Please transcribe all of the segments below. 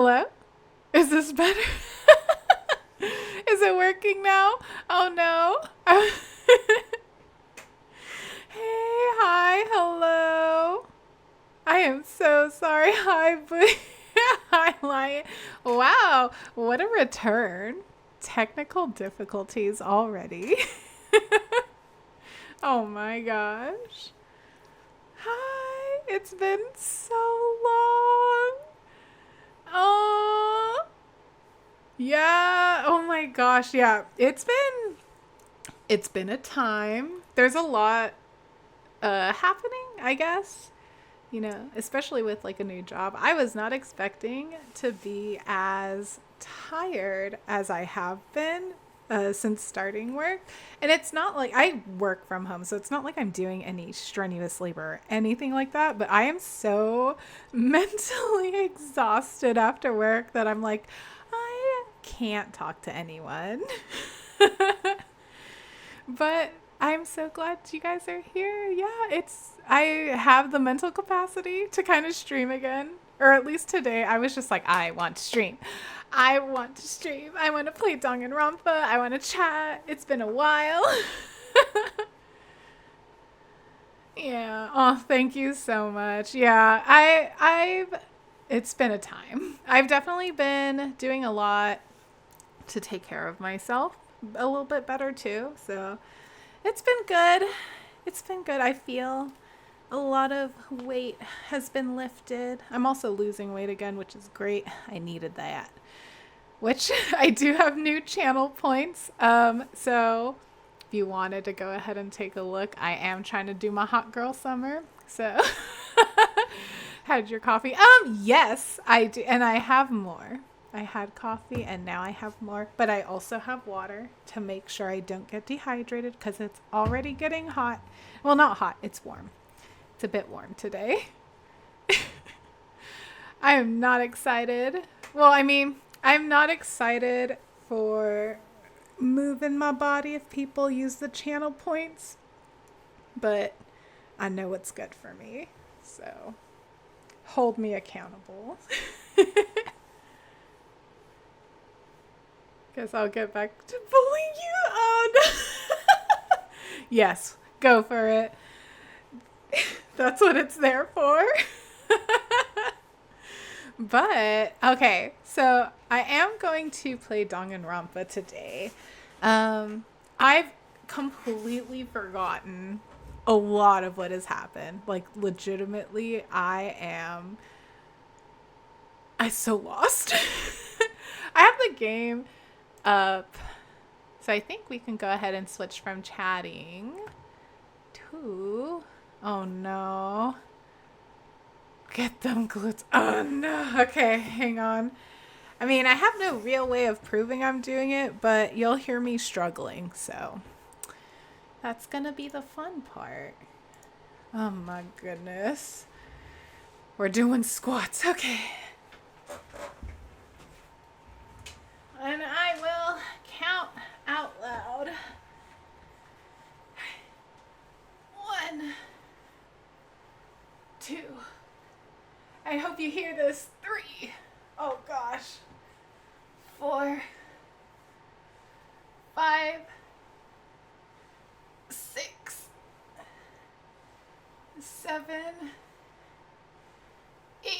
Hello? Is this better? Is it working now? Oh no. Hey, hi, hello. I am so sorry. Hi, but hi, Lion. Wow, what a return. Technical difficulties already. Oh my gosh. Hi, it's been so long. Oh, yeah. Oh my gosh. Yeah. It's been a time. There's a lot happening, I guess. Especially with like a new job. I was not expecting to be as tired as I have been since starting work. And it's not like I work from home, so it's not like I'm doing any strenuous labor or anything like that. But I am so mentally exhausted after work that I'm like, I can't talk to anyone. But I'm so glad you guys are here. Yeah, I have the mental capacity to kind of stream again. Or at least today, I was just like, I want to stream. I want to stream. I want to play Danganronpa. I want to chat. It's been a while. Yeah. Oh, thank you so much. Yeah, it's been a time. I've definitely been doing a lot to take care of myself a little bit better too. So it's been good. It's been good. I feel a lot of weight has been lifted. I'm also losing weight again, which is great. I needed that. Which I do have new channel points. So if you wanted to go ahead and take a look, I am trying to do my hot girl summer. So had your coffee? Yes, I do, and I have more. I had coffee and now I have more, but I also have water to make sure I don't get dehydrated because it's already getting hot. Well, not hot, it's warm. It's a bit warm today. I am not excited. Well, I mean, I'm not excited for moving my body if people use the channel points, but I know what's good for me. So hold me accountable. Guess I'll get back to bullying you. Oh no. Yes, go for it. That's what it's there for. But okay, so I am going to play Danganronpa today. I've completely forgotten a lot of what has happened. Like legitimately, I so lost. I have the game up. So I think we can go ahead and switch from chatting to, oh no. Get them glutes. Oh no. Okay, hang on. I mean, I have no real way of proving I'm doing it, but you'll hear me struggling, so that's gonna be the fun part. Oh my goodness. We're doing squats. Okay. And I will count out loud. 1, 2. I hope you hear this. 3. Oh gosh. 4, 5, 6, 7, 8,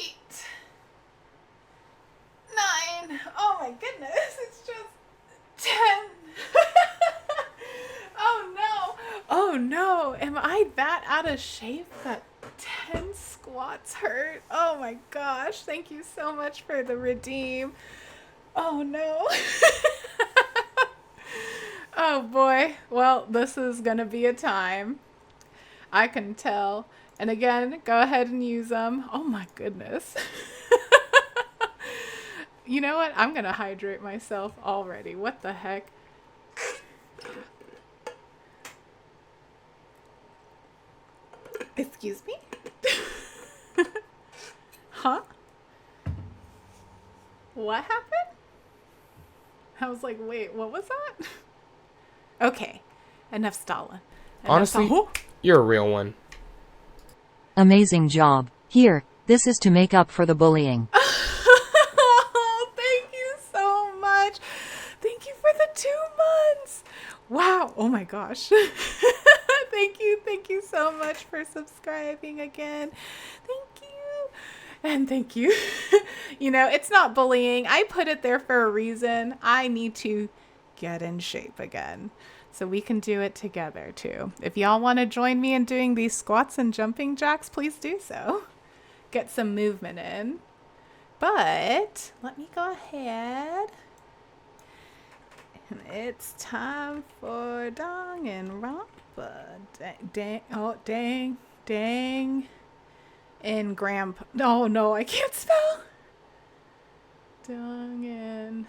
9. Oh my goodness, it's just 10. Oh no. Oh no. Am I that out of shape that 10 squats hurt? Oh my gosh. Thank you so much for the redeem. Oh no. Oh boy. Well, this is gonna be a time. I can tell. And again, go ahead and use them. Oh my goodness. You know what? I'm gonna hydrate myself already. What the heck? Excuse me? Huh? What happened? I was like, wait, what was that? Okay, enough Stalin. Honestly, you're a real one. Amazing job. Here, this is to make up for the bullying. Wow. Oh my gosh. Thank you so much for subscribing again. Thank you. And thank you. You know, it's not bullying. I put it there for a reason. I need to get in shape again. So we can do it together too. If y'all want to join me in doing these squats and jumping jacks, please do so. Get some movement in. But let me go ahead. And it's time for Danganronpa. Dang. And Grandpa. No, I can't spell. Danganronpa.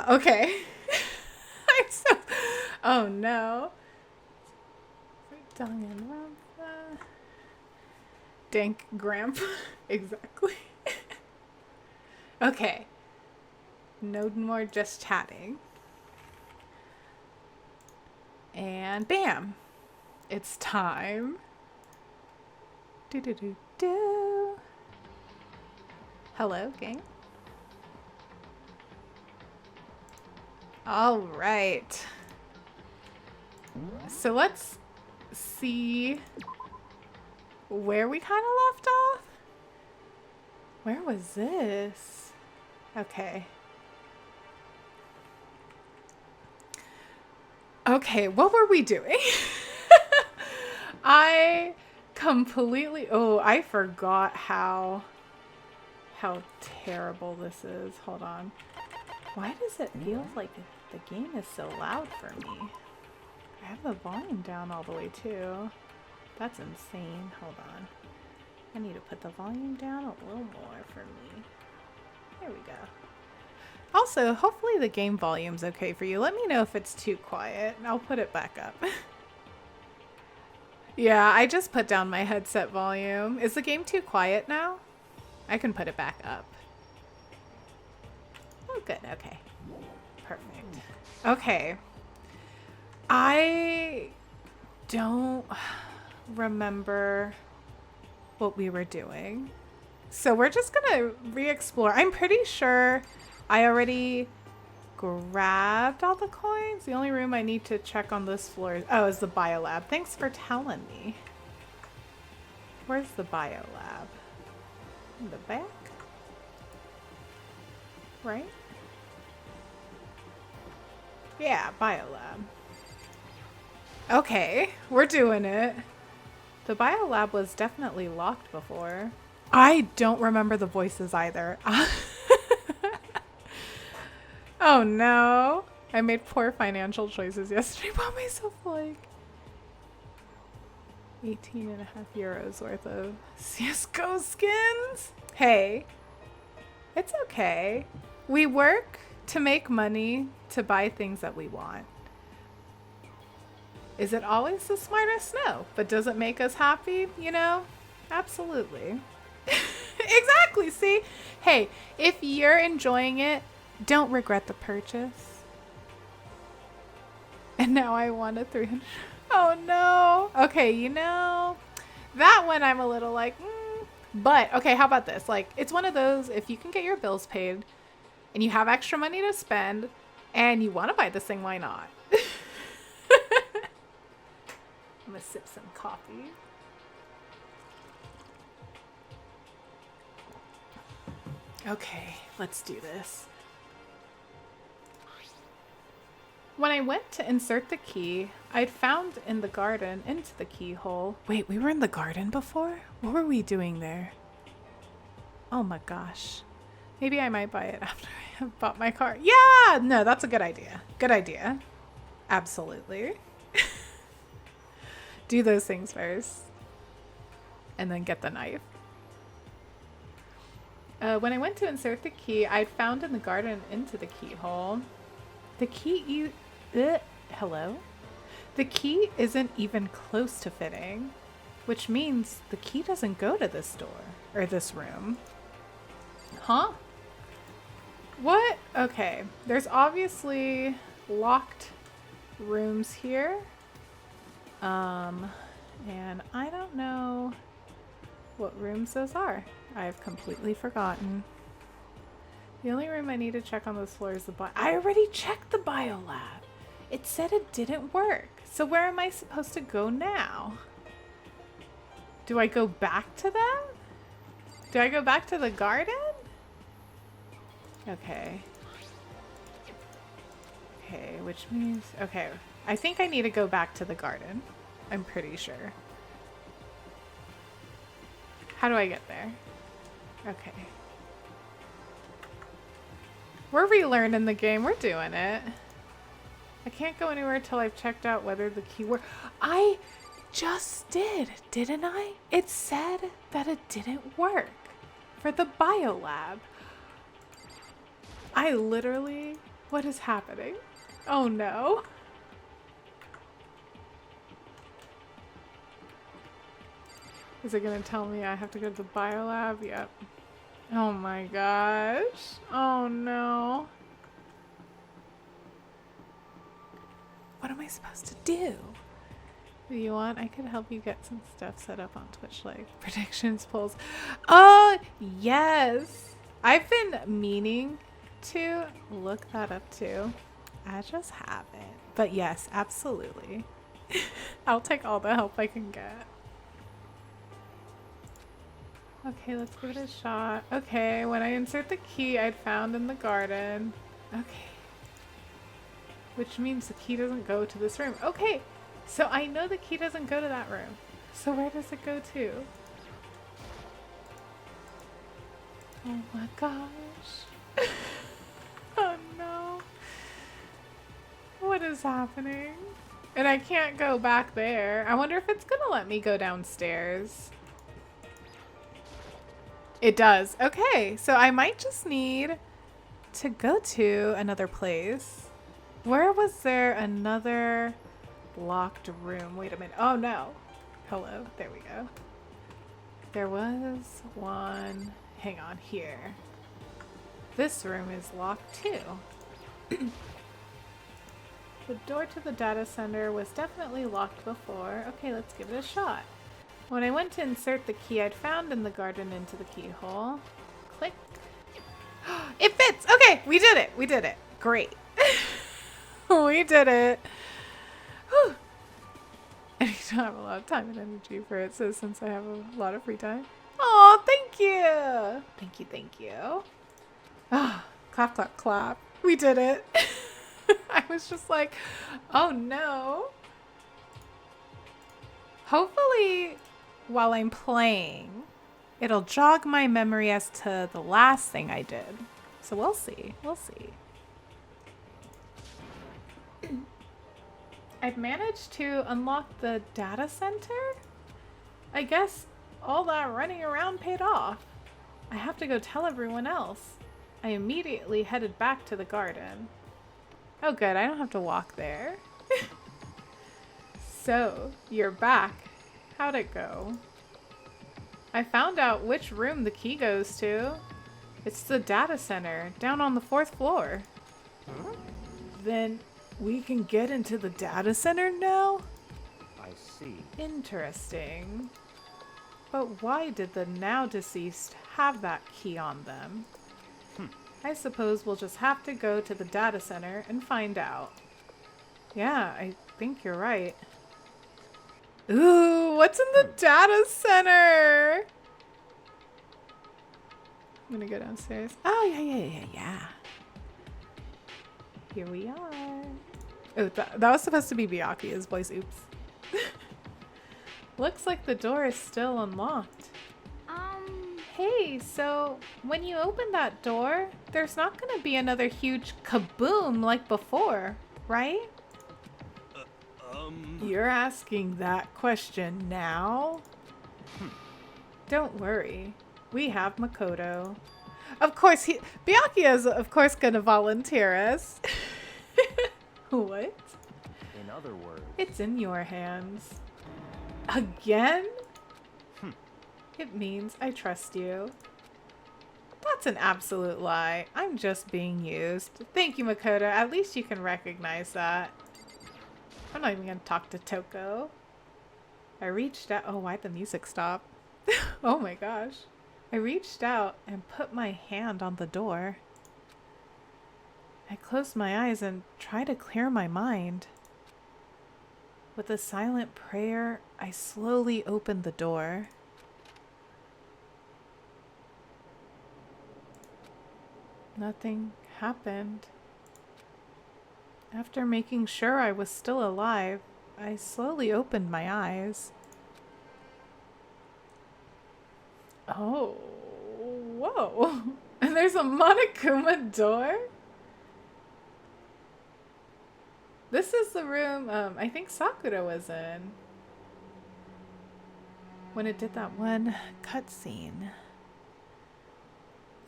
Okay. I'm so. Oh no. Danganronpa. Dank Grandpa. Exactly. Okay. No more just chatting. And bam. It's time. Do. Hello, gang. All right. So let's see where we kind of left off. Where was this? Okay. Okay, what were we doing? I forgot how terrible this is. Hold on. Why does it feel like the game is so loud for me? I have the volume down all the way too. That's insane. Hold on. I need to put the volume down a little more for me. There we go. Also, hopefully the game volume's okay for you. Let me know if it's too quiet and I'll put it back up. Yeah, I just put down my headset volume. Is the game too quiet now? I can put it back up. Oh, good. Okay. Perfect. Okay. I don't remember what we were doing. So we're just going to re-explore. I'm pretty sure I already grabbed all the coins. The only room I need to check on this floor is the biolab. Thanks for telling me. Where's the biolab? In the back? Right? Yeah, biolab. Okay, we're doing it. The biolab was definitely locked before. I don't remember the voices either. Oh no. I made poor financial choices yesterday. Bought myself like 18.5 euros worth of CSGO skins. Hey, it's okay. We work to make money to buy things that we want. Is it always the smartest? No. But does it make us happy? You know? Absolutely. Exactly. See? Hey, if you're enjoying it, don't regret the purchase. And now I want a 300. Oh no. Okay, you know, that one I'm a little like, But, okay, how about this? Like, it's one of those, if you can get your bills paid and you have extra money to spend and you want to buy this thing, why not? I'm gonna sip some coffee. Okay, let's do this. When I went to insert the key, I'd found in the garden into the keyhole. Wait, we were in the garden before? What were we doing there? Oh my gosh. Maybe I might buy it after I have bought my car. Yeah! No, that's a good idea. Good idea. Absolutely. Do those things first. And then get the knife. When I went to insert the key, I'd found in the garden into the keyhole. The key hello? The key isn't even close to fitting, which means the key doesn't go to this door, or this room. Huh? What? Okay, there's obviously locked rooms here. And I don't know what rooms those are. I've completely forgotten. The only room I need to check on this floor is the I already checked the biolab. It said it didn't work. So where am I supposed to go now? Do I go back to that? Do I go back to the garden? Okay. Okay, which means... Okay, I think I need to go back to the garden. I'm pretty sure. How do I get there? Okay. We're relearning the game. We're doing it. I can't go anywhere until I've checked out whether the keyword... I just did, didn't I? It said that it didn't work for the biolab. I literally... What is happening? Oh no. Is it gonna tell me I have to go to the biolab? Yep. Oh my gosh. Oh no. What am I supposed to do? Do you want? I could help you get some stuff set up on Twitch, like predictions, polls. Oh, yes. I've been meaning to look that up too. I just haven't. But yes, absolutely. I'll take all the help I can get. Okay, let's give it a shot. Okay, when I insert the key I'd found in the garden. Okay. Which means the key doesn't go to this room. Okay, so I know the key doesn't go to that room. So where does it go to? Oh my gosh. Oh no. What is happening? And I can't go back there. I wonder if it's gonna let me go downstairs. It does. Okay, so I might just need to go to another place. Where was there another locked room? Wait a minute. Oh no. Hello. There we go. There was one. Hang on here. This room is locked too. The door to the data center was definitely locked before. Okay, let's give it a shot. When I went to insert the key I'd found in the garden into the keyhole. Click. It fits! Okay, we did it! We did it. Great. We did it. Whew. And you don't have a lot of time and energy for it, so since I have a lot of free time. Oh, thank you! Thank you, thank you. Oh, clap, clap, clap. We did it. I was just like, oh no. Hopefully, while I'm playing, it'll jog my memory as to the last thing I did. So we'll see. We'll see. I've managed to unlock the data center. I guess all that running around paid off. I have to go tell everyone else. I immediately headed back to the garden. Oh good, I don't have to walk there. So, you're back. How'd it go? I found out which room the key goes to. It's the data center, down on the 4th floor. Huh? Then we can get into the data center now? I see. Interesting. But why did the now deceased have that key on them? I suppose we'll just have to go to the data center and find out. Yeah, I think you're right. Ooh, what's in the data center? I'm gonna go downstairs. Oh, yeah. Here we are. Oh, that was supposed to be Byakuya's voice. Oops. Looks like the door is still unlocked. Hey, so when you open that door, there's not gonna be another huge kaboom like before, right? You're asking that question now? Don't worry. We have Makoto. Of course, Byakuya is of course gonna volunteer us. What? In other words, it's in your hands. Again? It means I trust you. That's an absolute lie. I'm just being used. Thank you, Makoto. At least you can recognize that. I'm not even gonna talk to Toko. I reached out. Oh, why'd the music stop? Oh my gosh. I reached out and put my hand on the door. I closed my eyes and tried to clear my mind. With a silent prayer, I slowly opened the door. Nothing happened. After making sure I was still alive, I slowly opened my eyes. Oh, whoa. And there's a Monokuma door? This is the room I think Sakura was in when it did that one cutscene.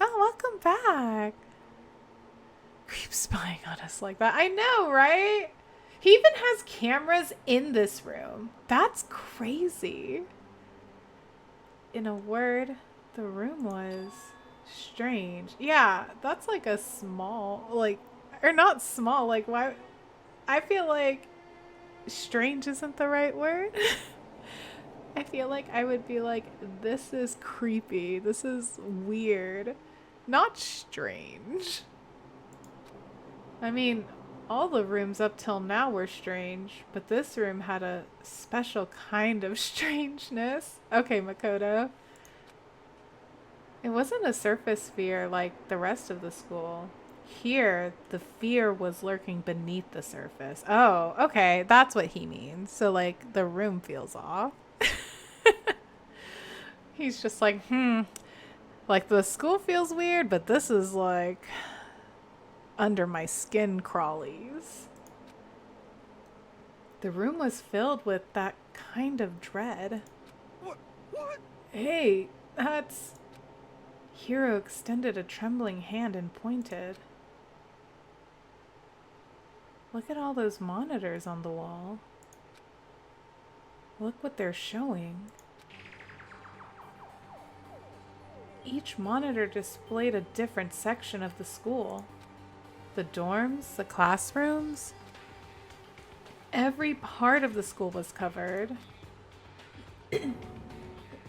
Oh, welcome back. Creep spying on us like that. I know, right? He even has cameras in this room. That's crazy. In a word, the room was strange. Yeah, that's like a small, like, or not small, like, why? I feel like strange isn't the right word. I feel like I would be like, this is creepy. This is weird. Not strange. I mean, all the rooms up till now were strange, but this room had a special kind of strangeness. Okay, Makoto. It wasn't a surface fear like the rest of the school. Here, the fear was lurking beneath the surface. Oh, okay, that's what he means. So, like, the room feels off. He's just like, like the school feels weird, but this is like under my skin crawlies. The room was filled with that kind of dread. What? Hey, that's... Hiro extended a trembling hand and pointed. Look at all those monitors on the wall. Look what they're showing. Each monitor displayed a different section of the school. The dorms, the classrooms. Every part of the school was covered.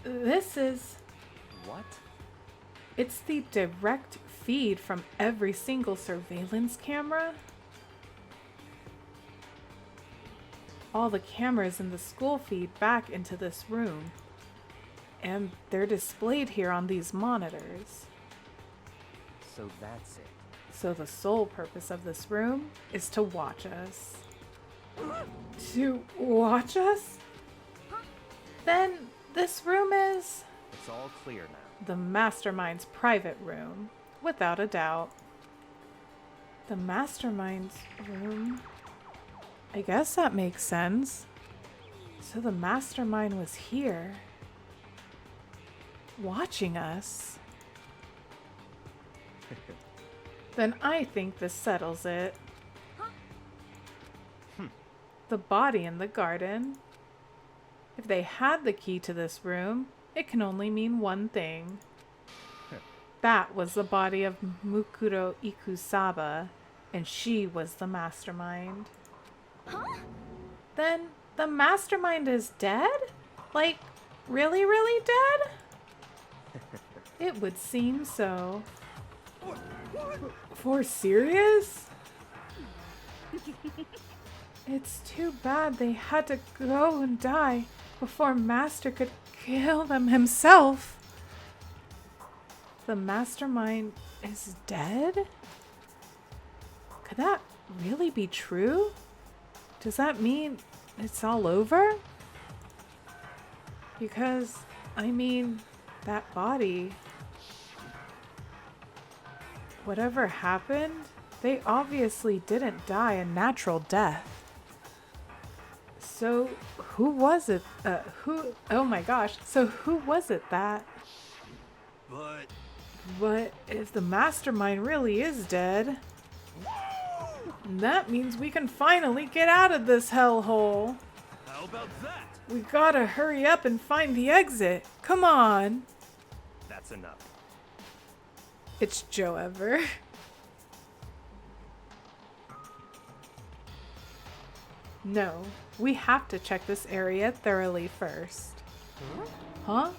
This is... What? It's the direct feed from every single surveillance camera. All the cameras in the school feed back into this room. And they're displayed here on these monitors. So that's it. So the sole purpose of this room is to watch us. To watch us? Then this room is... It's all clear now. the mastermind's private room, without a doubt. The mastermind's room? I guess that makes sense. So the mastermind was here, watching us. Then I think this settles it. The body in the garden. If they had the key to this room, it can only mean one thing. That was the body of Mukuro Ikusaba, and she was the mastermind. Then the mastermind is dead? Like, really, really dead? It would seem so. For serious? It's too bad they had to go and die before Master could kill them himself. The mastermind is dead? Could that really be true? Does that mean it's all over? Because, I mean, that body... Whatever happened, they obviously didn't die a natural death. So, who was it? Oh my gosh. So, who was it that? But if the mastermind really is dead, that means we can finally get out of this hellhole. How about that? We gotta hurry up and find the exit. Come on. That's enough. It's Joe Ever. No, we have to check this area thoroughly first. Huh?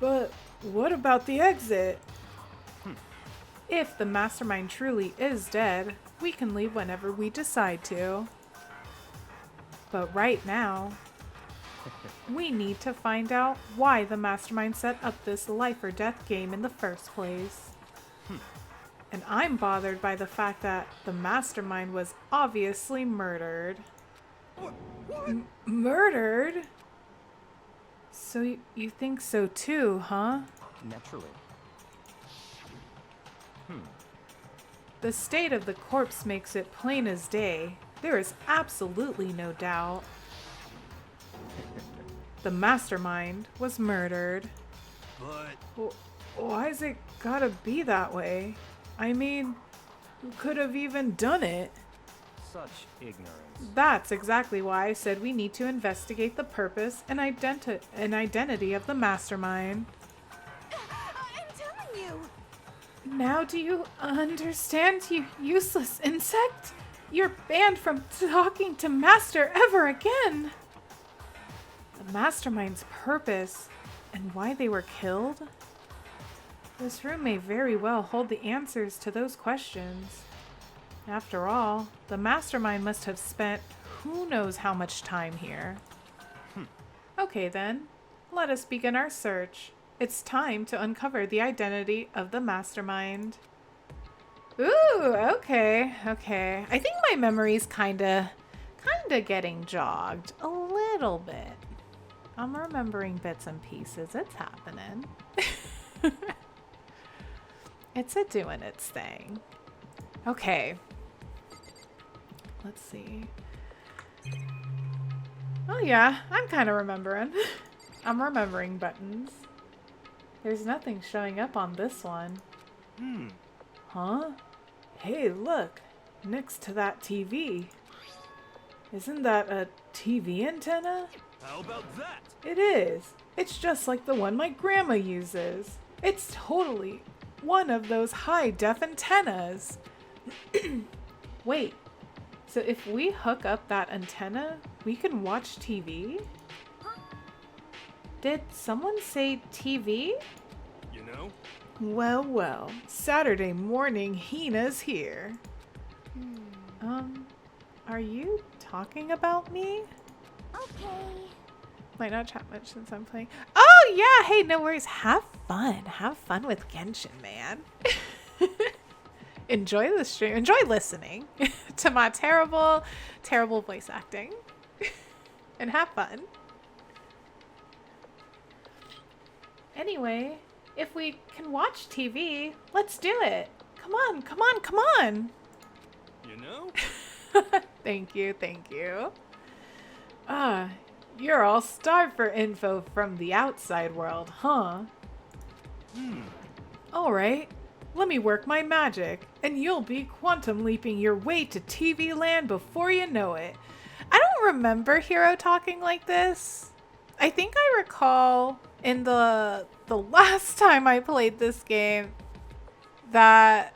But what about the exit? If the mastermind truly is dead, we can leave whenever we decide to. But right now, we need to find out why the mastermind set up this life or death game in the first place. And I'm bothered by the fact that the mastermind was obviously murdered. Murdered? So you think so too, huh? Naturally. The state of the corpse makes it plain as day. There is absolutely no doubt. The mastermind was murdered. But Why's it gotta be that way? I mean, who could have even done it? Such ignorance. That's exactly why I said we need to investigate the purpose and identity of the mastermind. I'm telling you. Now do you understand, you useless insect? You're banned from talking to Master ever again. The mastermind's purpose and why they were killed? This room may very well hold the answers to those questions. After all, the mastermind must have spent who knows how much time here. Okay then, let us begin our search. It's time to uncover the identity of the mastermind. Ooh, okay. I think my memory's kinda getting jogged a little bit. I'm remembering bits and pieces. It's happening. It's doing its thing. Okay. Let's see. Oh yeah, I'm kind of remembering. I'm remembering buttons. There's nothing showing up on this one. Huh? Hey, look. Next to that TV. Isn't that a TV antenna? how about that? It is. It's just like the one my grandma uses. It's totally one of those high-def antennas. Wait, so if we hook up that antenna, we can watch TV? Did someone say TV? You know? Well, Saturday morning Hina's here. Are you talking about me? Okay. Might not chat much since I'm playing. Oh yeah, hey, no worries. Have fun with Genshin, man. Enjoy the stream. Enjoy listening to my terrible voice acting. And have fun. Anyway, if we can watch TV, let's do it. Come on. You know? Thank you. You're all starved for info from the outside world, huh? Alright, let me work my magic, and you'll be quantum leaping your way to TV land before you know it. I don't remember Hiro talking like this. I think I recall in the last time I played this game that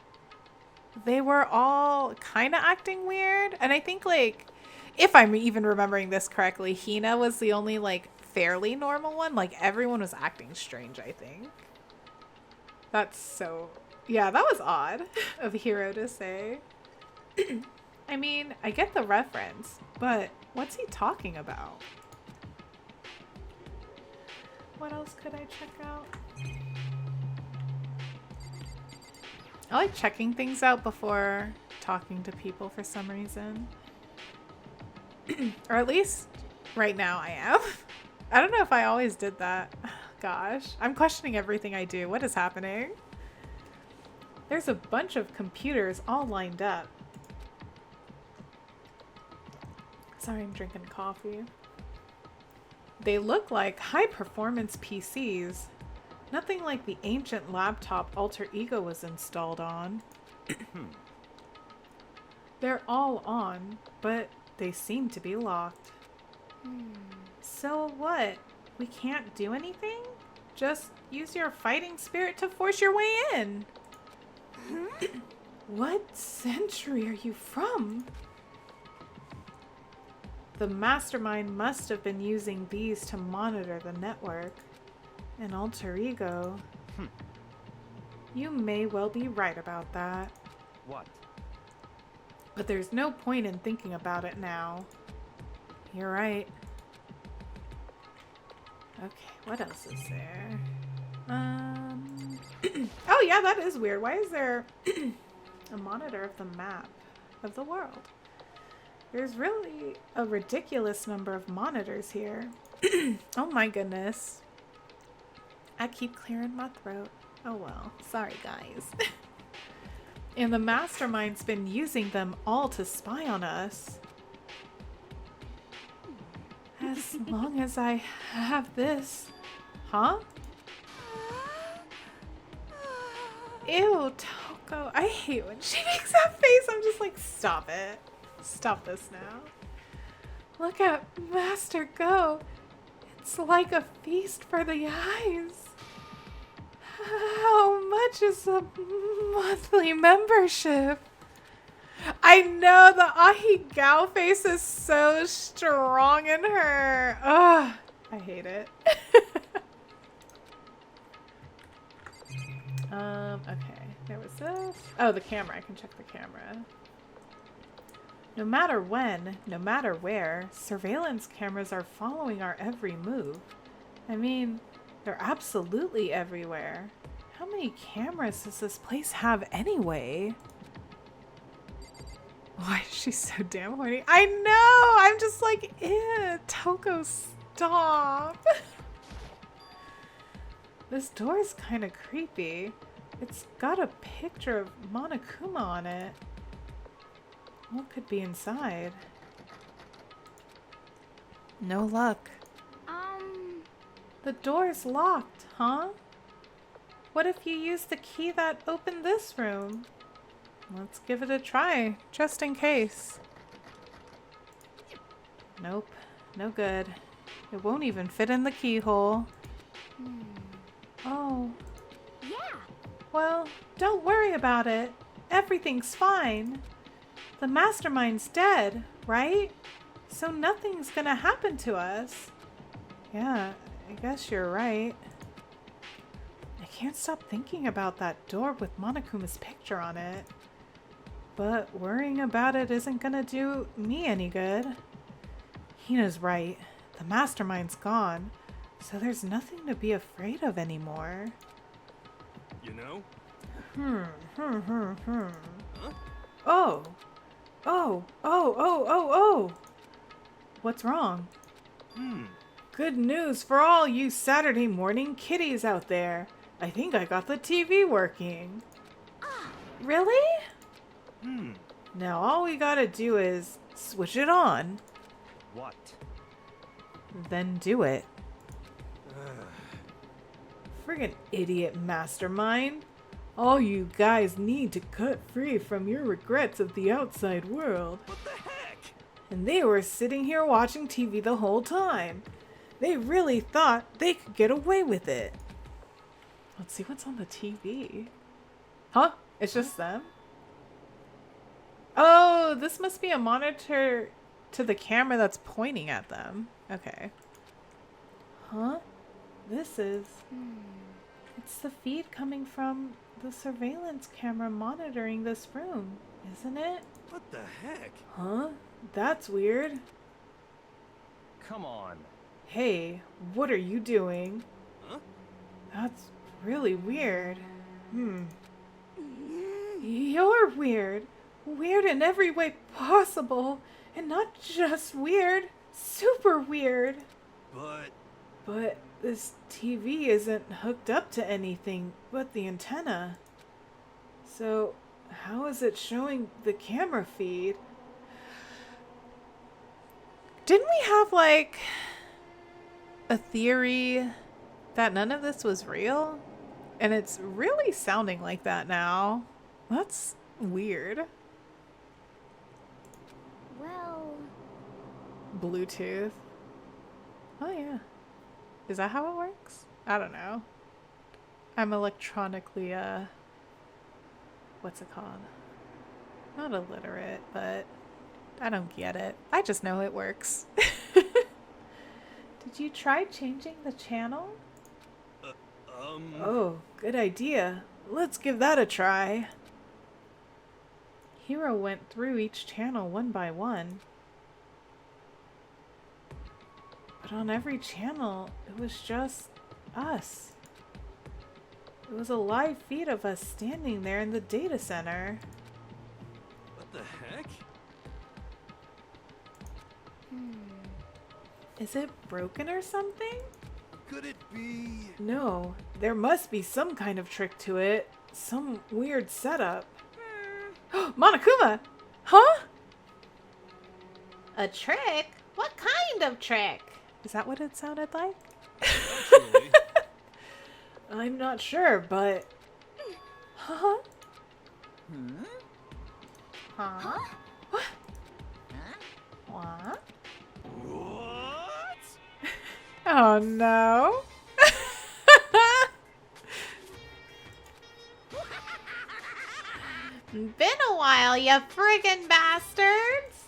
they were all kind of acting weird. And I think, like, if I'm even remembering this correctly, Hina was the only, like, fairly normal one. Like, everyone was acting strange, I think. That's so... Yeah, that was odd of Hiro to say. I mean, I get the reference, but what's he talking about? What else could I check out? I like checking things out before talking to people for some reason. Or at least right now I am. I don't know if I always did that. Gosh, I'm questioning everything I do. What is happening? There's a bunch of computers all lined up. Sorry, I'm drinking coffee. They look like high-performance PCs. Nothing like the ancient laptop Alter Ego was installed on. They're all on, but they seem to be locked. So what? We can't do anything? Just use your fighting spirit to force your way in. What century are you from? The mastermind must have been using these to monitor the network. An alter ego. You may well be right about that. What? But there's no point in thinking about it now. You're right. Okay, what else is there? Oh yeah, that is weird. Why is there a monitor of the map of the world? There's really a ridiculous number of monitors here. Oh my goodness. I keep clearing my throat. Oh well, sorry guys. And the mastermind's been using them all to spy on us. As long as I have this. Huh? Ew, Toko. I hate when she makes that face. I'm just like, stop it. Stop this now. Look at Master go. It's like a feast for the eyes. How much is a monthly membership? I know the Ahigao face is so strong in her. Ugh, I hate it. Okay, there was this. Oh, the camera. I can check the camera. No matter when, no matter where, surveillance cameras are following our every move. I mean, they're absolutely everywhere. How many cameras does this place have anyway? Why is she so damn horny? I know! I'm just like, ew, Toko, stop! This door is kind of creepy. It's got a picture of Monokuma on it. What could be inside? No luck. The door's locked, huh? What if you use the key that opened this room? Let's give it a try, just in case. Nope, no good. It won't even fit in the keyhole. Oh. Yeah. Well, don't worry about it. Everything's fine. The mastermind's dead, right? So nothing's gonna happen to us. Yeah, I guess you're right. I can't stop thinking about that door with Monokuma's picture on it. But worrying about it isn't gonna do me any good. Hina's right. The mastermind's gone, so there's nothing to be afraid of anymore. You know? Huh? Oh. Oh. What's wrong? Good news for all you Saturday morning kiddies out there. I think I got the TV working. Really? Now all we gotta do is switch it on. What? Then do it. Friggin' idiot mastermind. All you guys need to cut free from your regrets of the outside world. What the heck? And they were sitting here watching TV the whole time. They really thought they could get away with it. Let's see what's on the TV. Huh? It's just them? Oh, this must be a monitor to the camera that's pointing at them. Okay. Huh? This is... It's the feed coming from the surveillance camera monitoring this room, isn't it? What the heck? Huh? That's weird. Come on. Hey, what are you doing? Huh? That's really weird. You're weird. Weird in every way possible. And not just weird, super weird. But this TV isn't hooked up to anything but the antenna. So, how is it showing the camera feed? Didn't we have, like, a theory that none of this was real? And it's really sounding like that now. That's weird. Well, Bluetooth. Oh, yeah. Is that how it works? I don't know. I'm electronically, what's it called? Not illiterate, but I don't get it. I just know it works. Did you try changing the channel? Oh, good idea. let's give that a try. Hero went through each channel one by one. But on every channel, it was just us. It was a live feed of us standing there in the data center. What the heck? Is it broken or something? Could it be? No, there must be some kind of trick to it. Some weird setup. Monokuma! Huh? A trick? What kind of trick? Is that what it sounded like? Actually, I'm not sure, but... Huh? Huh? What? What? what? Oh no. Been a while, you friggin' bastards!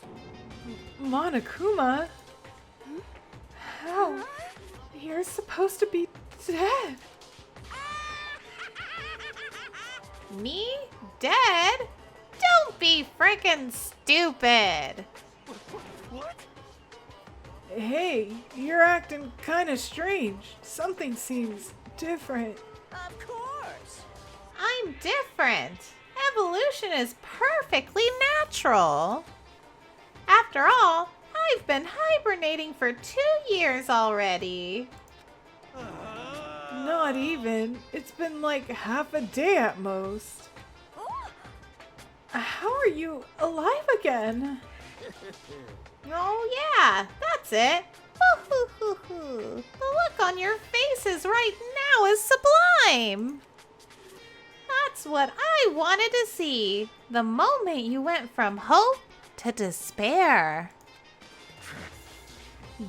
Monokuma? How? You're supposed to be dead. Me? Dead? Don't be frickin' stupid! What? Hey, you're acting kinda strange. Something seems different. Of course. I'm different. Evolution is perfectly natural. After all, I've been hibernating for 2 years already. Not even. It's been like half a day at most. How are you alive again? Oh yeah, that's it. The look on your faces right now is sublime. That's what I wanted to see. The moment you went from hope to despair.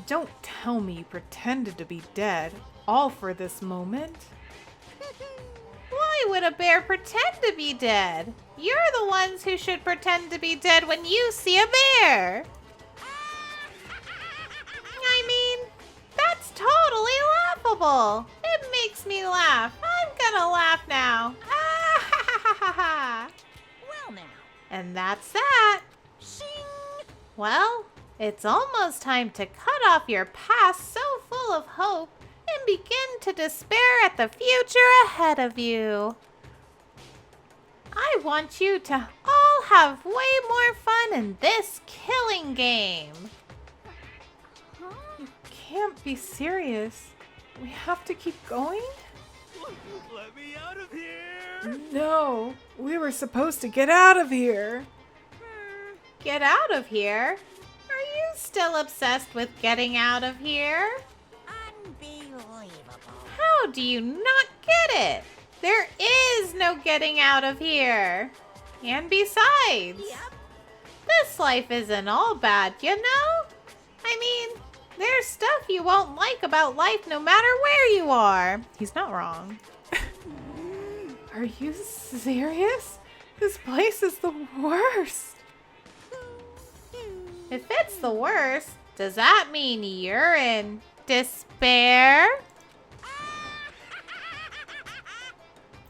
Don't tell me you pretended to be dead, all for this moment. Why would a bear pretend to be dead? You're the ones who should pretend to be dead when you see a bear. I mean, that's totally laughable. It makes me laugh. I'm gonna laugh now. Well now. And that's that. Shing! Well, it's almost time to cut off your past so full of hope and begin to despair at the future ahead of you. I want you to all have way more fun in this killing game. You can't be serious. We have to keep going? Let me out of here! No, we were supposed to get out of here. Get out of here? Are you still obsessed with getting out of here? Unbelievable. How do you not get it? There is no getting out of here. And besides, Yep. this life isn't all bad, you know? I mean, there's stuff you won't like about life no matter where you are. He's not wrong. Are you serious? This place is the worst. If it's the worst, does that mean you're in despair?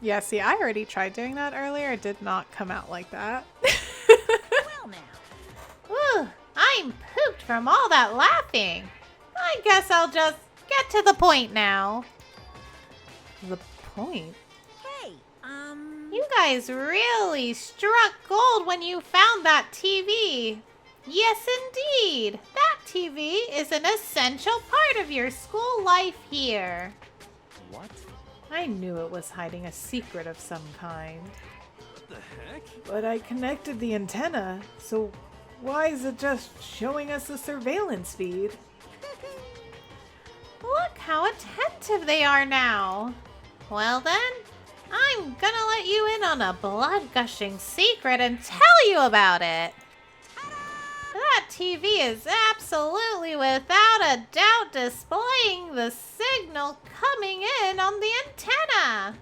Yeah, see, I already tried doing that earlier. It did not come out like that. Well now. Whew, I'm pooped from all that laughing. I guess I'll just get to the point now. The point? Hey, You guys really struck gold when you found that TV. Yes, indeed. That TV is an essential part of your school life here. What? I knew it was hiding a secret of some kind. What the heck? But I connected the antenna, so why is it just showing us a surveillance feed? Look how attentive they are now. Well then, I'm gonna let you in on a blood-gushing secret and tell you about it. That TV is absolutely without a doubt displaying the signal coming in on the antenna.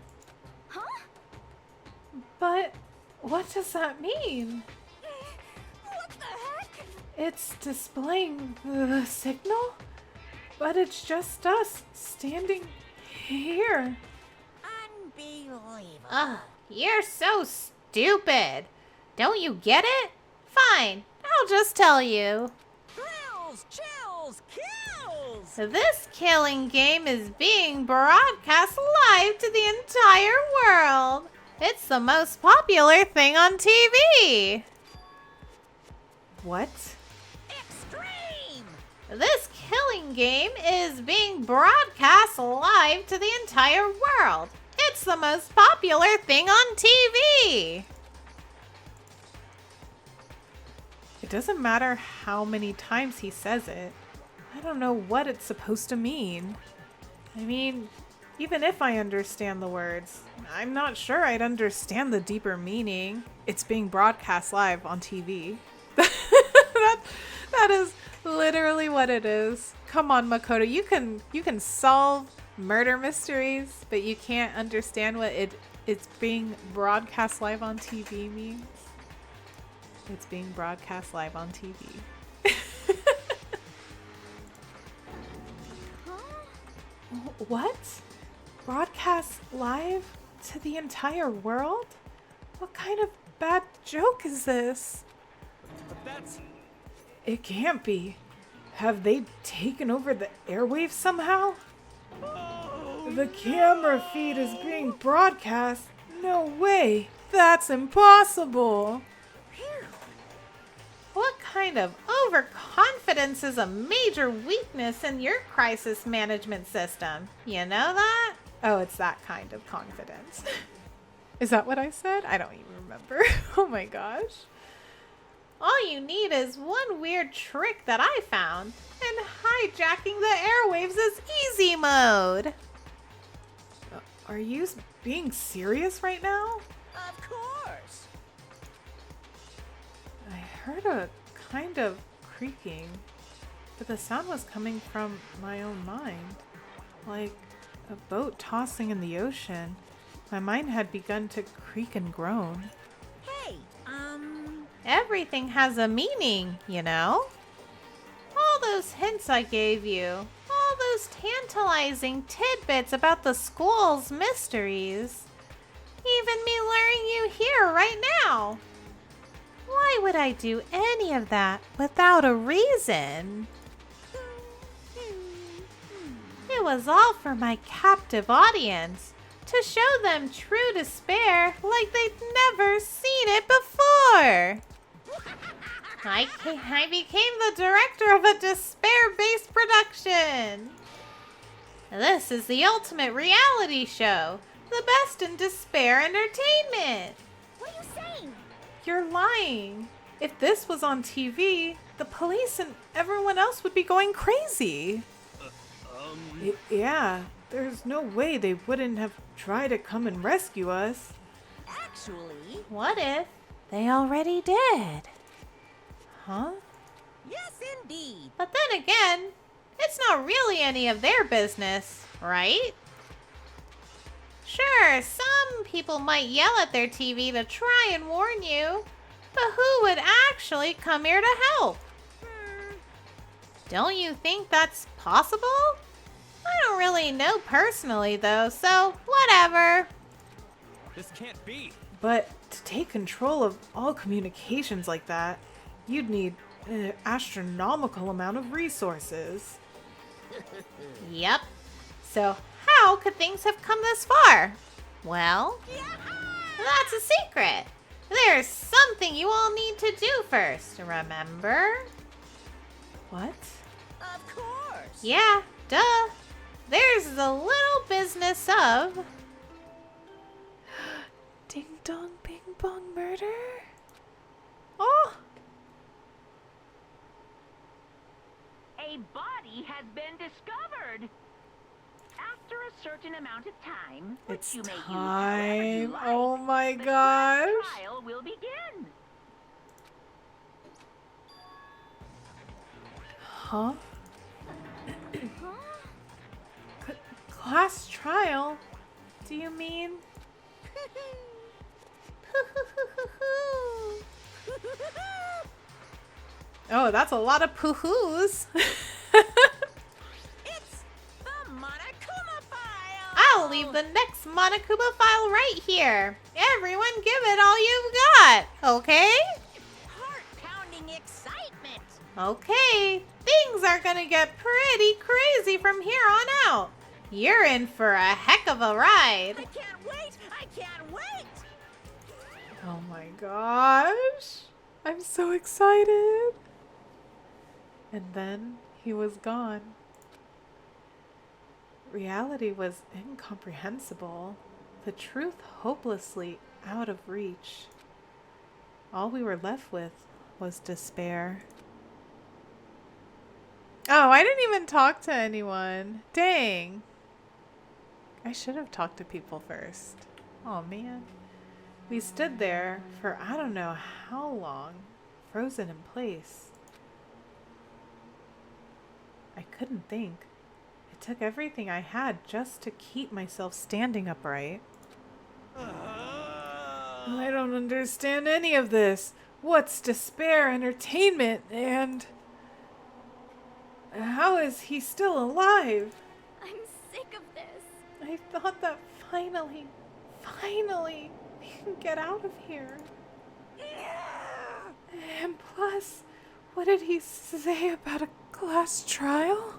huh? But what does that mean? What the heck? It's displaying the signal? But it's just us standing here. Unbelievable. Ugh, You're so stupid. Don't you get it? Fine, I'll just tell you. Thrills, chills, kills! This killing game is being broadcast live to the entire world. It's the most popular thing on TV. What? Extreme! This killing game is being broadcast live to the entire world. It's the most popular thing on TV. It doesn't matter how many times he says it. I don't know what it's supposed to mean. I mean, even if I understand the words, I'm not sure I'd understand the deeper meaning. It's being broadcast live on TV. that is literally what it is. Come on, Makoto, you can solve murder mysteries, but you can't understand what it's being broadcast live on TV means. It's being broadcast live on TV. What? Broadcast live to the entire world? What kind of bad joke is this? But that's... It can't be. Have they taken over the airwaves somehow? The camera feed is being broadcast. No way. That's impossible. What kind of overconfidence is a major weakness in your crisis management system? You know that? Oh, it's that kind of confidence. Is that what I said? I don't even remember. Oh my gosh. All you need is one weird trick that I found, and hijacking the airwaves is easy mode. Are you being serious right now? Of course! I heard a kind of creaking, but the sound was coming from my own mind, like a boat tossing in the ocean. My mind had begun to creak and groan. Hey, Everything has a meaning, you know? All those hints I gave you, all those tantalizing tidbits about the school's mysteries, even me luring you here right now. Why would I do any of that without a reason? It was all for my captive audience, to show them true despair like they'd never seen it before. I became the director of a despair-based production. This is the ultimate reality show, the best in despair entertainment. what are you saying? You're lying. If this was on TV, the police and everyone else would be going crazy. Yeah, there's no way they wouldn't have tried to come and rescue us. Actually, What if they already did? Huh? yes indeed. But then again, it's not really any of their business, right? Sure, some people might yell at their TV to try and warn you, but who would actually come here to help? Don't you think that's possible? I don't really know personally, though, so whatever. This can't be. But to take control of all communications like that, you'd need an astronomical amount of resources. Yep. So how could things have come this far? Well, that's a secret. There's something you all need to do first, remember? What? Of course. Yeah, duh. There's the little business of ding dong bing bong murder. Oh, A body has been discovered. After a certain amount of time, which it's you may use however you time. like, Oh my the gosh. trial will begin. Huh? Class trial? Do you mean? Oh, that's a lot of poo-hoos. It's the Monokuma file. I'll leave the next Monokuma file right here. Everyone give it all you've got, okay? Heart-pounding excitement. Okay, things are gonna get pretty crazy from here on out. You're in for a heck of a ride. I can't wait. I can't wait. Oh my gosh. I'm so excited. And then he was gone. Reality was incomprehensible. The truth hopelessly out of reach. All we were left with was despair. Oh, I didn't even talk to anyone. Dang. I should have talked to people first. Oh man. We stood there for I don't know how long, frozen in place. I couldn't think. It took everything I had just to keep myself standing upright. I don't understand any of this. What's despair, entertainment, and how is he still alive? I'm sick of this. I thought that finally, we can get out of here. And plus, what did he say about a class trial?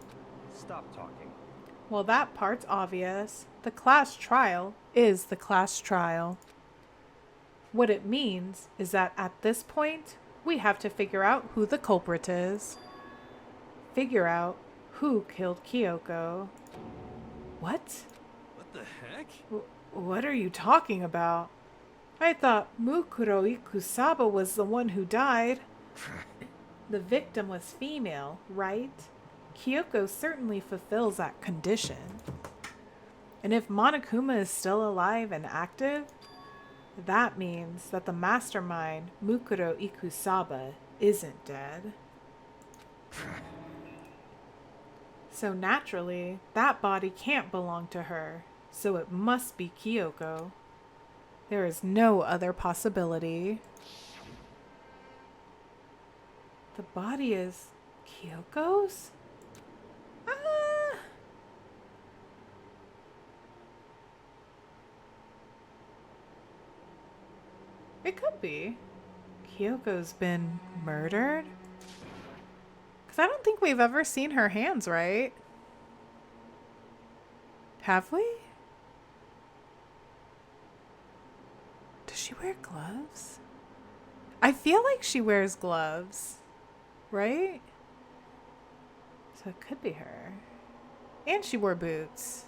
Stop talking. Well, that part's obvious. The class trial is the class trial. What it means is that at this point, we have to figure out who the culprit is. Figure out who killed Kyoko. What? What the heck? What are you talking about? I thought Mukuro Ikusaba was the one who died. The victim was female, right? Kyoko certainly fulfills that condition. And if Monokuma is still alive and active, that means that the mastermind, Mukuro Ikusaba, isn't dead. So naturally, that body can't belong to her, so it must be Kyoko. There is no other possibility. The body is Kyoko's? It could be. Kyoko's been murdered? Because I don't think we've ever seen her hands, right? Have we? Does she wear gloves? I feel like she wears gloves, right? So it could be her. And she wore boots.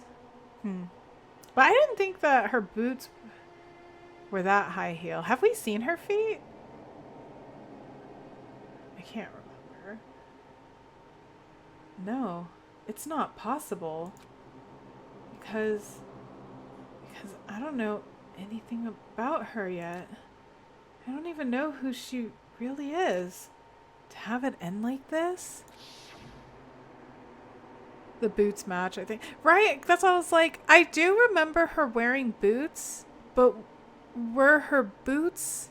But I didn't think that her boots were that high heel. Have we seen her feet? I can't remember. No, it's not possible. Because I don't know anything about her yet. I don't even know who she really is. To have it end like this? The boots match, I think. Right, that's what I was like. I do remember her wearing boots, but were her boots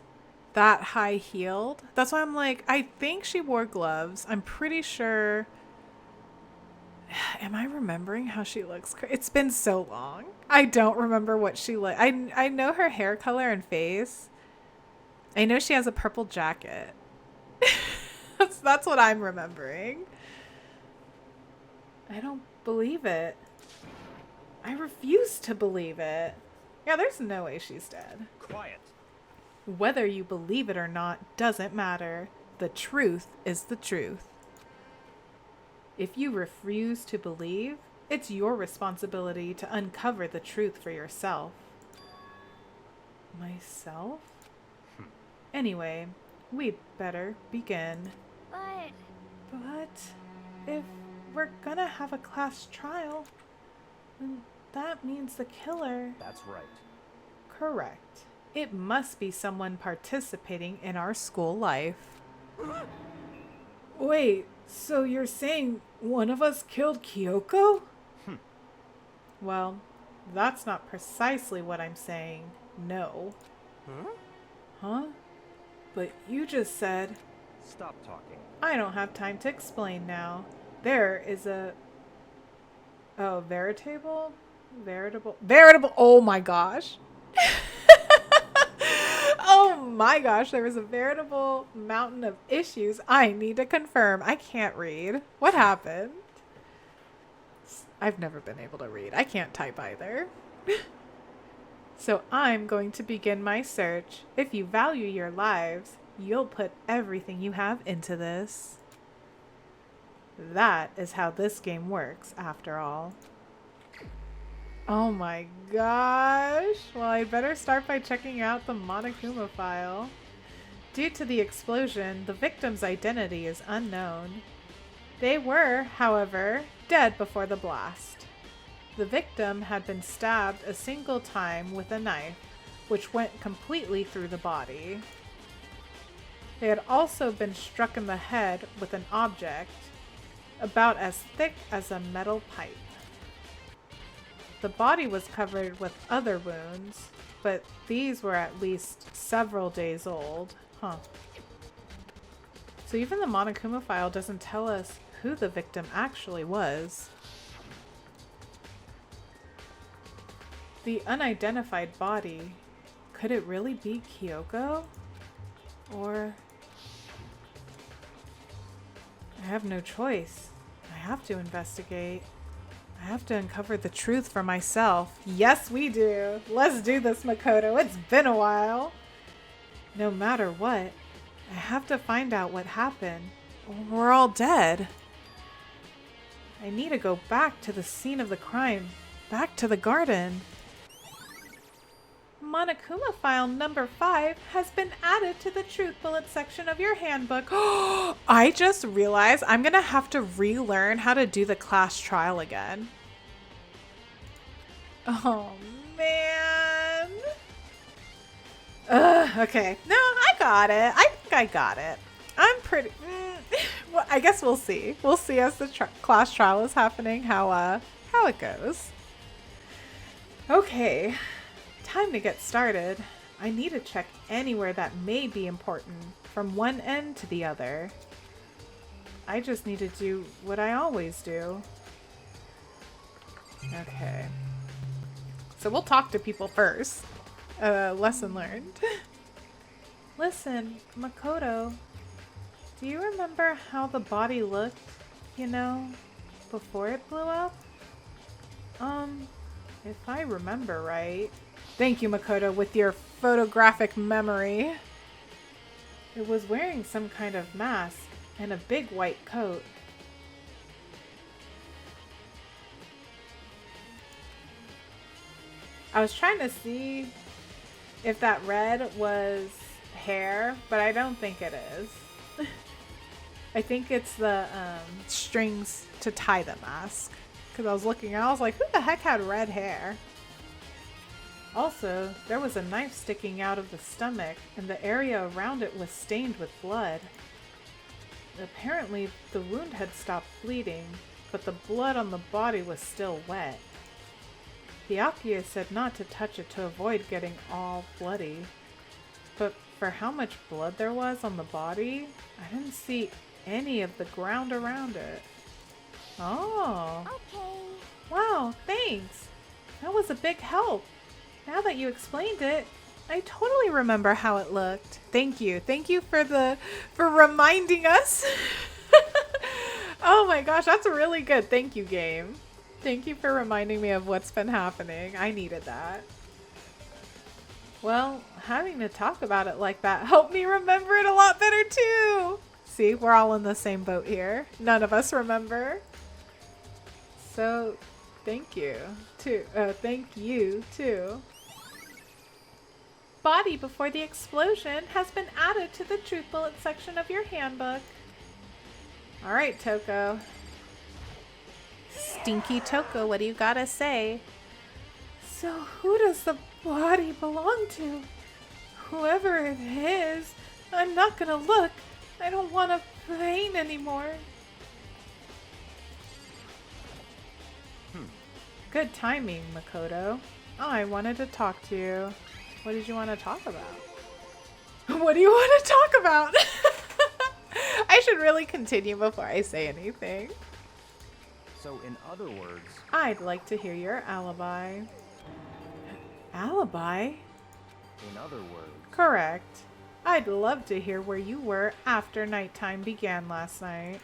that high heeled? That's why I'm like, I think she wore gloves. I'm pretty sure. Am I remembering how she looks? It's been so long. I don't remember what she looked. I know her hair color and face. I know she has a purple jacket. That's what I'm remembering. I don't believe it. I refuse to believe it. Yeah, there's no way she's dead. Quiet. Whether you believe it or not doesn't matter. The truth is the truth. If you refuse to believe, it's your responsibility to uncover the truth for yourself. Myself? Anyway, we'd better begin. But if we're gonna have a class trial, then that means the killer... That's right. Correct. It must be someone participating in our school life. Wait, so you're saying one of us killed Kyoko? Well, that's not precisely what I'm saying. No. Huh? But you just said... Stop talking. I don't have time to explain now. There is a... Oh, veritable... Oh my gosh. my gosh, there was a veritable mountain of issues I need to confirm. I can't read. What happened? I've never been able to read. I can't type either. So I'm going to begin my search. If you value your lives, you'll put everything you have into this. That is how this game works, after all. Oh my gosh. Well, I'd better start by checking out the Monokuma file. Due to the explosion, the victim's identity is unknown. They were, however, dead before the blast. The victim had been stabbed a single time with a knife, which went completely through the body. They had also been struck in the head with an object about as thick as a metal pipe. The body was covered with other wounds, but these were at least several days old. Huh. So even the Monokuma file doesn't tell us who the victim actually was. The unidentified body, could it really be Kyoko? Or... I have no choice. I have to investigate. I have to uncover the truth for myself. Yes, we do. Let's do this, Makoto. It's been a while. No matter what, I have to find out what happened. Or we're all dead. I need to go back to the scene of the crime. Back to the garden. Monokuma file number 5 has been added to the truth bullet section of your handbook. I just realized I'm gonna have to relearn how to do the class trial again. Oh man. Okay. No, I got it. I think I got it. I'm pretty... well, I guess we'll see. We'll see as the class trial is happening how it goes. Okay. Time to get started. I need to check anywhere that may be important from one end to the other. I just need to do what I always do. Okay. So we'll talk to people first. Lesson learned. Listen, Makoto, do you remember how the body looked, you know, before it blew up? If I remember right. Thank you, Makoto, with your photographic memory. It was wearing some kind of mask and a big white coat. I was trying to see if that red was hair, but I don't think it is. I think it's the strings to tie the mask. Because I was looking and I was like, who the heck had red hair? Also, there was a knife sticking out of the stomach, and the area around it was stained with blood. Apparently, the wound had stopped bleeding, but the blood on the body was still wet. The Apia said not to touch it to avoid getting all bloody. But for how much blood there was on the body, I didn't see any of the ground around it. Oh. Okay. Wow, thanks. That was a big help. Now that you explained it, I totally remember how it looked. Thank you. Thank you for reminding us. Oh my gosh, that's really good. Thank you, game. Thank you for reminding me of what's been happening. I needed that. Well, having to talk about it like that helped me remember it a lot better too. See, we're all in the same boat here. None of us remember. So, thank you too. Thank you too. Body before the explosion has been added to the truth bullet section of your handbook. Alright, Toko. Stinky Toko, what do you gotta say? So who does the body belong to? Whoever it is, I'm not gonna look. I don't want to pain anymore. Good timing, Makoto. Oh, I wanted to talk to you. What did you want to talk about? What do you want to talk about? I should really continue before I say anything. So, in other words... I'd like to hear your alibi. Alibi? In other words... Correct. I'd love to hear where you were after nighttime began last night.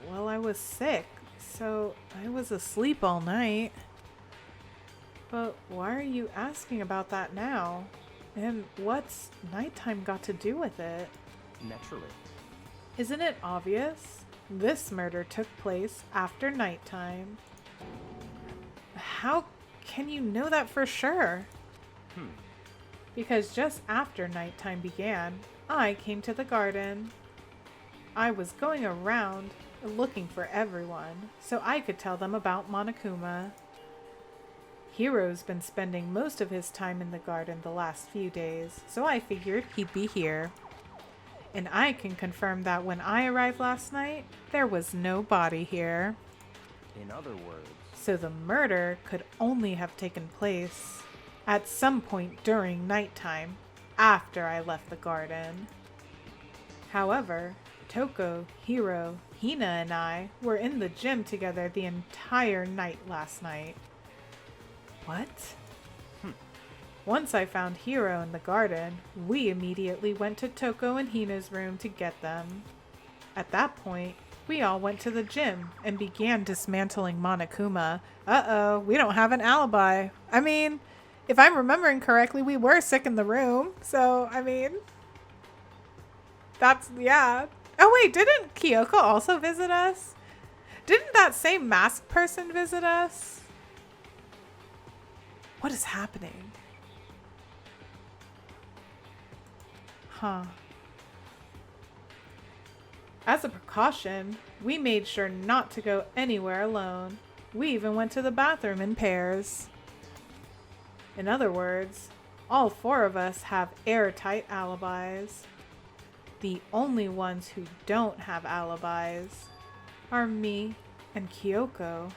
Well, I was sick, so I was asleep all night. But why are you asking about that now? And what's nighttime got to do with it? Naturally. Isn't it obvious? This murder took place after nighttime. How can you know that for sure? Because just after nighttime began, I came to the garden. I was going around looking for everyone, so I could tell them about Monokuma. Hiro's been spending most of his time in the garden the last few days, so I figured he'd be here. And I can confirm that when I arrived last night, there was no body here. In other words, So the murder could only have taken place at some point during nighttime, after I left the garden. However, Toko, Hiro, Hina, and I were in the gym together the entire night last night. What? Once I found Hiro in the garden, we immediately went to Toko and Hina's room to get them. At that point, we all went to the gym and began dismantling Monokuma. Uh-oh, we don't have an alibi. I mean, if I'm remembering correctly, we were sick in the room. So, I mean, that's, yeah. Oh wait, didn't Kyoko also visit us? Didn't that same masked person visit us? What is happening? Huh. As a precaution, we made sure not to go anywhere alone. We even went to the bathroom in pairs. In other words, all four of us have airtight alibis. The only ones who don't have alibis are me and Kyoko.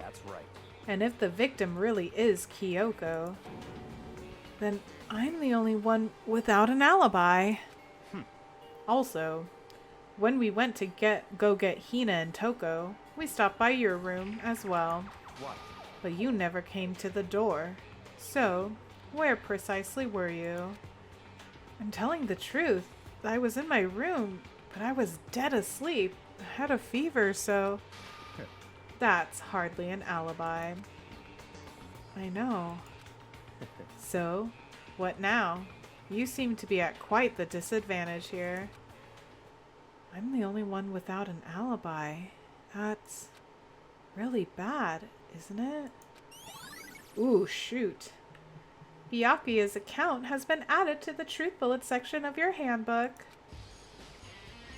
that's right. And if the victim really is Kyoko, then I'm the only one without an alibi. Also, when we went to go get Hina and Toko, we stopped by your room as well. What? But you never came to the door. So, where precisely were you? I'm telling the truth. I was in my room, but I was dead asleep. I had a fever, so... That's hardly an alibi. I know. So, what now? You seem to be at quite the disadvantage here. I'm the only one without an alibi. That's really bad, isn't it? Ooh, shoot. Byakuya's account has been added to the truth bullet section of your handbook.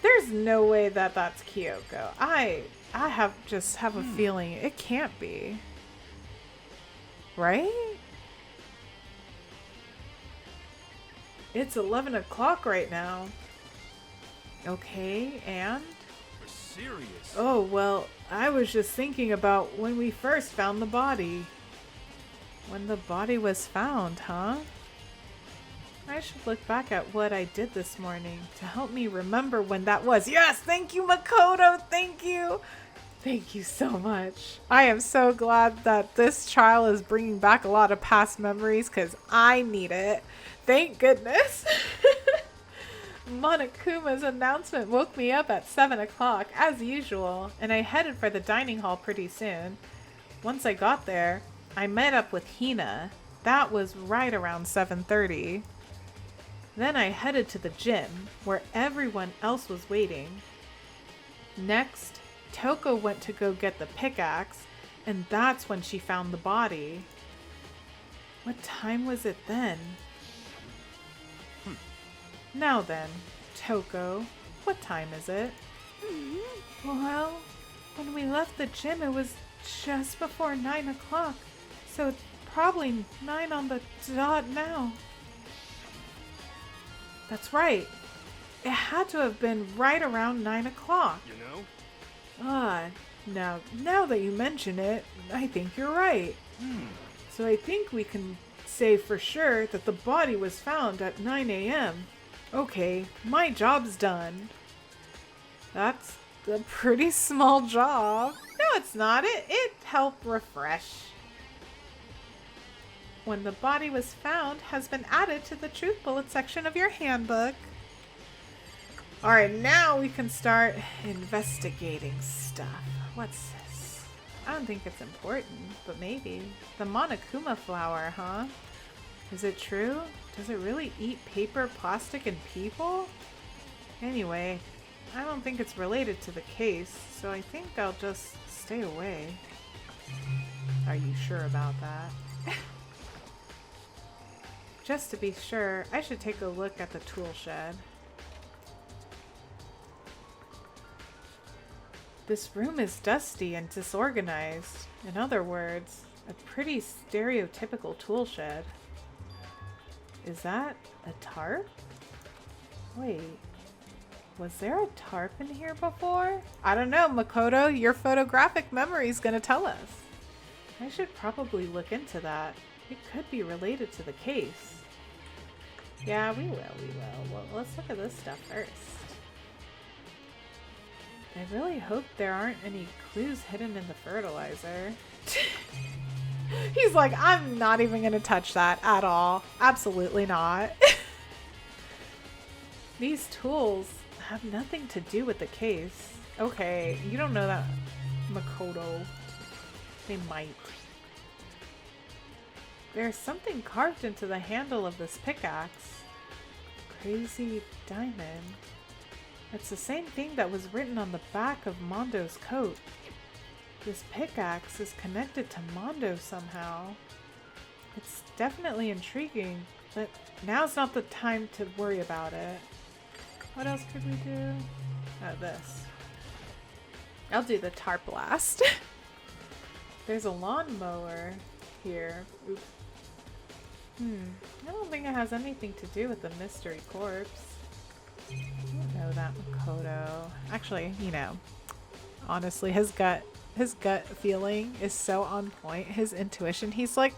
There's no way that that's Kyoko. I just have a feeling it can't be. Right? It's 11 o'clock right now. Okay, and? We're serious. Oh, well, I was just thinking about when we first found the body. When the body was found, huh? I should look back at what I did this morning to help me remember when that was. Yes, thank you, Makoto, thank you. Thank you so much. I am so glad that this trial is bringing back a lot of past memories because I need it. Thank goodness. Monokuma's announcement woke me up at 7 o'clock, as usual, and I headed for the dining hall pretty soon. Once I got there, I met up with Hina. That was right around 7:30. Then I headed to the gym, where everyone else was waiting. Next, Toko went to go get the pickaxe, and that's when she found the body. What time was it then? Now then, Toko, what time is it? Well, when we left the gym, it was just before 9 o'clock, so it's probably 9 on the dot now. That's right. It had to have been right around 9 o'clock. You know? Now that you mention it, I think you're right. So I think we can say for sure that the body was found at 9 a.m. Okay, my job's done. That's a pretty small job. No, it's not. It helped refresh. when the body was found has been added to the truth bullet section of your handbook. Alright, now we can start investigating stuff. What's this? I don't think it's important, but maybe. The Monokuma flower, huh? Is it true? Does it really eat paper, plastic, and people? Anyway, I don't think it's related to the case, so I think I'll just stay away. Are you sure about that? Just to be sure, I should take a look at the tool shed. This room is dusty and disorganized. In other words, a pretty stereotypical tool shed. Is that a tarp? Wait, was there a tarp in here before? I don't know, Makoto, your photographic memory is gonna tell us. I should probably look into that. It could be related to the case. Yeah, we will. Well, let's look at this stuff first. I really hope there aren't any clues hidden in the fertilizer. He's like, I'm not even gonna touch that at all. Absolutely not. These tools have nothing to do with the case. Okay, you don't know that, Makoto. They might. There's something carved into the handle of this pickaxe. Crazy diamond. It's the same thing that was written on the back of Mondo's coat. This pickaxe is connected to Mondo somehow. It's definitely intriguing, but now's not the time to worry about it. What else could we do? Oh, this. I'll do the tarp last. There's a lawnmower here. Oops. I don't think it has anything to do with the mystery corpse. I don't know that, Makoto. Actually, you know, honestly, his gut feeling is so on point. His intuition, he's like,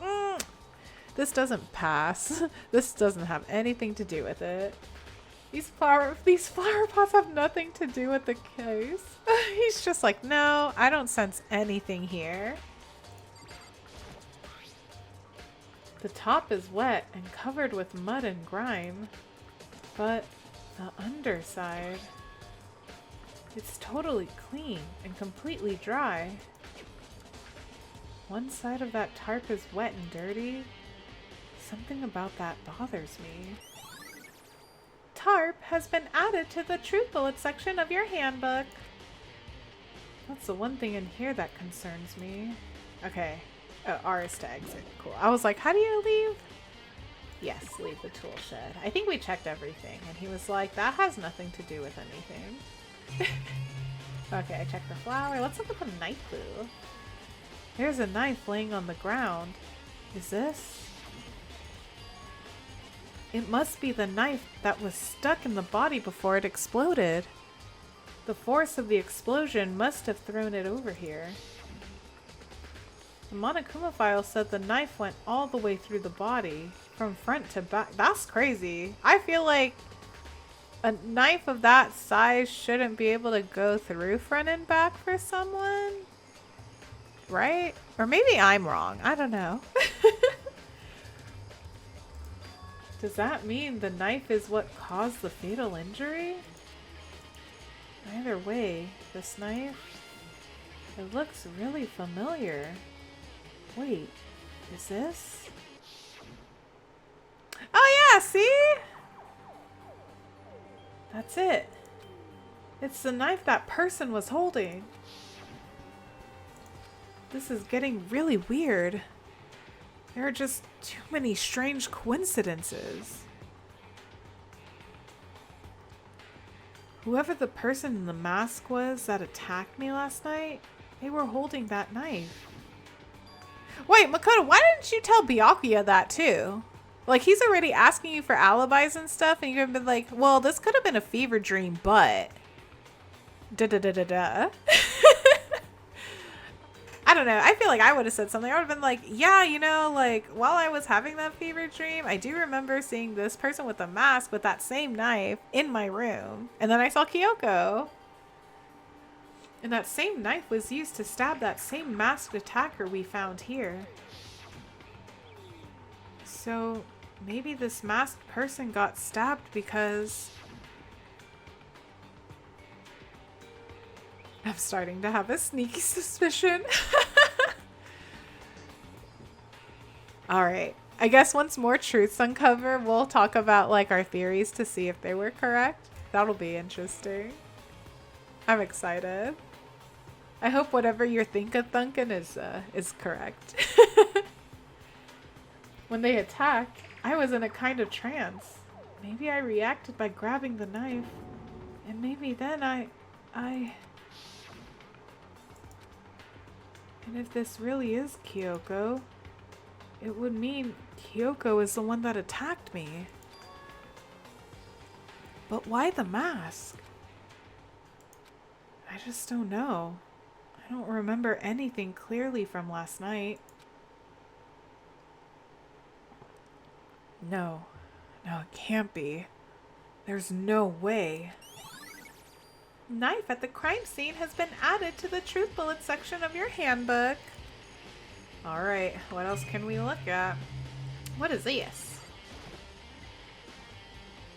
this doesn't pass. This doesn't have anything to do with it. These flower pots have nothing to do with the case. He's just like, no, I don't sense anything here. The top is wet and covered with mud and grime, but the underside, it's totally clean and completely dry. One side of that tarp is wet and dirty. Something about that bothers me. Tarp has been added to the truth bullet section of your handbook. That's the one thing in here that concerns me. Okay. Oh, R is to exit. Cool. I was like, how do you leave? Yes, leave the tool shed. I think we checked everything. And he was like, that has nothing to do with anything. Okay, I checked the flower. Let's look at the knife clue. There's a knife laying on the ground. Is this? It must be the knife that was stuck in the body before it exploded. The force of the explosion must have thrown it over here. The Monokuma file said the knife went all the way through the body, from front to back. That's crazy. I feel like a knife of that size shouldn't be able to go through front and back for someone. Right? Or maybe I'm wrong. I don't know. Does that mean the knife is what caused the fatal injury? Either way, this knife, it looks really familiar. Wait, is this? Oh yeah, see? That's it. It's the knife that person was holding. This is getting really weird. There are just too many strange coincidences. Whoever the person in the mask was that attacked me last night, they were holding that knife. Wait, Makoto, why didn't you tell Byakuya that too? Like, he's already asking you for alibis and stuff, and you've been like, well, this could have been a fever dream, but... Da-da-da-da-da. I don't know. I feel like I would have said something. I would have been like, yeah, you know, like, while I was having that fever dream, I do remember seeing this person with a mask with that same knife in my room. And then I saw Kyoko. And that same knife was used to stab that same masked attacker we found here. So maybe this masked person got stabbed because... I'm starting to have a sneaky suspicion. Alright. I guess once more truths uncover, we'll talk about like our theories to see if they were correct. That'll be interesting. I'm excited. I hope whatever you're thinking is correct. When they attacked, I was in a kind of trance. Maybe I reacted by grabbing the knife. And maybe then I... And if this really is Kyoko, it would mean Kyoko is the one that attacked me. But why the mask? I just don't know. I don't remember anything clearly from last night. No. No, it can't be. There's no way. Knife at the crime scene has been added to the truth bullet section of your handbook. Alright, what else can we look at? What is this?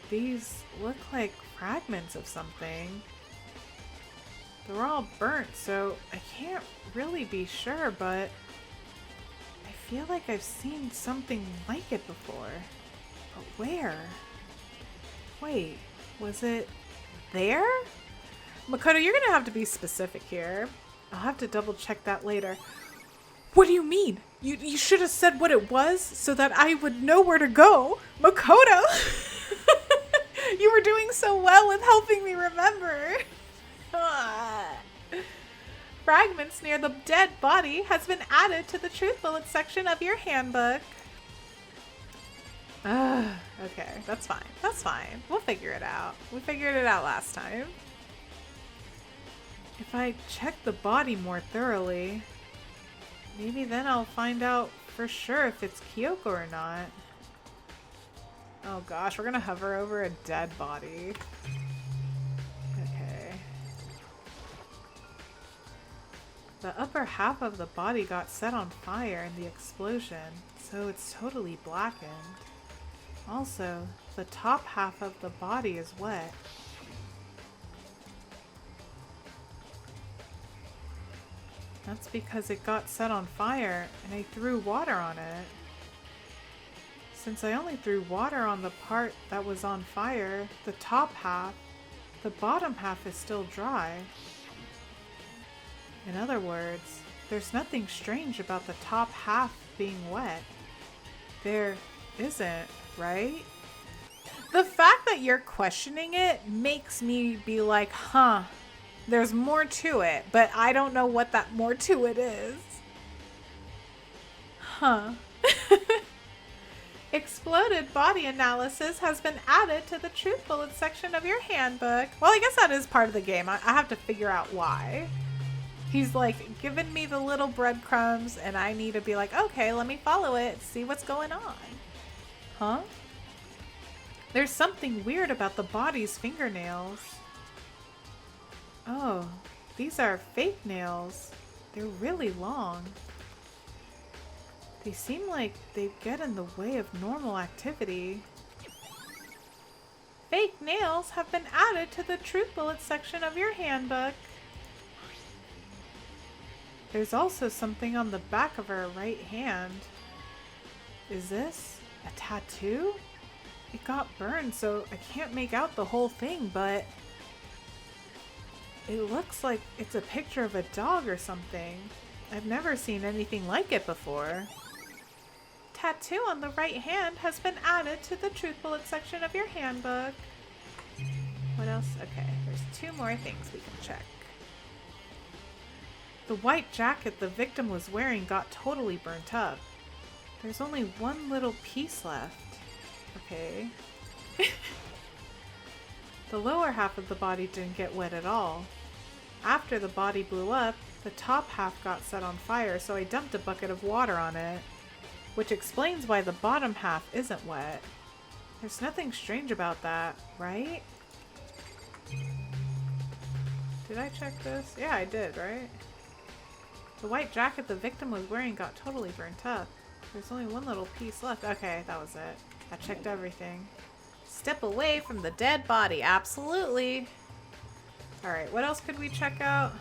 These look like fragments of something. They're all burnt, so I can't really be sure, but I feel like I've seen something like it before. But where? Wait, was it there? Makoto, you're gonna have to be specific here. I'll have to double check that later. What do you mean? You should have said what it was so that I would know where to go. Makoto! You were doing so well with helping me remember. Fragments near the dead body has been added to the truth bullet section of your handbook. Okay, that's fine. That's fine. We'll figure it out. We figured it out last time. If I check the body more thoroughly, maybe then I'll find out for sure if it's Kyoko or not. Oh gosh, we're gonna hover over a dead body. Okay. The upper half of the body got set on fire in the explosion, so it's totally blackened. Also, the top half of the body is wet. That's because it got set on fire and I threw water on it. Since I only threw water on the part that was on fire, the top half, the bottom half is still dry. In other words, there's nothing strange about the top half being wet. There isn't, right? The fact that you're questioning it makes me be like, huh. There's more to it, but I don't know what that more to it is. Huh. Exploded body analysis has been added to the truth bullet section of your handbook. Well, I guess that is part of the game. I have to figure out why. He's like giving me the little breadcrumbs and I need to be like, okay, let me follow it, see what's going on. Huh? There's something weird about the body's fingernails. Oh, these are fake nails. They're really long. They seem like they get in the way of normal activity. Fake nails have been added to the truth bullet section of your handbook. There's also something on the back of her right hand. Is this a tattoo? It got burned, so I can't make out the whole thing, but it looks like it's a picture of a dog or something. I've never seen anything like it before. Tattoo on the right hand has been added to the truth bullet section of your handbook. What else? Okay, there's two more things we can check. The white jacket the victim was wearing got totally burnt up. There's only one little piece left. Okay. The lower half of the body didn't get wet at all. After the body blew up, the top half got set on fire, so I dumped a bucket of water on it, which explains why the bottom half isn't wet. There's nothing strange about that, right? Did I check this? Yeah, I did, right? The white jacket the victim was wearing got totally burnt up. There's only one little piece left. Okay, that was it. I checked everything. Step away from the dead body. Absolutely. Alright, what else could we check out?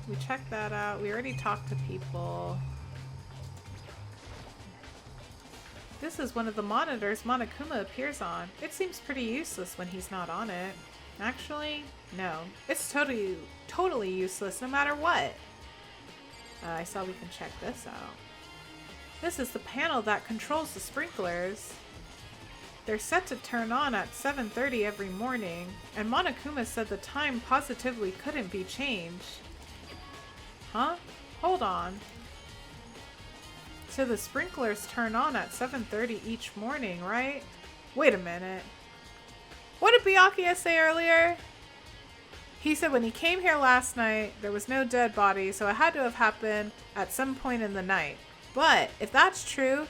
We checked that out. We already talked to people. This is one of the monitors Monokuma appears on. It seems pretty useless when he's not on it. Actually, no. It's totally useless no matter what. I saw we can check this out. This is the panel that controls the sprinklers. They're set to turn on at 7:30 every morning, and Monokuma said the time positively couldn't be changed. Huh? Hold on. So the sprinklers turn on at 7:30 each morning, right? Wait a minute. What did Byakuya say earlier? He said when he came here last night, there was no dead body, so it had to have happened at some point in the night. But if that's true,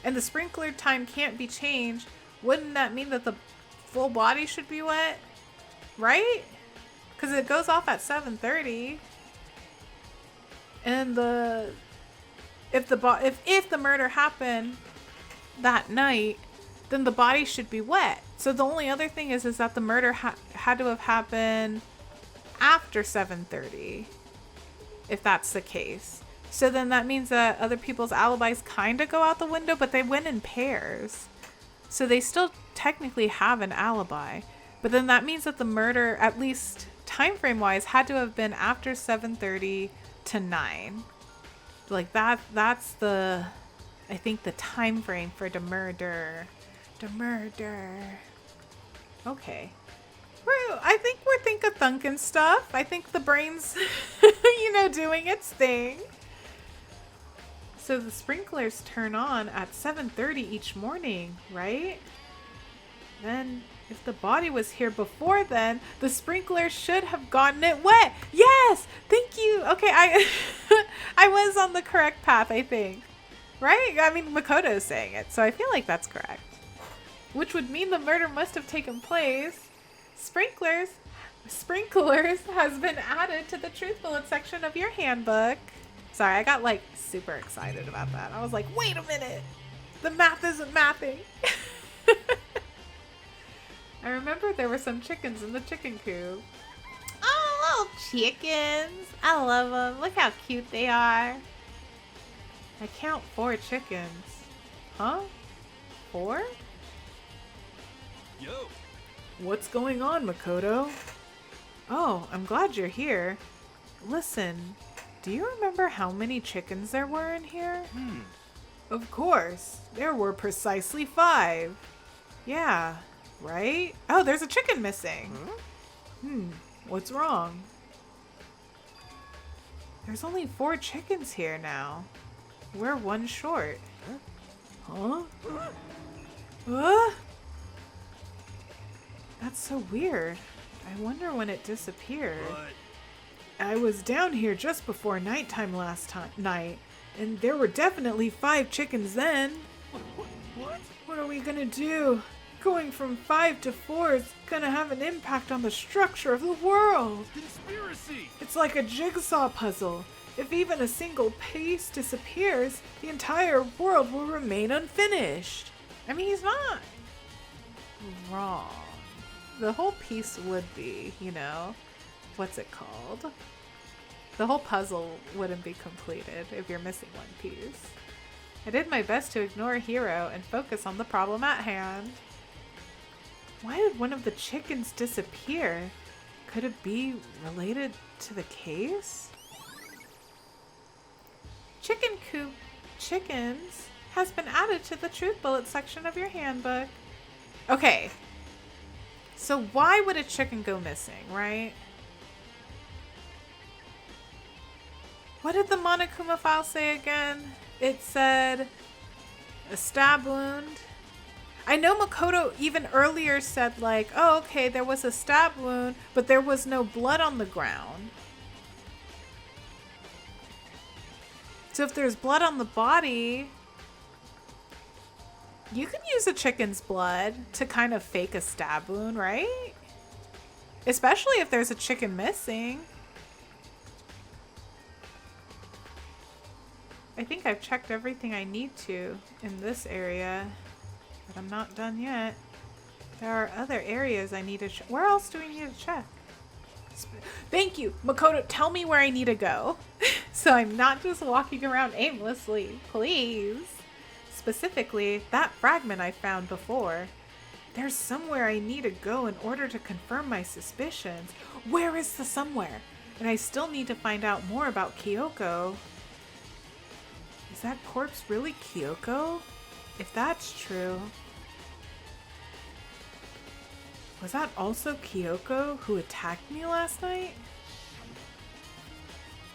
and the sprinkler time can't be changed, wouldn't that mean that the full body should be wet? Right? Because it goes off at 7:30. And if the murder happened that night, then the body should be wet. So the only other thing is that the murder had to have happened after 7:30, if that's the case. So then that means that other people's alibis kind of go out the window, but they went in pairs. So they still technically have an alibi. But then that means that the murder, at least time frame wise, had to have been after 7:30 to 9. Like that's the, I think, the time frame for the murder. The murder. Okay. I think we're think-a-thunkin' stuff. I think the brain's, doing its thing. So the sprinklers turn on at 7:30 each morning, right? Then, if the body was here before then, the sprinkler should have gotten it wet. Yes! Thank you! Okay, I was on the correct path, I think. Right? I mean, Makoto's saying it, so I feel like that's correct. Which would mean the murder must have taken place. Sprinklers has been added to the truth bullet section of your handbook. Sorry, I got like super excited about that. I was like, wait a minute. The math isn't mathing. I remember there were some chickens in the chicken coop. Oh, little chickens. I love them. Look how cute they are. I count 4 chickens. Huh? 4? Yo. What's going on, Makoto? Oh, I'm glad you're here. Listen, do you remember how many chickens there were in here? Of course. There were precisely 5. Yeah, right? Oh, there's a chicken missing. What's wrong? There's only 4 chickens here now. We're 1 short. Huh? That's so weird. I wonder when it disappeared. But I was down here just before nighttime last night, and there were definitely 5 chickens then. what? What are we gonna do? Going from 5 to 4 is gonna have an impact on the structure of the world. Conspiracy! It's like a jigsaw puzzle. If even a single piece disappears, the entire world will remain unfinished. I mean, he's not wrong. The whole piece would be, what's it called? The whole puzzle wouldn't be completed if you're missing 1 piece. I did my best to ignore Hiro and focus on the problem at hand. Why did one of the chickens disappear? Could it be related to the case? Chicken coop chickens has been added to the truth bullet section of your handbook. Okay. So why would a chicken go missing, right? What did the Monokuma file say again? It said a stab wound. I know Makoto even earlier said like, oh, okay, there was a stab wound, but there was no blood on the ground. So if there's blood on the body, you can use a chicken's blood to kind of fake a stab wound, right? Especially if there's a chicken missing. I think I've checked everything I need to in this area, but I'm not done yet. There are other areas I need to check. Where else do we need to check? Thank you, Makoto. Tell me where I need to go, so I'm not just walking around aimlessly, please. Specifically, that fragment I found before. There's somewhere I need to go in order to confirm my suspicions. Where is the somewhere? And I still need to find out more about Kyoko. Is that corpse really Kyoko? If that's true... Was that also Kyoko who attacked me last night?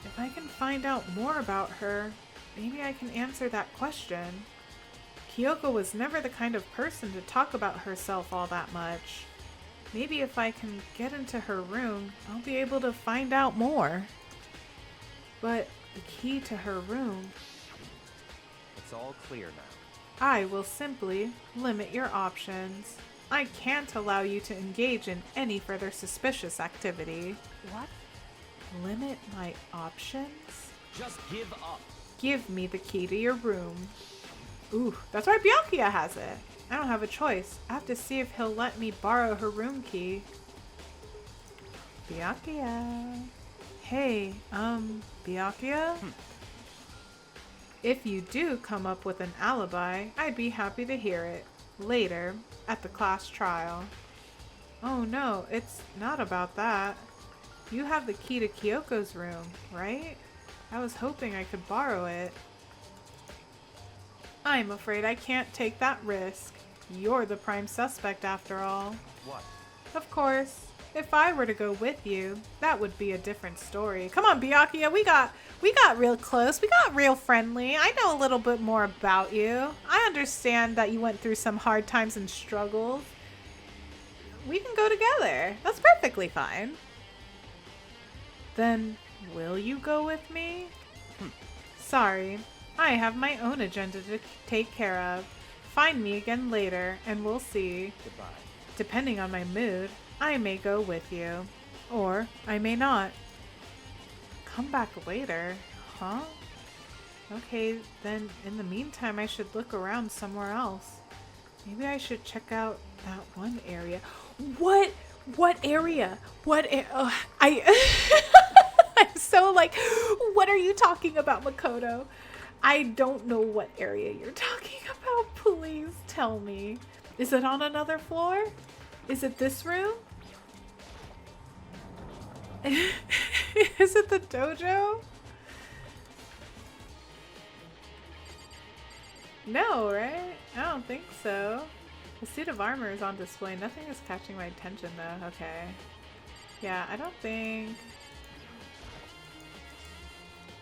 If I can find out more about her, maybe I can answer that question. Kyoko was never the kind of person to talk about herself all that much. Maybe if I can get into her room, I'll be able to find out more. But the key to her room... It's all clear now. I will simply limit your options. I can't allow you to engage in any further suspicious activity. What? Limit my options? Just give up. Give me the key to your room. Ooh, that's why Byakuya has it. I don't have a choice. I have to see if he'll let me borrow her room key. Byakuya. Hey, Byakuya? If you do come up with an alibi, I'd be happy to hear it. Later, at the class trial. Oh no, it's not about that. You have the key to Kyoko's room, right? I was hoping I could borrow it. I'm afraid I can't take that risk. You're the prime suspect after all. What? Of course. If I were to go with you, that would be a different story. Come on, Byakuya, we got real close. We got real friendly. I know a little bit more about you. I understand that you went through some hard times and struggles. We can go together. That's perfectly fine. Then, will you go with me? Sorry, I have my own agenda to take care of. Find me again later, and we'll see. Goodbye. Depending on my mood, I may go with you, or I may not. Come back later, huh? Okay, then in the meantime I should look around somewhere else. Maybe I should check out that one area. What? What area? I'm so like, what are you talking about, Makoto? I don't know what area you're talking about. Please tell me. Is it on another floor? Is it this room? Is it the dojo? No, right? I don't think so. The suit of armor is on display. Nothing is catching my attention though. Okay. Yeah, I don't think...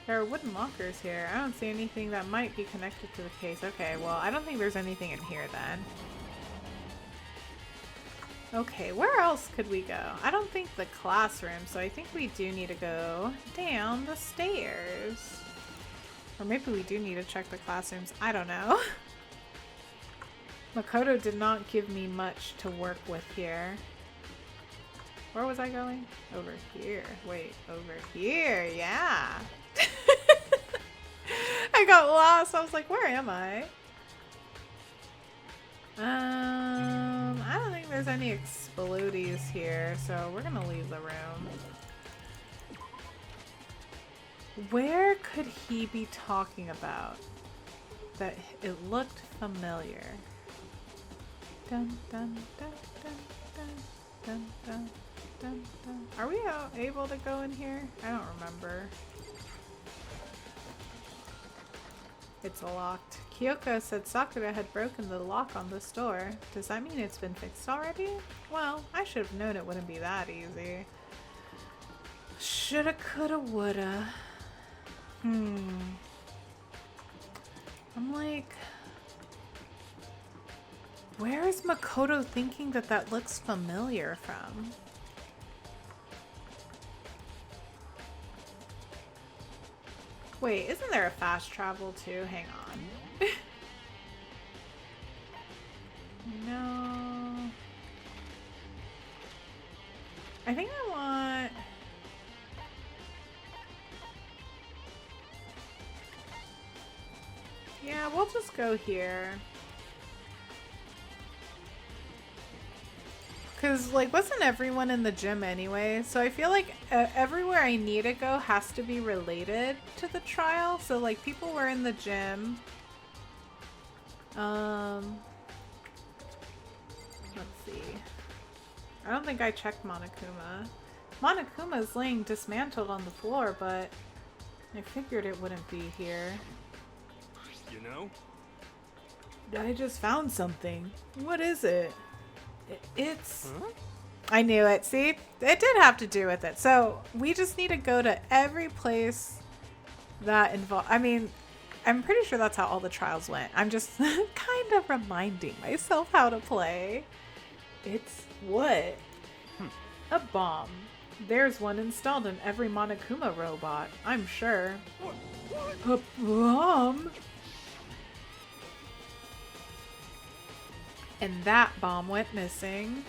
There are wooden lockers here. I don't see anything that might be connected to the case. Okay, well, I don't think there's anything in here then. Okay, where else could we go? I don't think the classroom, so I think we do need to go down the stairs. Or maybe we do need to check the classrooms. I don't know. Makoto did not give me much to work with here. Where was I going? Over here. Wait, over here. Yeah. I got lost. I was like, where am I? I don't think there's any explodies here, so we're gonna leave the room. Where could he be talking about that it looked familiar? Dun dun dun dun dun dun dun dun dun. Are we able to go in here? I don't remember. It's locked. Kyoko said Sakura had broken the lock on this door. Does that mean it's been fixed already? Well, I should have known it wouldn't be that easy. Shoulda, coulda, woulda. I'm like... Where is Makoto thinking that that looks familiar from? Wait, isn't there a fast travel too? Hang on. No. I think I want... we'll just go here. Because, like, wasn't everyone in the gym anyway? So I feel like everywhere I need to go has to be related to the trial. So, like, people were in the gym. Let's see. I don't think I checked Monokuma. Monokuma's laying dismantled on the floor, but I figured it wouldn't be here. You know? I just found something. What is it? It's... Huh? I knew it. See? It did have to do with it. So, we just need to go to every place that involves... I mean, I'm pretty sure that's how all the trials went. I'm just kind of reminding myself how to play. It's what? A bomb. There's one installed in every Monokuma robot, I'm sure. A bomb? And that bomb went missing.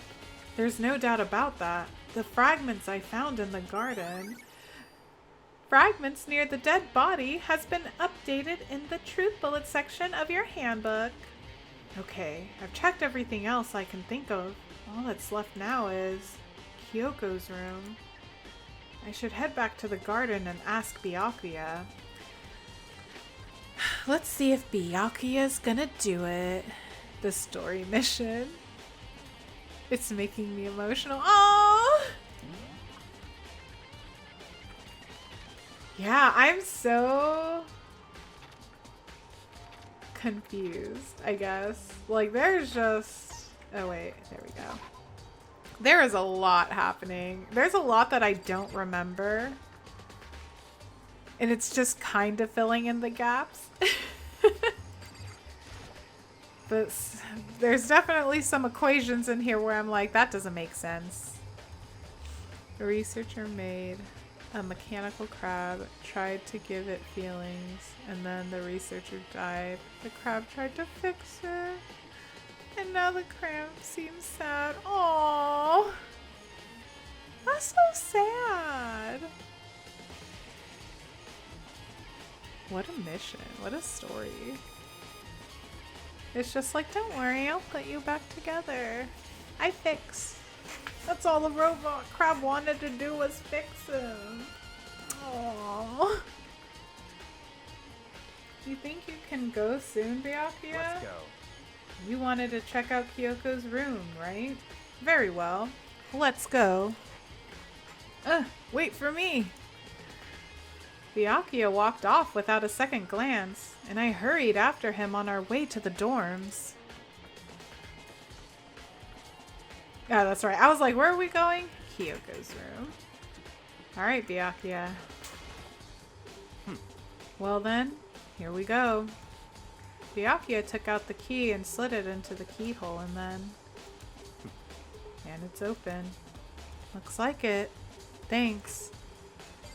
There's no doubt about that. The fragments I found in the garden. Fragments near the dead body has been updated in the truth bullet section of your handbook. Okay, I've checked everything else I can think of. All that's left now is Kyoko's room. I should head back to the garden and ask Byakuya. Let's see if Byakuya's gonna do it. The story mission. It's making me emotional. Oh! Yeah, I'm so confused, I guess. Like, there's just... Oh, wait. There we go. There is a lot happening. There's a lot that I don't remember. And it's just kind of filling in the gaps. But there's definitely some equations in here where I'm like, that doesn't make sense. A researcher made a mechanical crab, tried to give it feelings, and then the researcher died. The crab tried to fix it, and now the crab seems sad. Aww. That's so sad. What a mission. What a story. It's just like, don't worry, I'll put you back together. I fix. That's all the robot crab wanted to do was fix him. Aww. You think you can go soon, Byakuya? Let's go. You wanted to check out Kyoko's room, right? Very well. Let's go. Wait for me. Byakuya walked off without a second glance, and I hurried after him on our way to the dorms. Yeah, that's right. I was like, where are we going? Kyoko's room. Alright, Byakuya. Well then, here we go. Byakuya took out the key and slid it into the keyhole, and then... And it's open. Looks like it. Thanks.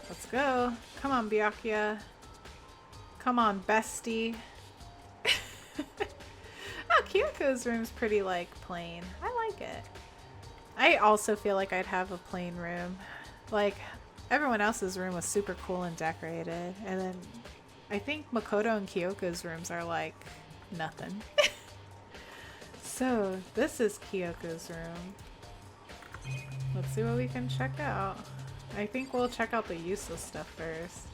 Let's go. Come on, Byakuya. Come on, bestie. Oh, Kyoko's room's pretty, like, plain. I like it. I also feel like I'd have a plain room. Like, everyone else's room was super cool and decorated. And then I think Makoto and Kyoko's rooms are, like, nothing. So, this is Kyoko's room. Let's see what we can check out. I think we'll check out the useless stuff first.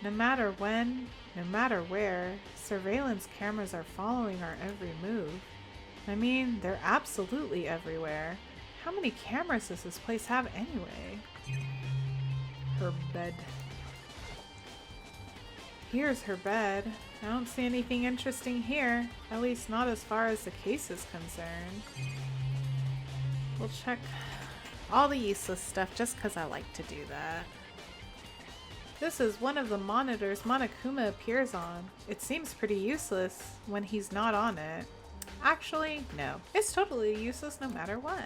No matter when, no matter where, surveillance cameras are following our every move. I mean, they're absolutely everywhere. How many cameras does this place have anyway? Her bed. Here's her bed. I don't see anything interesting here. At least not as far as the case is concerned. We'll check all the useless stuff just because I like to do that. This is one of the monitors Monokuma appears on. It seems pretty useless when he's not on it. Actually, no. It's totally useless no matter what.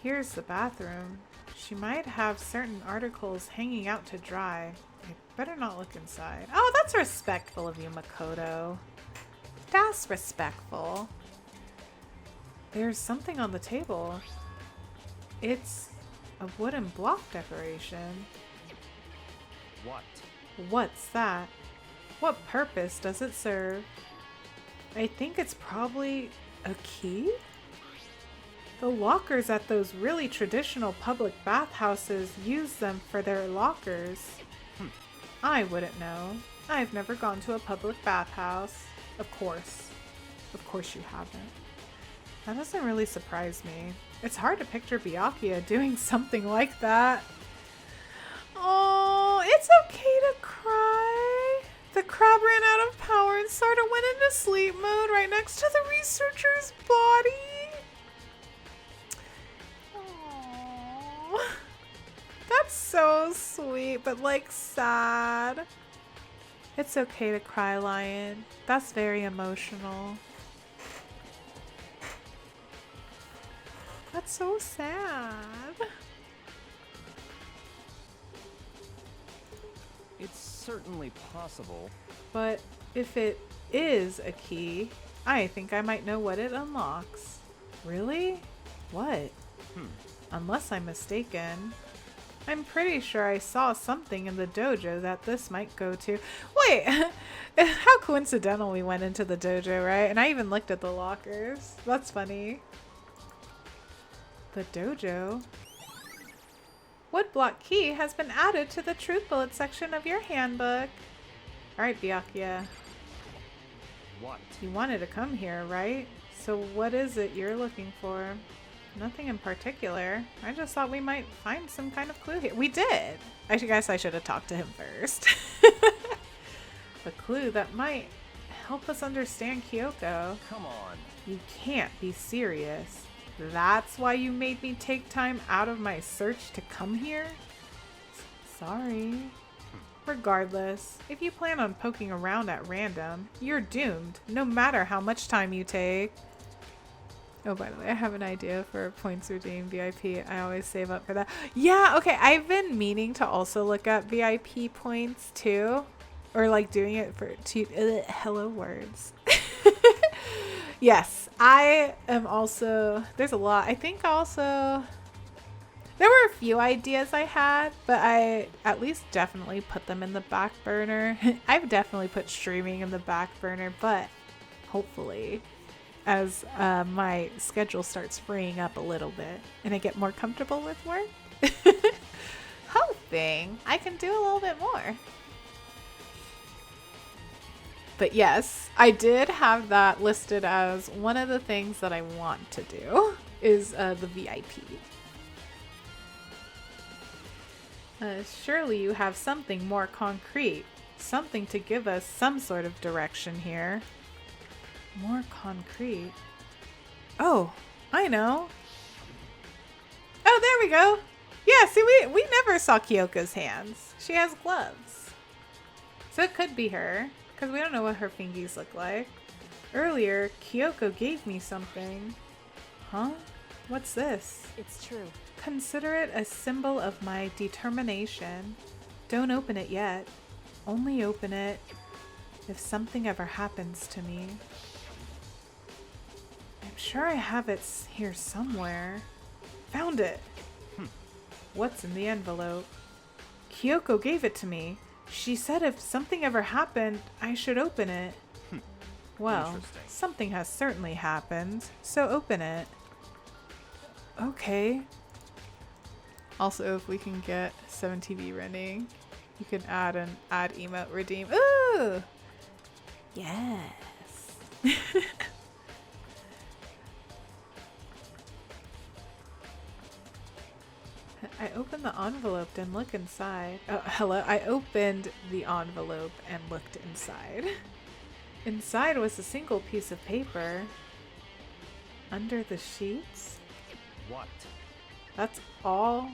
Here's the bathroom. She might have certain articles hanging out to dry. I better not look inside. Oh, that's respectful of you, Makoto. That's respectful. There's something on the table. It's a wooden block decoration. What? What's that? What purpose does it serve? I think it's probably a key? The lockers at those really traditional public bathhouses use them for their lockers. I wouldn't know. I've never gone to a public bathhouse. Of course. Of course you haven't. That doesn't really surprise me. It's hard to picture Byakuya doing something like that. Oh, it's okay to cry. The crab ran out of power and sort of went into sleep mode right next to the researcher's body. Oh, that's so sweet, but like sad. It's okay to cry, Lion. That's very emotional. That's so sad. It's certainly possible. But if it is a key, I think I might know what it unlocks. Really? What? Unless I'm mistaken. I'm pretty sure I saw something in the dojo that this might go to. Wait! How coincidental we went into the dojo, right? And I even looked at the lockers. That's funny. The dojo? Woodblock key has been added to the truth bullet section of your handbook. Alright, Byakuya. What? You wanted to come here, right? So what is it you're looking for? Nothing in particular. I just thought we might find some kind of clue here. We did! I guess I should have talked to him first. A clue that might help us understand Kyoko. Come on. You can't be serious. That's why you made me take time out of my search to come here? Sorry. Regardless, if you plan on poking around at random, you're doomed, no matter how much time you take. Oh, by the way, I have an idea for points redeemed VIP. I always save up for that. Yeah, okay, I've been meaning to also look up VIP points too. Or like doing it for hello words. Yes, I am also, there's a lot. I think also, there were a few ideas I had, but I at least definitely put them in the back burner. I've definitely put streaming in the back burner, but hopefully as my schedule starts freeing up a little bit and I get more comfortable with work, hoping I can do a little bit more. But yes, I did have that listed as one of the things that I want to do is the VIP. Surely you have something more concrete, something to give us some sort of direction here. More concrete. Oh, I know. Oh, there we go. Yeah, see, we never saw Kyoko's hands. She has gloves. So it could be her. Because we don't know what her fingies look like. Earlier, Kyoko gave me something. Huh? What's this? It's true. Consider it a symbol of my determination. Don't open it yet. Only open it if something ever happens to me. I'm sure I have it here somewhere. Found it! What's in the envelope? Kyoko gave it to me. She said if something ever happened, I should open it. Well, something has certainly happened, so open it. Okay. Also, if we can get 7TV running, you can add an add emote redeem. Ooh! Yes. I opened the envelope and look inside. Oh, hello. I opened the envelope and looked inside. Inside was a single piece of paper. Under the sheets? What? That's all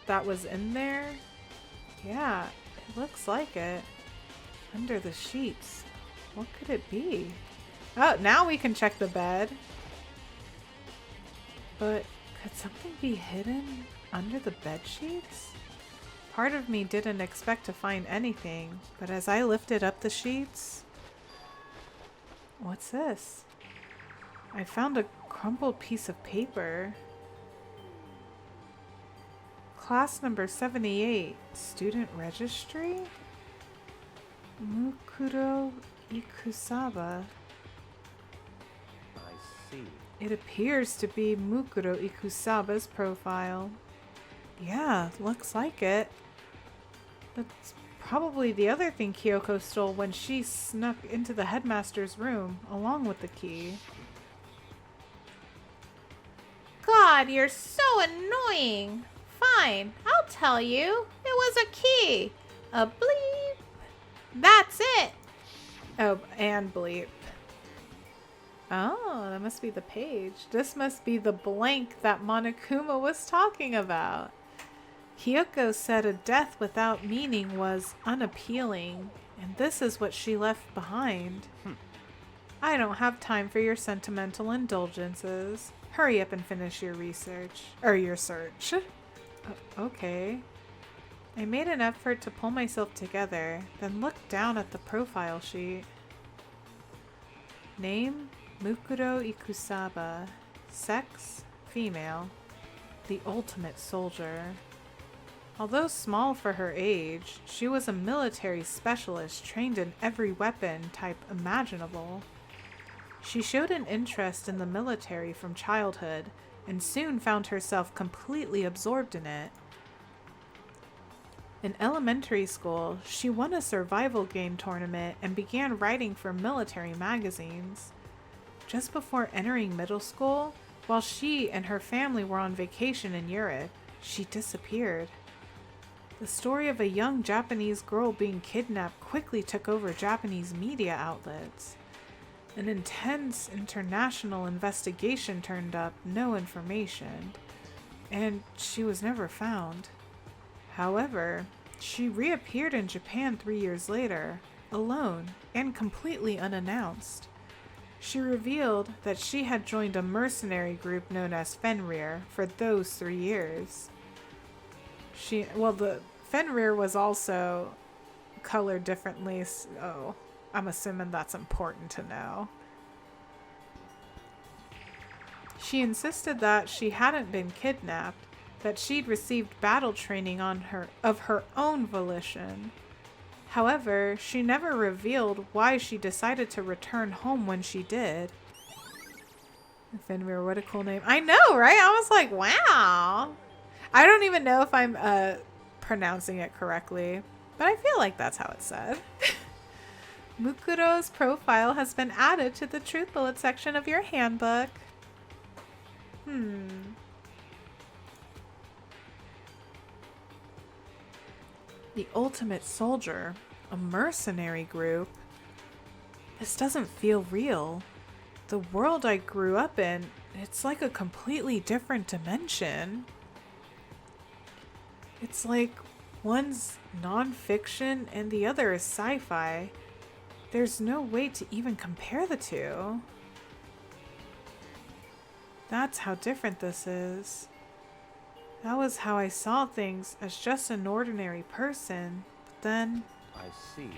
that was in there? Yeah, it looks like it. Under the sheets. What could it be? Oh, now we can check the bed. But could something be hidden under the bed sheets? Part of me didn't expect to find anything, but as I lifted up the sheets... What's this? I found a crumpled piece of paper. Class number 78, student registry? Mukuro Ikusaba. I see. It appears to be Mukuro Ikusaba's profile. Yeah, looks like it. That's probably the other thing Kyoko stole when she snuck into the headmaster's room, along with the key. God, you're so annoying. Fine, I'll tell you. It was a key. A bleep. That's it. Oh, and bleep. Oh, that must be the page. This must be the blank that Monokuma was talking about. Kyoko said a death without meaning was unappealing, and this is what she left behind. I don't have time for your sentimental indulgences. Hurry up and finish your research. Or your search. Okay. I made an effort to pull myself together, then looked down at the profile sheet. Name, Mukuro Ikusaba. Sex, female. The ultimate soldier. Although small for her age, she was a military specialist trained in every weapon type imaginable. She showed an interest in the military from childhood and soon found herself completely absorbed in it. In elementary school, she won a survival game tournament and began writing for military magazines. Just before entering middle school, while she and her family were on vacation in Europe, she disappeared. The story of a young Japanese girl being kidnapped quickly took over Japanese media outlets. An intense international investigation turned up no information, and she was never found. However, she reappeared in Japan 3 years later, alone and completely unannounced. She revealed that she had joined a mercenary group known as Fenrir for those 3 years. The Fenrir was also colored differently, so I'm assuming that's important to know. She insisted that she hadn't been kidnapped, that she'd received battle training of her own volition. However, she never revealed why she decided to return home when she did. Fenrir, what a cool name. I know, right? I was like, wow. I don't even know if I'm pronouncing it correctly, but I feel like that's how it's said. Mukuro's profile has been added to the Truth Bullet section of your handbook. The Ultimate Soldier, a mercenary group. This doesn't feel real. The world I grew up in, it's like a completely different dimension. It's like one's non-fiction and the other is sci-fi. There's no way to even compare the two. That's how different this is. That was how I saw things as just an ordinary person, but then I see.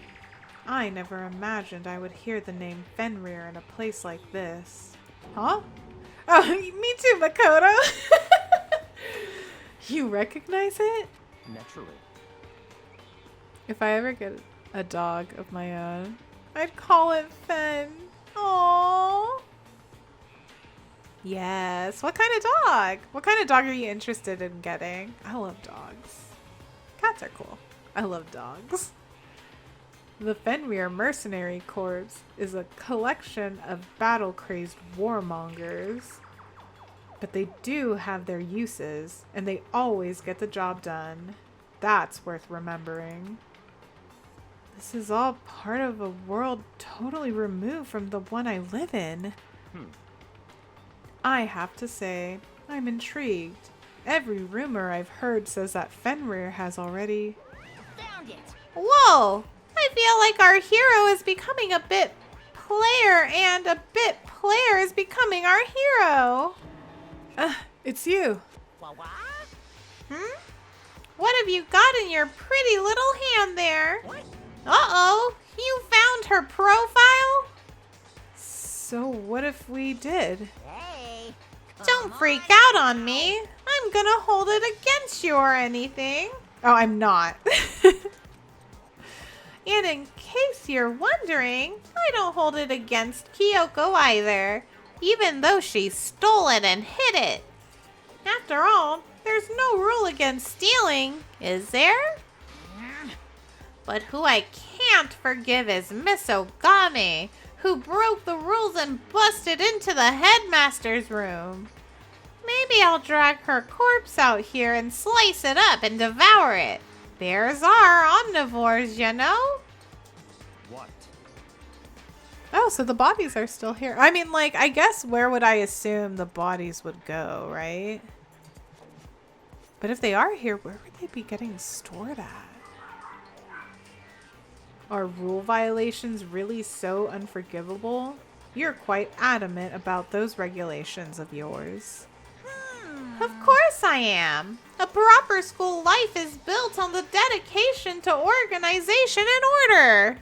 I never imagined I would hear the name Fenrir in a place like this. Huh? Oh, me too, Makoto! You recognize it? Naturally. If I ever get a dog of my own, I'd call it Fen. Aww. Yes. What kind of dog? What kind of dog are you interested in getting? I love dogs. Cats are cool. I love dogs. The Fenrir Mercenary Corps is a collection of battle-crazed warmongers. But they do have their uses, and they always get the job done. That's worth remembering. This is all part of a world totally removed from the one I live in. I have to say, I'm intrigued. Every rumor I've heard says that Fenrir has already... Found it. Whoa! I feel like our hero is becoming a bit player and a bit player is becoming our hero. It's you. What? What have you got in your pretty little hand there? What? Uh-oh, you found her profile? So what if we did? Hey. Don't freak out on me. I'm gonna hold it against you or anything. Oh, I'm not. And in case you're wondering, I don't hold it against Kyoko either, even though she stole it and hid it. After all, there's no rule against stealing, is there? But who I can't forgive is Miss Ogami, who broke the rules and busted into the headmaster's room. Maybe I'll drag her corpse out here and slice it up and devour it. Bears are omnivores, you know? What? Oh, so the bodies are still here. I mean, like, I guess where would I assume the bodies would go, right? But if they are here, where would they be getting stored at? Are rule violations really so unforgivable? You're quite adamant about those regulations of yours. Of course I am. A proper school life is built on the dedication to organization and order.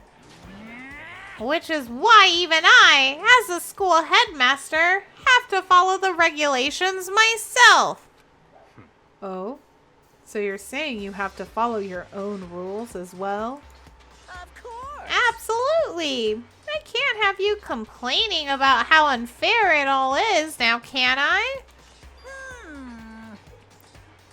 Which is why even I, as a school headmaster, have to follow the regulations myself. Oh? So you're saying you have to follow your own rules as well? Of course. Absolutely. I can't have you complaining about how unfair it all is now, can I?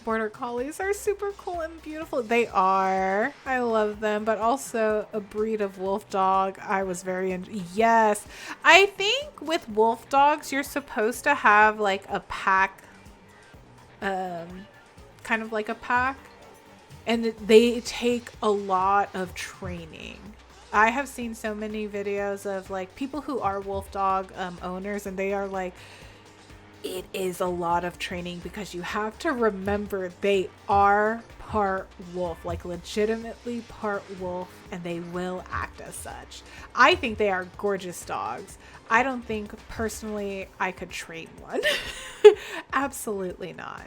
Border Collies are super cool and beautiful. They are. I love them, but also a breed of wolf dog. I was very yes. I think with wolf dogs, you're supposed to have like a pack, kind of like a pack, and they take a lot of training. I have seen so many videos of like people who are wolf dog owners, and they are like, it is a lot of training because you have to remember they are part wolf, like legitimately part wolf, and they will act as such. I think they are gorgeous dogs. I don't think personally I could train one. Absolutely not.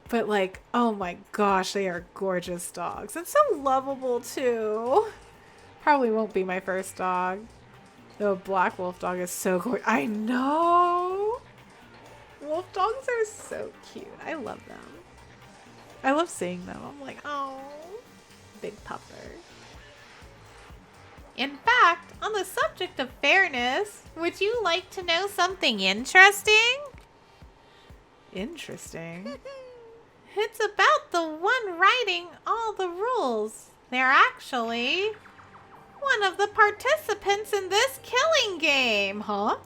But like, oh my gosh, they are gorgeous dogs and so lovable too. Probably won't be my first dog. Though black wolf dog is so gorgeous. I know. Wolf dogs are so cute. I love them. I love seeing them. I'm like, oh, big pupper. In fact, on the subject of fairness, would you like to know something interesting? Interesting. It's about the one writing all the rules. They're actually one of the participants in this killing game. Huh?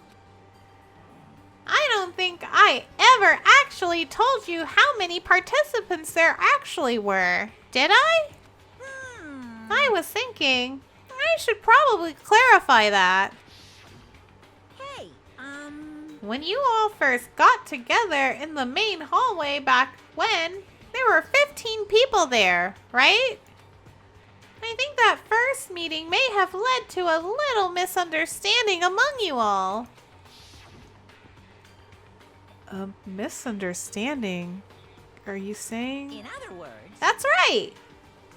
I don't think I ever actually told you how many participants there actually were, did I? I was thinking I should probably clarify that. Hey, When you all first got together in the main hallway back when, there were 15 people there, right? I think that first meeting may have led to a little misunderstanding among you all. A misunderstanding? Are you saying? in other words, That's right.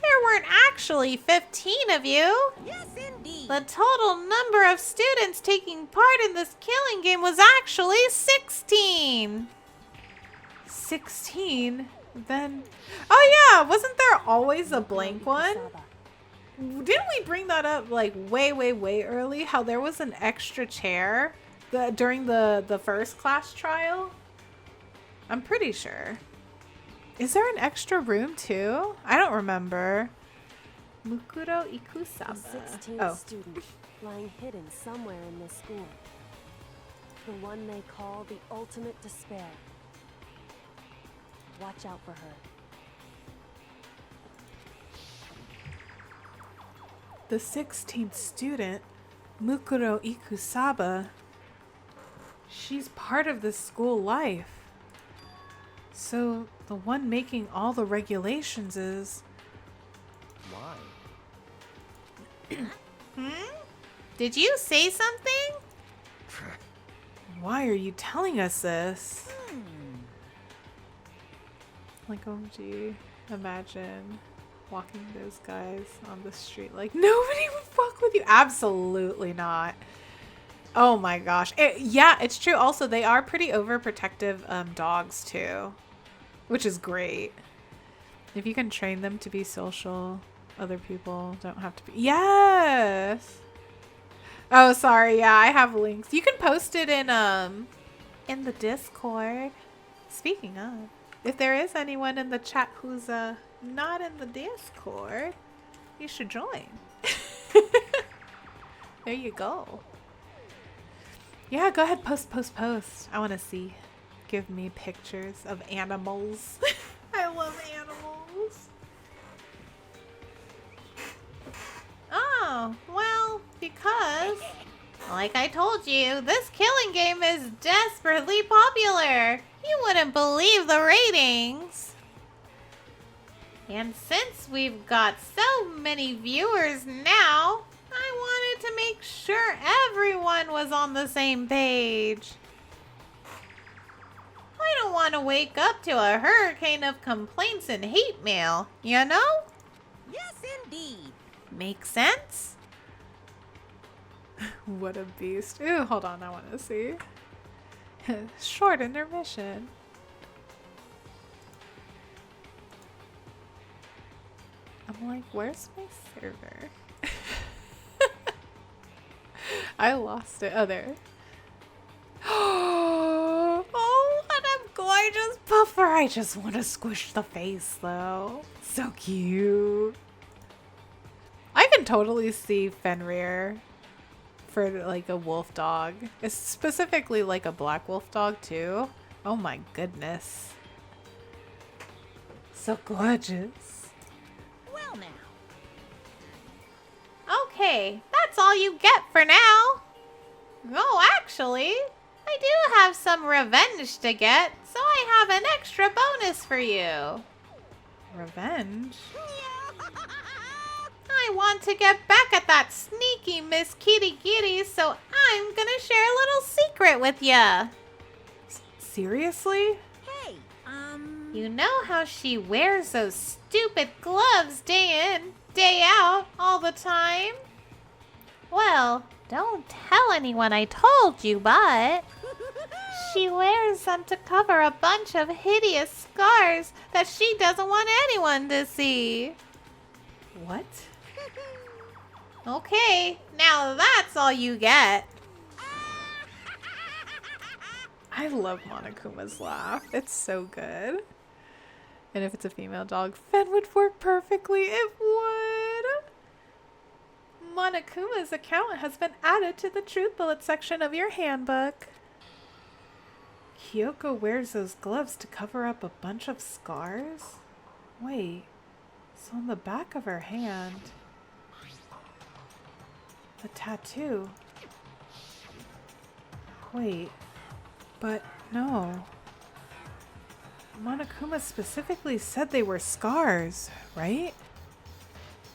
There weren't actually 15 of you. yes indeed. The total number of students taking part in this killing game was actually 16. 16? Then... Oh yeah, wasn't there always a blank one? Didn't we bring that up like way early? How there was an extra chair during the first class trial? I'm pretty sure. Is there an extra room too? I don't remember. Mukuro Ikusaba. 16th Oh. student lying hidden somewhere in this school. The one they call the ultimate despair. Watch out for her. The 16th student, Mukuro Ikusaba. She's part of this school life. So the one making all the regulations is... Why? Did you say something? Why are you telling us this? Like, oh gee, imagine walking those guys on the street like nobody would fuck with you. Absolutely not. Oh my gosh. Yeah, it's true. Also, they are pretty overprotective dogs too, which is great. If you can train them to be social, Other people don't have to be. Yes. Oh, sorry. Yeah, I have links. You can post it in the Discord. Speaking of, if there is anyone in the chat who's not in the Discord, you should join. There you go. Yeah, go ahead, post. I want to see. Give me pictures of animals. I love animals. Oh, well, because, like I told you, this killing game is desperately popular. You wouldn't believe the ratings. And since we've got so many viewers now, I wanted to make sure everyone was on the same page. I don't want to wake up to a hurricane of complaints and hate mail, you know? Yes, indeed. Make sense? What a beast. Ooh, hold on, I want to see. Short intermission. I'm like, where's my server? I lost it. Oh, there. Oh, what a gorgeous puffer. I just want to squish the face, though. So cute. I can totally see Fenrir for like a wolf dog. It's specifically like a black wolf dog too. Oh my goodness. So gorgeous. Well now. Okay, that's all you get for now. Oh, actually, I do have some revenge to get, so I have an extra bonus for you. Revenge? I want to get back at that sneaky Miss Kitty Kitty, so I'm gonna share a little secret with ya. Seriously? Hey, You know how she wears those stupid gloves day in, day out, all the time? Well, don't tell anyone I told you, but she wears them to cover a bunch of hideous scars that she doesn't want anyone to see. What? Okay, now that's all you get. I love Monokuma's laugh. It's so good. And if it's a female dog, Fen would work perfectly. It would. Monokuma's account has been added to the truth bullet section of your handbook. Kyoko wears those gloves to cover up a bunch of scars? Wait, so on the back of her hand, the tattoo. Wait, but no. Monokuma specifically said they were scars, right?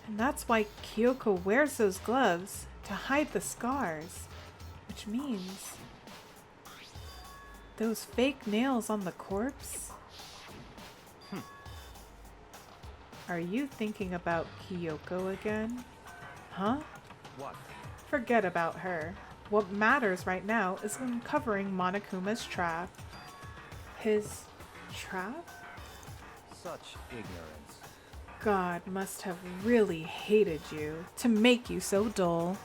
And that's why Kyoko wears those gloves, to hide the scars. Which means those fake nails on the corpse? Are you thinking about Kyoko again? Huh? What? Forget about her. What matters right now is uncovering Monokuma's trap. His trap? Such ignorance. God must have really hated you to make you so dull.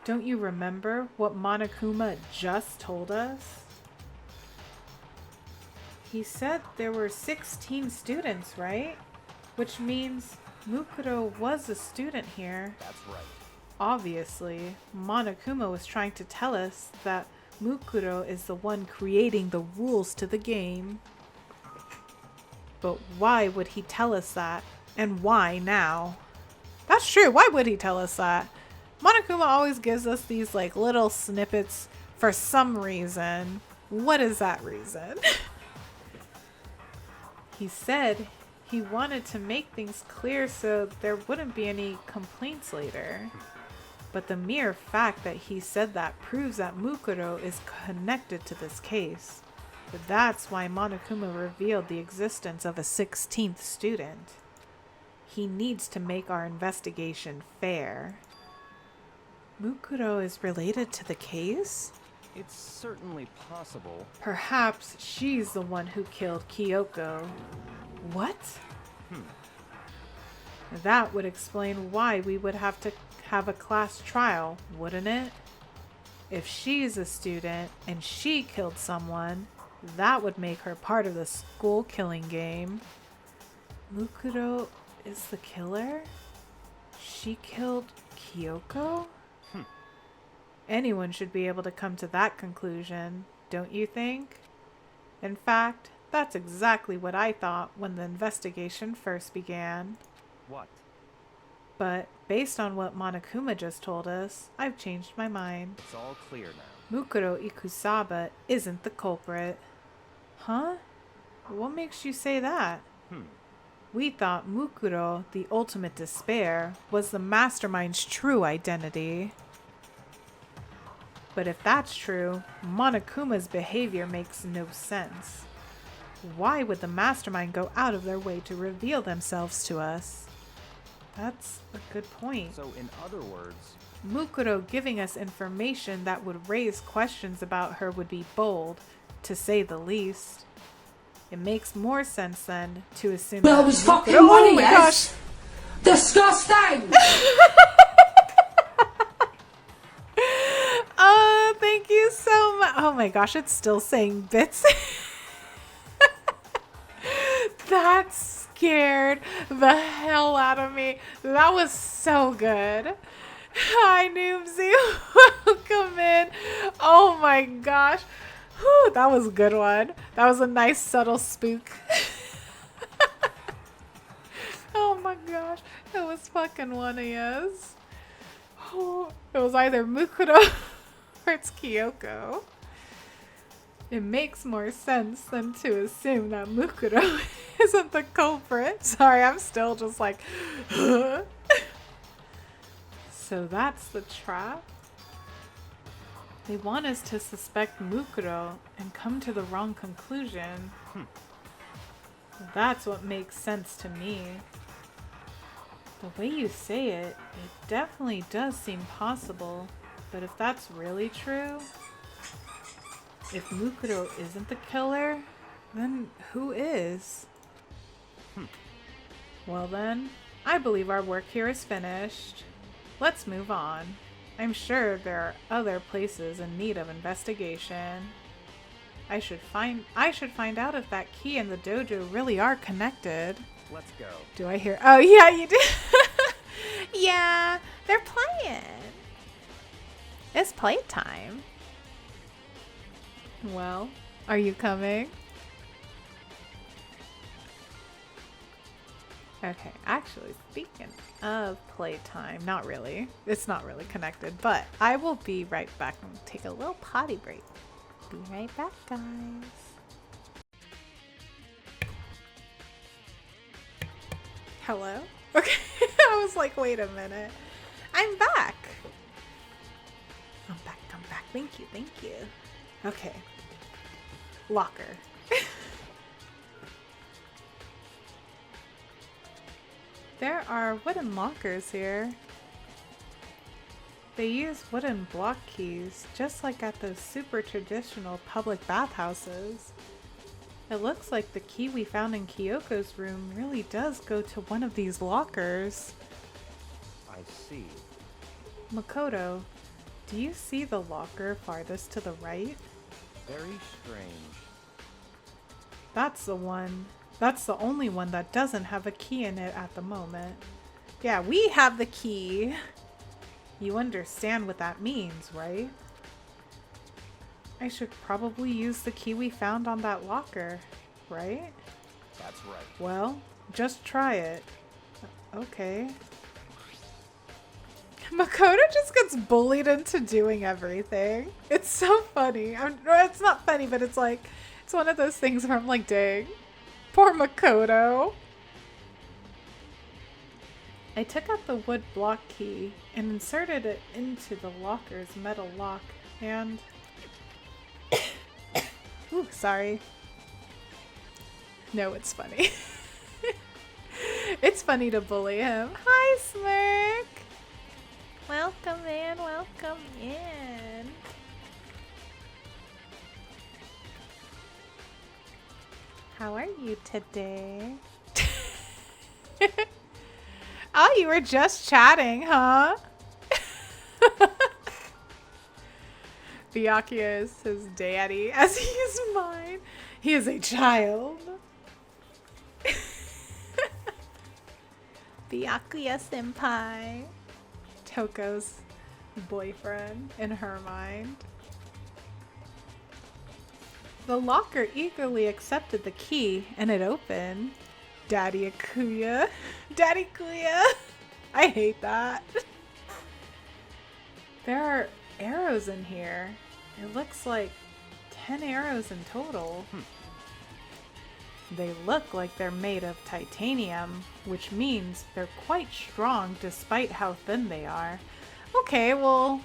Don't you remember what Monokuma just told us? He said there were 16 students, right? Which means Mukuro was a student here. That's right. Obviously, Monokuma was trying to tell us that Mukuro is the one creating the rules to the game. But why would he tell us that? And why now? That's true. Why would he tell us that? Monokuma always gives us these like little snippets for some reason. What is that reason? He said he wanted to make things clear so there wouldn't be any complaints later. But the mere fact that he said that proves that Mukuro is connected to this case. But that's why Monokuma revealed the existence of a 16th student. He needs to make our investigation fair. Mukuro is related to the case? It's certainly possible. Perhaps she's the one who killed Kyoko. What? That would explain why we would have to have a class trial, wouldn't it? If she's a student and she killed someone, that would make her part of the school killing game. Mukuro is the killer? She killed Kyoko? Anyone should be able to come to that conclusion, don't you think? In fact, that's exactly what I thought when the investigation first began. What? But based on what Monokuma just told us, I've changed my mind. It's all clear now. Mukuro Ikusaba isn't the culprit. Huh? What makes you say that? We thought Mukuro, the ultimate despair, was the mastermind's true identity. But if that's true, Monokuma's behavior makes no sense. Why would the mastermind go out of their way to reveal themselves to us? That's a good point. So, in other words, Mukuro giving us information that would raise questions about her would be bold, to say the least. It makes more sense then to assume Well, that it was Mukuro- fucking Oh money, my yes. gosh! Disgusting! Oh, thank you so much. Oh my gosh, it's still saying bits. That scared the hell out of me. That was so good. Hi, Noobsy. Welcome in. Oh my gosh. Whew, that was a good one. That was a nice subtle spook. Oh my gosh. It was fucking one of yous. Oh, it was either Mukuro or it's Kyoko. It makes more sense than to assume that Mukuro isn't the culprit. Sorry, I'm still just like... So that's the trap? They want us to suspect Mukuro and come to the wrong conclusion. That's what makes sense to me. The way you say it, it definitely does seem possible. But if that's really true, if Mukuro isn't the killer, then who is? Well then, I believe our work here is finished. Let's move on. I'm sure there are other places in need of investigation. I should find out if that key and the dojo really are connected. let's go. Do I hear? Oh yeah, you do. Yeah, they're playing. It's playtime. Well, are you coming? Okay, actually, speaking of playtime, not really. It's not really connected, but I will be right back and take a little potty break. Be right back, guys. Hello? Okay, I was like, wait a minute. I'm back. I'm back. Thank you. Okay. Locker. There are wooden lockers here. They use wooden block keys, just like at those super traditional public bathhouses. It looks like the key we found in Kyoko's room really does go to one of these lockers. I see. Makoto, do you see the locker farthest to the right? Very strange. That's the one. That's the only one that doesn't have a key in it at the moment. Yeah, we have the key. You understand what that means, right? I should probably use the key we found on that locker, right? That's right. Well, just try it. Okay. Makoto just gets bullied into doing everything. It's so funny. It's not funny, but it's like, it's one of those things where I'm like, dang. Poor Makoto. I took out the wood block key and inserted it into the locker's metal lock and... Ooh, sorry. No, it's funny. It's funny to bully him. Hi, Smirk. Welcome in, welcome in. How are you today? Oh, you were just chatting, huh? Byakuya is his daddy, as he is mine. He is a child. Byakuya senpai. Toko's boyfriend in her mind. The locker eagerly accepted the key and it opened. Daddy Akuya. Daddy Kuya. I hate that. There are arrows in here. It looks like 10 arrows in total. They look like they're made of titanium, which means they're quite strong despite how thin they are. Okay, well,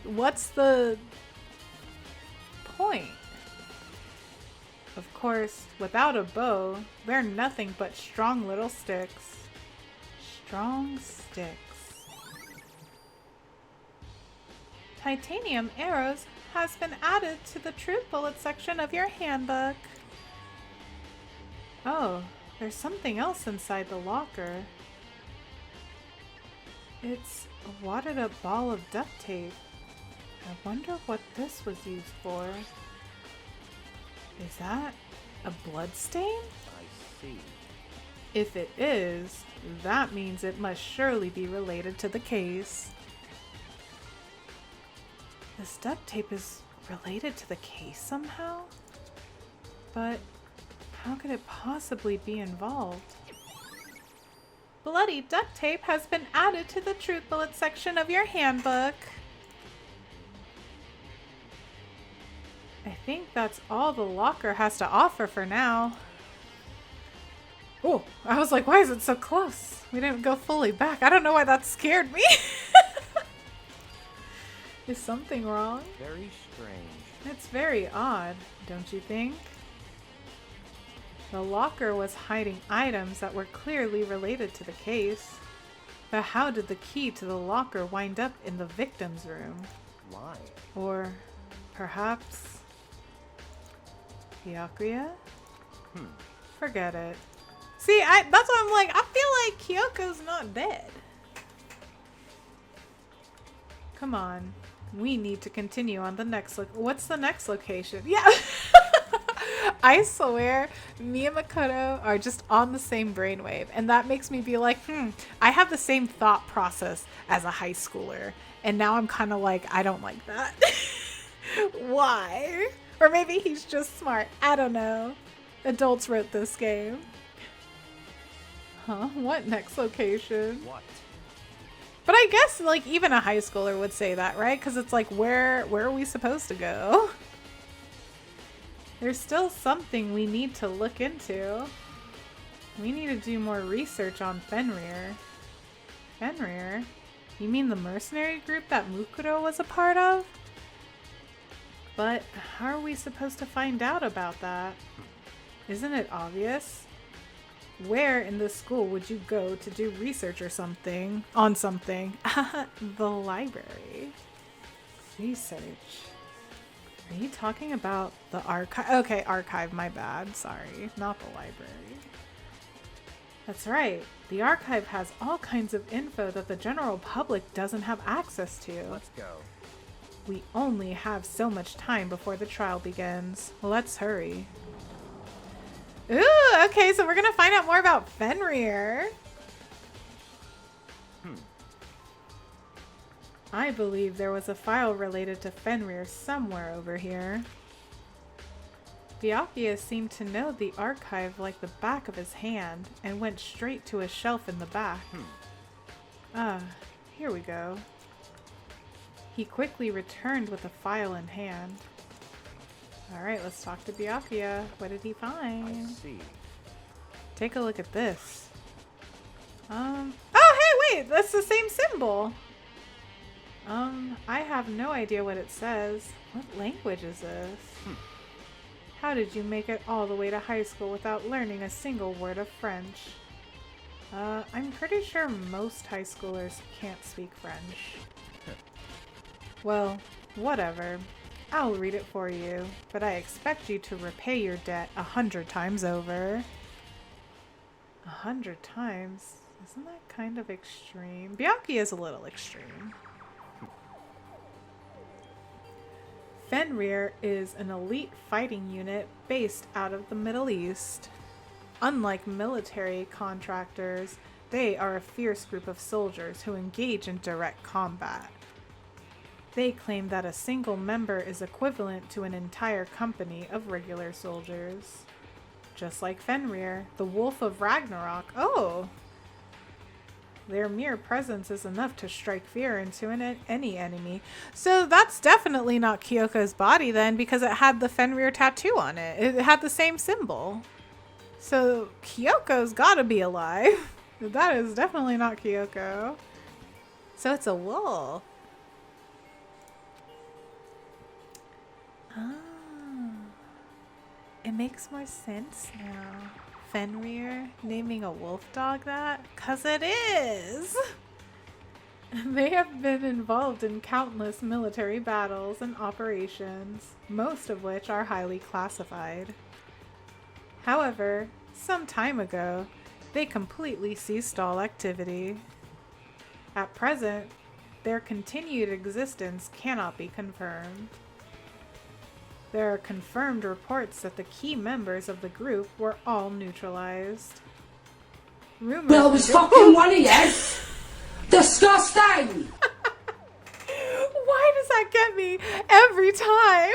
what's the point? Of course, without a bow, they're nothing but strong little sticks. Strong sticks. Titanium arrows has been added to the truth bullet section of your handbook. Oh, there's something else inside the locker. It's a wadded up ball of duct tape. I wonder what this was used for. Is that a blood stain? I see. If it is, that means it must surely be related to the case. This duct tape is related to the case somehow? But how could it possibly be involved? Bloody duct tape has been added to the truth bullet section of your handbook. I think that's all the locker has to offer for now. Oh, I was like, why is it so close? We didn't go fully back. I don't know why that scared me. Is something wrong? Very strange. It's very odd, don't you think? The locker was hiding items that were clearly related to the case. But how did the key to the locker wind up in the victim's room? Why? Or perhaps Byakuya? Forget it. See, that's what I'm like. I feel like Kyoko's not dead. Come on. We need to continue on the next look. What's the next location? Yeah. I swear, me and Makoto are just on the same brainwave. And that makes me be like, I have the same thought process as a high schooler. And now I'm kind of like, I don't like that. Why? Or maybe he's just smart. I don't know. Adults wrote this game. Huh? What next location? What? But I guess, like, even a high schooler would say that, right? Because it's like, where are we supposed to go? There's still something we need to look into. We need to do more research on Fenrir. Fenrir? You mean the mercenary group that Mukuro was a part of? But how are we supposed to find out about that? Isn't it obvious? Where in this school would you go to do research or something? On something? The library. Research. Are you talking about the archive? Okay, archive, my bad. Sorry, not the library. That's right. The archive has all kinds of info that the general public doesn't have access to. Let's go. We only have so much time before the trial begins. Let's hurry. Ooh, okay, so we're gonna find out more about Fenrir. I believe there was a file related to Fenrir somewhere over here. Byakuya seemed to know the archive like the back of his hand and went straight to a shelf in the back. Ah, here we go. He quickly returned with a file in hand. Alright, let's talk to Byakuya. What did he find? I see. Take a look at this. Oh, hey, wait! That's the same symbol! I have no idea what it says. What language is this? How did you make it all the way to high school without learning a single word of French? I'm pretty sure most high schoolers can't speak French. Well, whatever. I'll read it for you, but I expect you to repay your debt 100 times over. 100 times? Isn't that kind of extreme? Byakuya is a little extreme. Fenrir is an elite fighting unit based out of the Middle East. Unlike military contractors, they are a fierce group of soldiers who engage in direct combat. They claim that a single member is equivalent to an entire company of regular soldiers. Just like Fenrir, the Wolf of Ragnarok. Oh! Their mere presence is enough to strike fear into any enemy. So that's definitely not Kyoko's body then, because it had the Fenrir tattoo on it. It had the same symbol. So Kyoko's gotta be alive. That is definitely not Kyoko. So it's a wolf. Ah. It makes more sense now. Fenrir naming a wolf dog that? 'Cause it is! They have been involved in countless military battles and operations, most of which are highly classified. However, some time ago, they completely ceased all activity. At present, their continued existence cannot be confirmed. There are confirmed reports that the key members of the group were all neutralized. Rumors Well, it was fucking one of you. Disgusting! Why does that get me every time?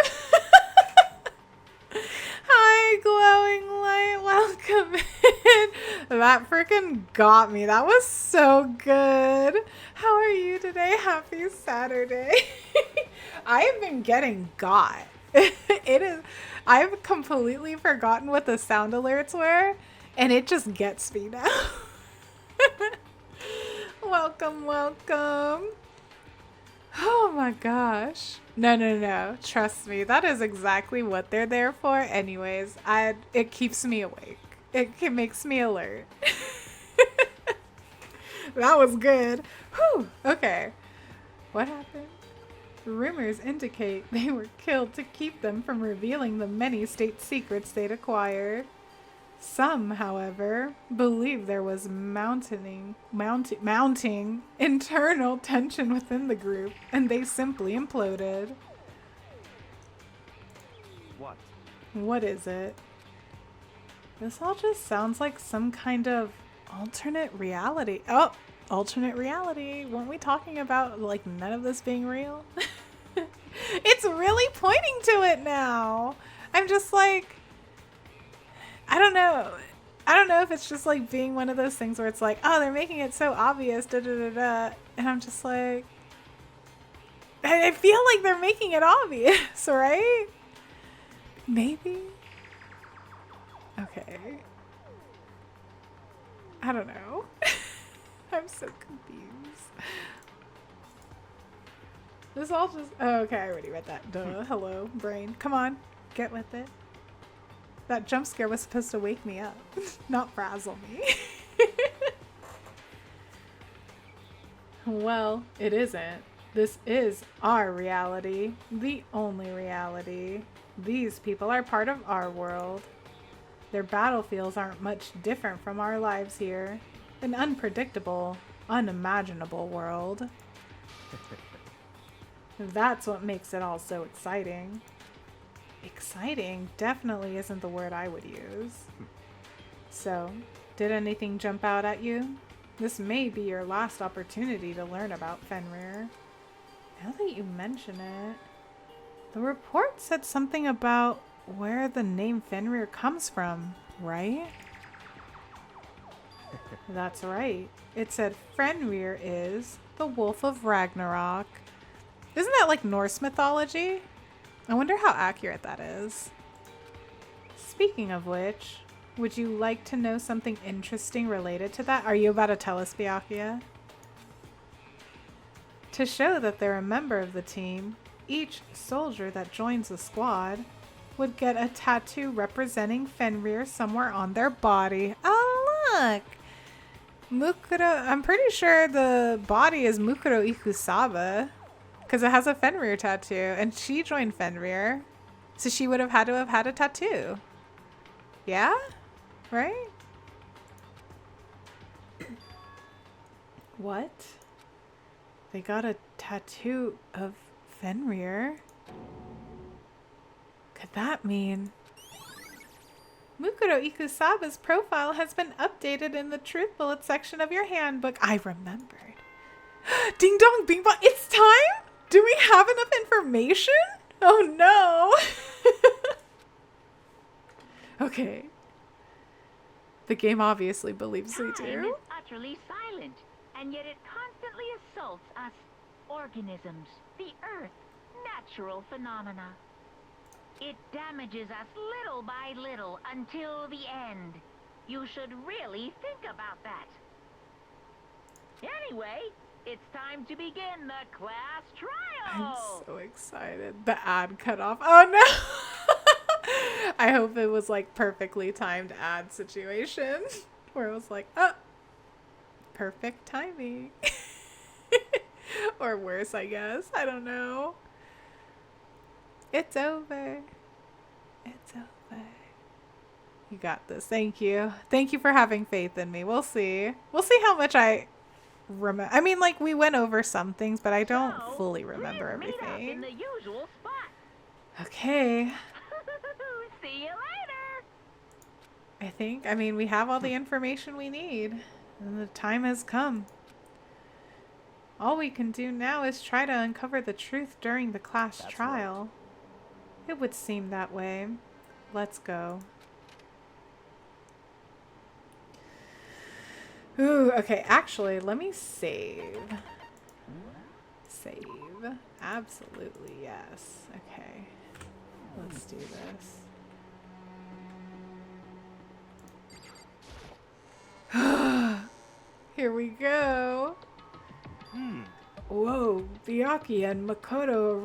Hi, glowing light. Welcome in. That freaking got me. That was so good. How are you today? Happy Saturday. I have been getting got. It is. I've completely forgotten what the sound alerts were, and it just gets me now. Welcome, welcome. Oh my gosh. No. Trust me. That is exactly what they're there for anyways. It keeps me awake. It makes me alert. That was good. Whew. Okay. What happened? Rumors indicate they were killed to keep them from revealing the many state secrets they'd acquired. Some, however, believe there was mounting internal tension within the group, and they simply imploded. What? What is it? This all just sounds like some kind of alternate reality. Oh, alternate reality. Weren't we talking about, like, none of this being real? It's really pointing to it now. I'm just like, I don't know. I don't know if it's just like being one of those things where it's like, oh, they're making it so obvious, da da da da. And I'm just like, I feel like they're making it obvious, right? Maybe? Okay. I don't know. I'm so confused. This all just... Oh, okay, I already read that. Duh. Hello, brain. Come on. Get with it. That jump scare was supposed to wake me up, not frazzle me. Well, it isn't. This is our reality. The only reality. These people are part of our world. Their battlefields aren't much different from our lives here. An unpredictable, unimaginable world. That's what makes it all so exciting. Exciting definitely isn't the word I would use. So, did anything jump out at you? This may be your last opportunity to learn about Fenrir. Now that you mention it, the report said something about where the name Fenrir comes from, right? That's right. It said Fenrir is the Wolf of Ragnarok. Isn't that like Norse mythology? I wonder how accurate that is. Speaking of which, would you like to know something interesting related to that? Are you about to tell us, Byakuya? To show that they're a member of the team, each soldier that joins the squad would get a tattoo representing Fenrir somewhere on their body. Oh, look! Mukuro, I'm pretty sure the body is Mukuro Ikusaba, because it has a Fenrir tattoo, and she joined Fenrir, so she would have had to have had a tattoo. Yeah? Right? What? They got a tattoo of Fenrir? Could that mean... Mukuro Ikusaba's profile has been updated in the truth bullet section of your handbook. I remembered. Ding dong, bing bong. It's time? Do we have enough information? Oh no. Okay. The game obviously believes we Time do. is utterly silent, and yet it constantly assaults us organisms, the Earth, natural phenomena. It damages us little by little until the end. You should really think about that. Anyway, it's time to begin the class I'm trial. so excited. The ad cut off. Oh no! I hope it was like perfectly timed ad situation where it was like, oh, perfect timing. Or worse, I guess. I don't know. It's over. It's over. You got this. Thank you. Thank you for having faith in me. We'll see. We'll see how much I remember. I mean, like, we went over some things, but I don't So, fully remember please meet up in everything. the usual spot. Okay. See you later. I think, I mean, we have all the information we need. And the time has come. All we can do now is try to uncover the truth during the class That's trial. It would seem that way. Let's go. Ooh, okay, actually, let me save. Save. Absolutely, yes. Okay. Let's do this. Here we go. Whoa, Byakuya and Makoto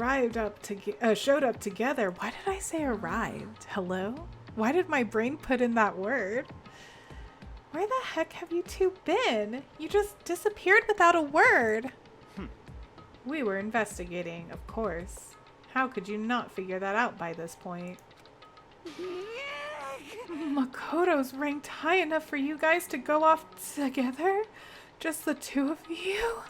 showed up together. Why did I say arrived? Hello? Why did my brain put in that word? Where the heck have you two been? You just disappeared without a word. We were investigating, of course. How could you not figure that out by this point? Makoto's ranked high enough for you guys to go off together? Just the two of you?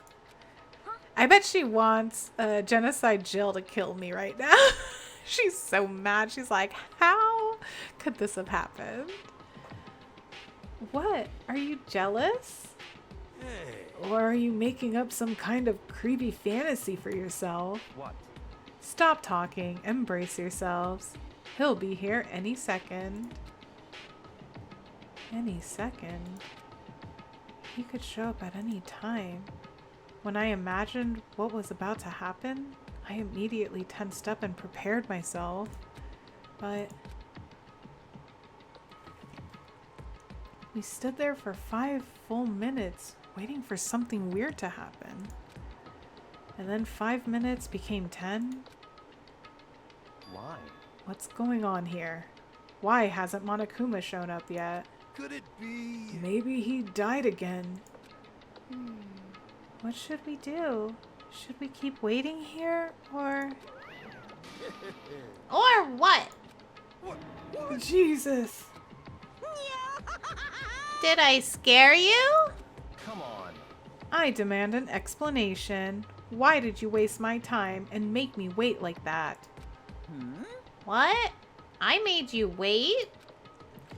I bet she wants Genocide Jill to kill me right now. She's so mad. She's like, how could this have happened? What? Are you jealous? Hey. Or are you making up some kind of creepy fantasy for yourself? What? Stop talking. Embrace yourselves. He'll be here any second. Any second? He could show up at any time. When I imagined what was about to happen, I immediately tensed up and prepared myself. But we stood there for 5 full minutes, waiting for something weird to happen. And then 5 minutes became 10. Why? What's going on here? Why hasn't Monokuma shown up yet? Could it be? Maybe he died again. What should we do? Should we keep waiting here, or... Or what? Jesus! Did I scare you? Come on. I demand an explanation. Why did you waste my time and make me wait like that? What? I made you wait?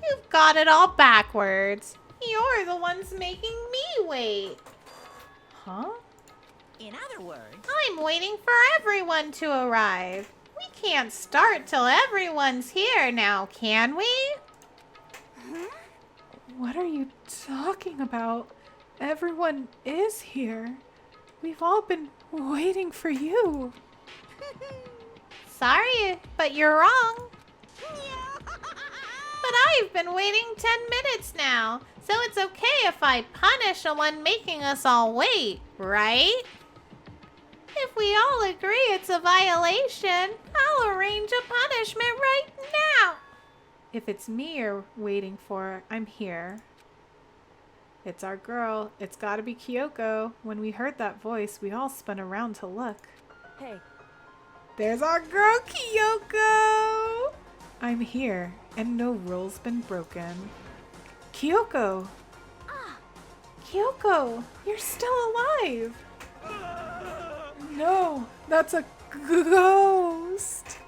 You've got it all backwards. You're the ones making me wait. Huh? In other words, I'm waiting for everyone to arrive. We can't start till everyone's here now, can we? What are you talking about? Everyone is here. We've all been waiting for you. Sorry, but you're wrong. But I've been waiting 10 minutes now, so it's okay if I punish the one making us all wait, right? If we all agree it's a violation, I'll arrange a punishment right now. If it's me you're waiting for, I'm here. It's our girl. It's gotta be Kyoko. When we heard that voice, we all spun around to look. Hey, There's our girl, Kyoko! I'm here, and no rule's been broken. Kyoko! Kyoko, you're still alive. No, that's a ghost.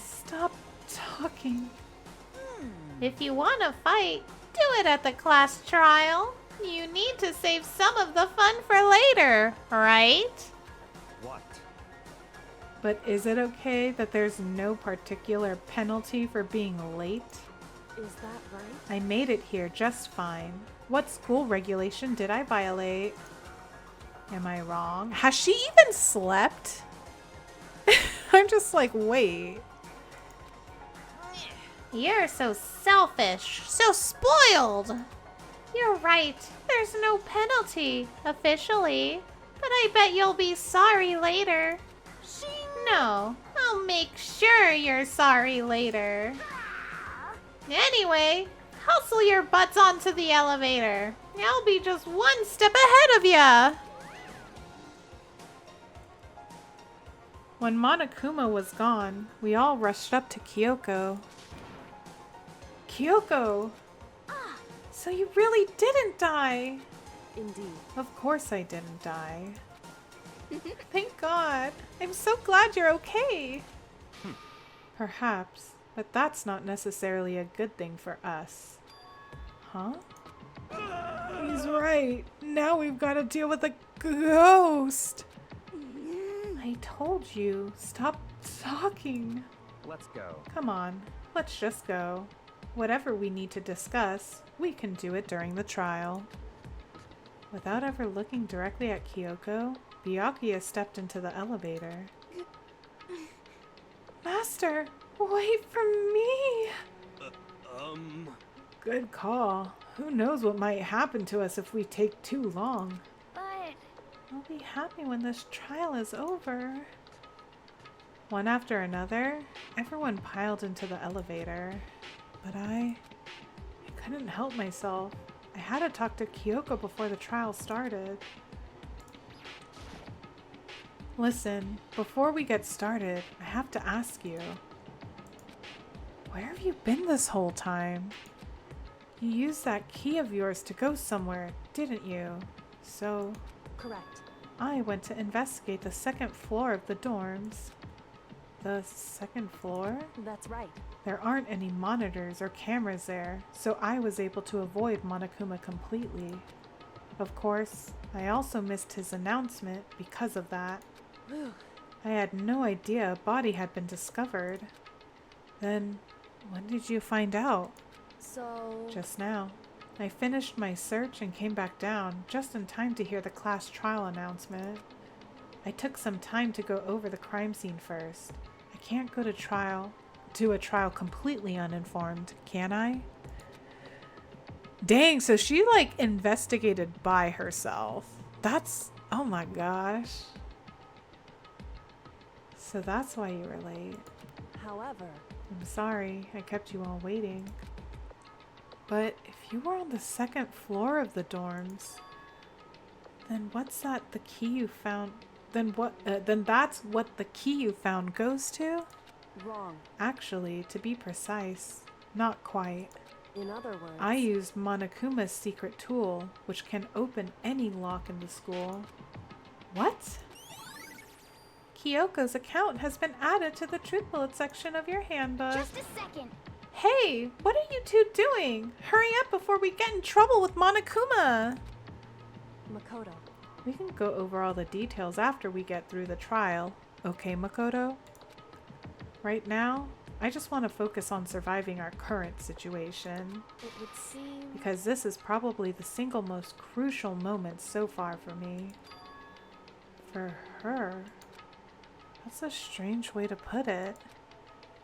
Stop talking. If you want to fight, do it at the class trial. You need to save some of the fun for later, right? What? But is it okay that there's no particular penalty for being late? Is that right? I made it here just fine. What school regulation did I violate? Am I wrong? Has she even slept? I'm just like, wait. You're so selfish, so spoiled. You're right. There's no penalty, officially. But I bet you'll be sorry later. No, I'll make sure you're sorry later. Anyway, hustle your butts onto the elevator. I'll be just one step ahead of ya. When Monokuma was gone, we all rushed up to Kyoko. Kyoko! So you really didn't die! Indeed. Of course I didn't die. Thank God. I'm so glad you're okay. Perhaps, but that's not necessarily a good thing for us. Huh? He's right. Now we've got to deal with a ghost. I told you. Stop talking. Let's go. Come on. Let's just go. Whatever we need to discuss, we can do it during the trial. Without ever looking directly at Kyoko, Byakuya stepped into the elevator. Master, wait for me! Good call. Who knows what might happen to us if we take too long. But I'll be happy when this trial is over. One after another, everyone piled into the elevator. But I couldn't help myself. I had to talk to Kyoko before the trial started. Listen, before we get started, I have to ask you. Where have you been this whole time? You used that key of yours to go somewhere, didn't you? So, Correct. I went to investigate the second floor of the dorms. The second floor? That's right. There aren't any monitors or cameras there, so I was able to avoid Monokuma completely. Of course, I also missed his announcement because of that. I had no idea a body had been discovered. Then, when did you find out? So... Just now. I finished my search and came back down, just in time to hear the class trial announcement. I took some time to go over the crime scene first. I can't go to a trial completely uninformed, can I? Dang, so she like investigated by herself. That's, oh my gosh. So that's why you were late. However... I'm sorry, I kept you all waiting. But if you were on the second floor of the dorms, then what's that the key you found? Then that's what the key you found goes to? Wrong. Actually, to be precise, not quite. In other words... I used Monokuma's secret tool, which can open any lock in the school. What? Kyoko's account has been added to the truth bullet section of your handbook. just a second. Hey, what are you two doing? Hurry up before we get in trouble with Monokuma! Makoto. We can go over all the details after we get through the trial. Okay, Makoto? Right now, I just want to focus on surviving our current situation. It would seem... Because this is probably the single most crucial moment so far for me. For her? That's a strange way to put it.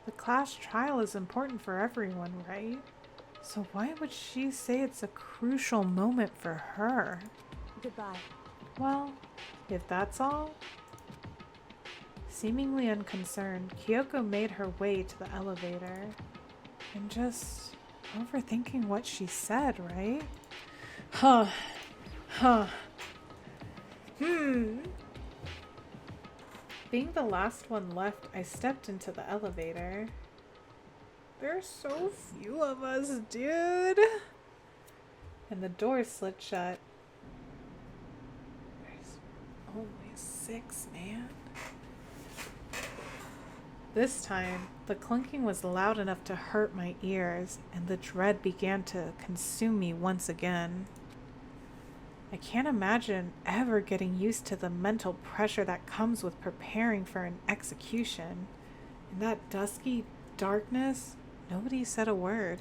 The class trial is important for everyone, right? So why would she say it's a crucial moment for her? Goodbye. Well, if that's all... Seemingly unconcerned, Kyoko made her way to the elevator. I'm just overthinking what she said, right? Being the last one left, I stepped into the elevator. There's so few of us, dude. And the door slid shut. There's only 6, man. This time, the clunking was loud enough to hurt my ears, and the dread began to consume me once again. I can't imagine ever getting used to the mental pressure that comes with preparing for an execution. In that dusky darkness, nobody said a word.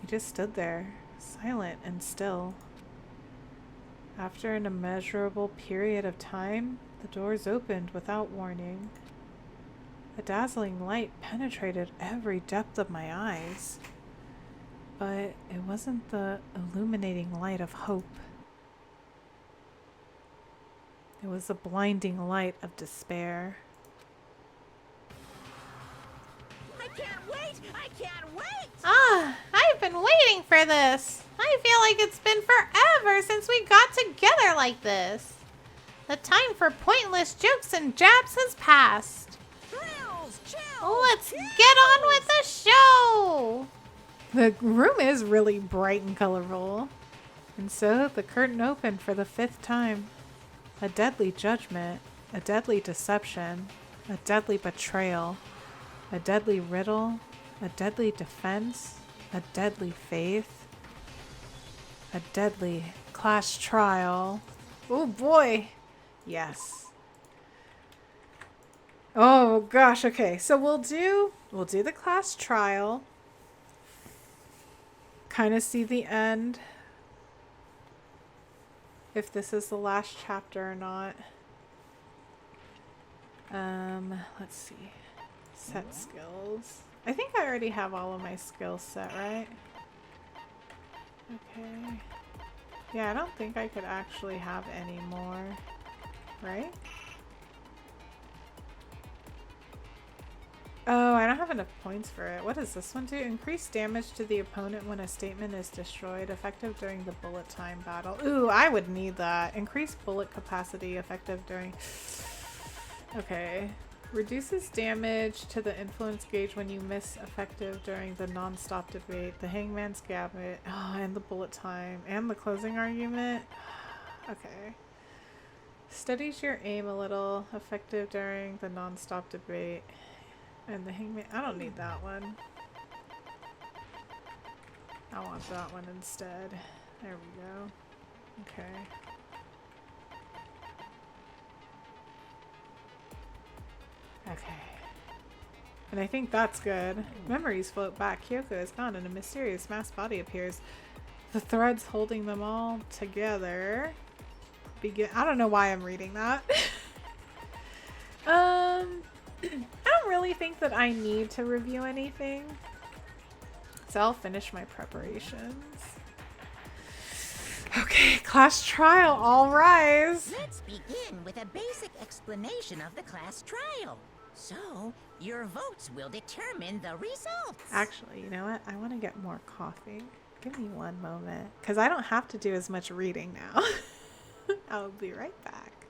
We just stood there, silent and still. After an immeasurable period of time, the doors opened without warning. A dazzling light penetrated every depth of my eyes. But it wasn't the illuminating light of hope. It was the blinding light of despair. I can't wait! I can't wait! Ah, I've been waiting for this. I feel like it's been forever since we got together like this. The time for pointless jokes and jabs has passed. Thrills, chills, Let's get on with the show. The room is really bright and colorful. And so the curtain opened for the 5th time. A deadly judgment, a deadly deception, a deadly betrayal, a deadly riddle, a deadly defense, a deadly faith, a deadly class trial. Oh boy. Yes. Oh gosh, okay. So we'll do the class trial. Kind of see the end. If this is the last chapter or not. Let's see. Set skills. I think I already have all of my skills set, right? Okay. Yeah, I don't think I could actually have any more, right? Oh, I don't have enough points for it. What does this one do? Increase damage to the opponent when a statement is destroyed, effective during the bullet time battle. Ooh, I would need that. Increase bullet capacity, effective during... Okay. Reduces damage to the influence gauge when you miss, effective during the non-stop debate, the hangman's gambit, and the bullet time, and the closing argument. Okay. Steadies your aim a little, effective during the non-stop debate. And the hangman, I don't need that one. I want that one instead. There we go. Okay. Okay. And I think that's good. Memories float back. Kyoko is gone and a mysterious mass body appears. The threads holding them all together. I don't know why I'm reading that. I don't really think that I need to review anything. So I'll finish my preparations. Okay, class trial, all rise. Let's begin with a basic explanation of the class trial. So, your votes will determine the results. Actually, you know what? I want to get more coffee. Give me one moment. Because I don't have to do as much reading now. I'll be right back.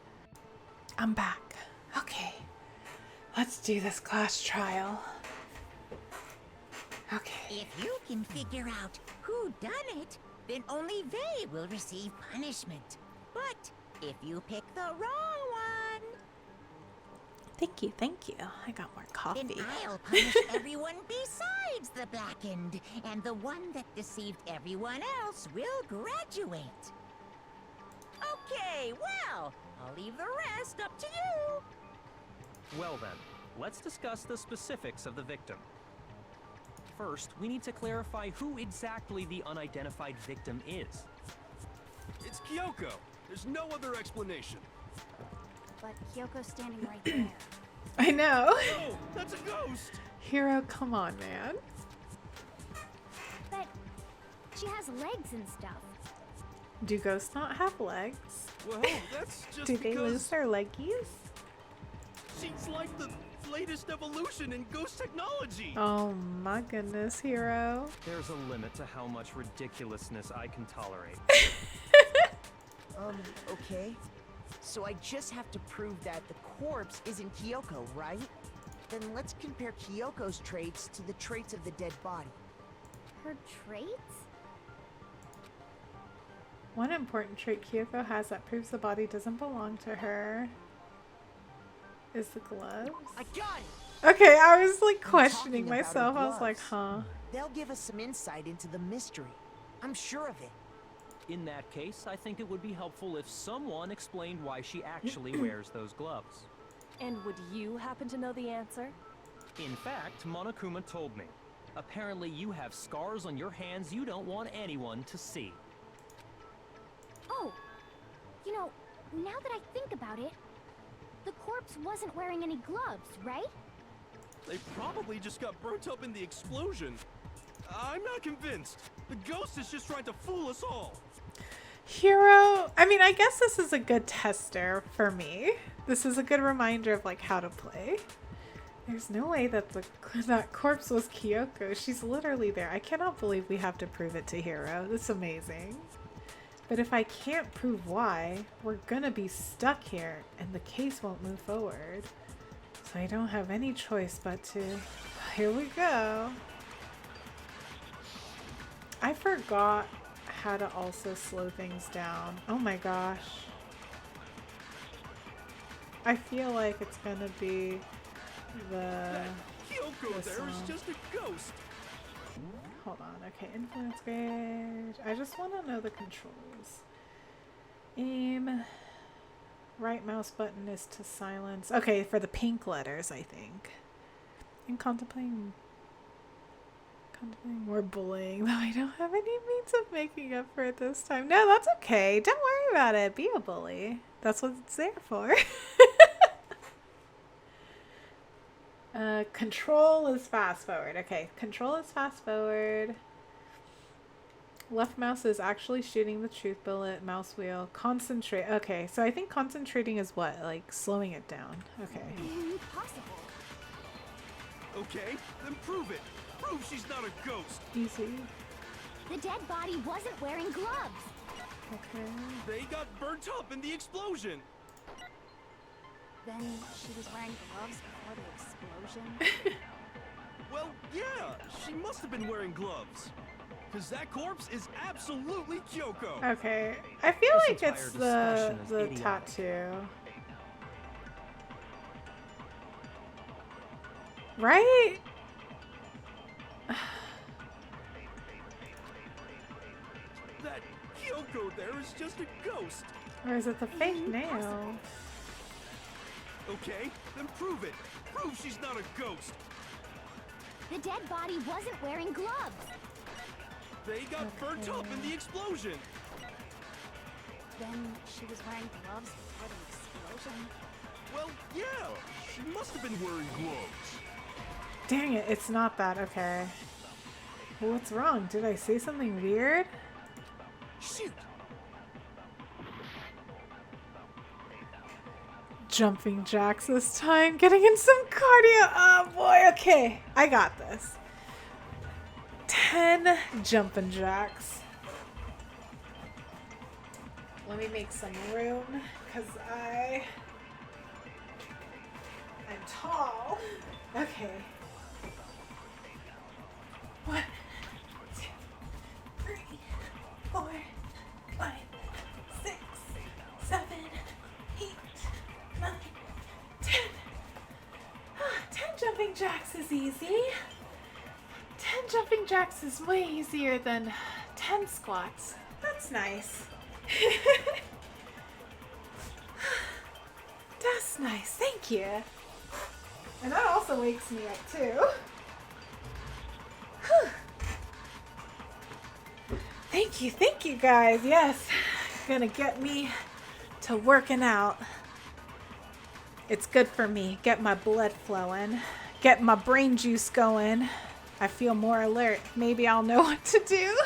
I'm back. Okay. Let's do this class trial. Okay. If you can figure out who done it, then only they will receive punishment. But if you pick the wrong one, Thank you, thank you. I got more coffee. then I'll punish everyone besides the blackened, and the one that deceived everyone else will graduate. Okay, well, I'll leave the rest up to you. Well then, let's discuss the specifics of the victim. First, we need to clarify who exactly the unidentified victim is. It's Kyoko. There's no other explanation. But Kyoko's standing right there. I know. Oh, that's a ghost! Hero, come on, man. But she has legs and stuff. Do ghosts not have legs? Well, that's just Do they because lose their leggies? she's like the latest evolution in ghost technology. Oh my goodness, Hero. There's a limit to how much ridiculousness I can tolerate. Okay. So I just have to prove that the corpse isn't Kyoko, right? Then let's compare Kyoko's traits to the traits of the dead body. Her traits? One important trait Kyoko has that proves the body doesn't belong to her is the gloves. I got it! Okay, I was like I'm questioning talking about her myself. I was like, gloves. huh. They'll give us some insight into the mystery. I'm sure of it. In that case, I think it would be helpful if someone explained why she actually wears those gloves. And would you happen to know the answer? In fact, Monokuma told me. Apparently you have scars on your hands you don't want anyone to see. Oh, you know, now that I think about it, the corpse wasn't wearing any gloves, right? They probably just got burnt up in the explosion. I'm not convinced. The ghost is just trying to fool us all. Hero, I mean, I guess this is a good tester for me. This is a good reminder of like how to play. There's no way that that corpse was Kyoko. She's literally there. I cannot believe we have to prove it to Hero. That's amazing. But if I can't prove why, we're gonna be stuck here and the case won't move forward. So I don't have any choice but to... Here we go. I forgot how to also slow things down. Oh my gosh. I feel like it's gonna be the... Kyoko there is just a ghost. Hold on, okay, influence grade. I just want to know the controls. Aim. Right mouse button is to silence. Okay, for the pink letters, I think. And contemplating more bullying, though I don't have any means of making up for it this time. No, that's okay. Don't worry about it. Be a bully. That's what it's there for. Control is fast forward. Okay, control is fast forward. Left mouse is actually shooting the truth bullet. Mouse wheel. Concentrate. Okay, so I think concentrating is what? Like slowing it down. Okay. Impossible. Okay, then prove it. Prove she's not a ghost. Easy. The dead body wasn't wearing gloves. Okay. They got burnt up in the explosion. Then she was wearing gloves before the explosion. Well, yeah, she must have been wearing gloves. Because that corpse is absolutely Kyoko. Okay. I feel This like it's entire the discussion is idiotic. tattoo. Right? That Kyoko there is just a ghost. Or is it the fake nail? Okay, then prove it. Prove she's not a ghost. The dead body wasn't wearing gloves. They got burnt up in the explosion. Then she was wearing gloves before the explosion. Well, yeah, she must have been wearing gloves. Dang it, it's not that. Okay. Well, what's wrong? Did I say something weird? Shoot. Jumping jacks this time. Getting in some cardio. Oh boy, okay. I got this. 10 jumping jacks. Let me make some room because I'm tall. Okay. 1, 2, 3, 4, 5, 6, 7, 8, 9, 10. 10 jumping jacks is easy. 10 jumping jacks is way easier than 10 squats. That's nice. That's nice. Thank you. And that also wakes me up too. Thank you guys. Yes, gonna get me to working out. It's good for me. Get my blood flowing. Get my brain juice going. I feel more alert. Maybe I'll know what to do.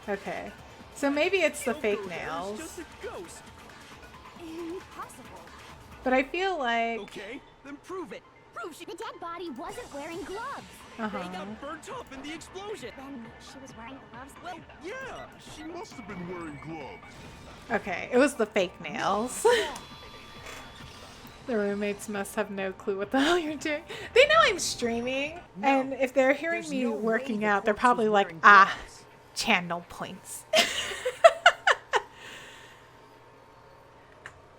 Okay. So maybe it's the fake nails. Just a ghost. Impossible. But I feel like... Okay, then prove it. Prove she... The dead body wasn't wearing gloves. They got burnt up in the explosion. Then she was wearing gloves. Well, yeah, she must have been wearing gloves. Okay, it was the fake nails. The roommates must have no clue what the hell you're doing. They know I'm streaming, and if they're hearing me working out, they're probably like, ah, channel points.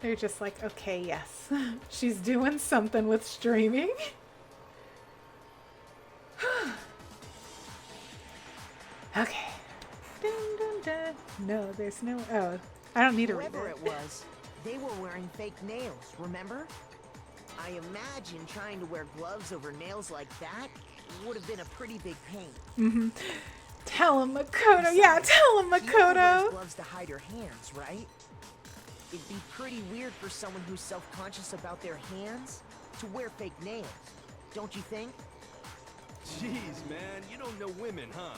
They're just like, okay, yes. She's doing something with streaming. Okay. Dun, dun, dun. No, there's no... Oh, I don't need to read Whoever it. it was, they were wearing fake nails, remember? I imagine trying to wear gloves over nails like that would have been a pretty big pain. Tell him, Makoto. Yeah, tell him, Kyoko wears Makoto. gloves to hide her hands, right? It'd be pretty weird for someone who's self-conscious about their hands to wear fake nails, don't you think? Jeez, man, you don't know women, huh?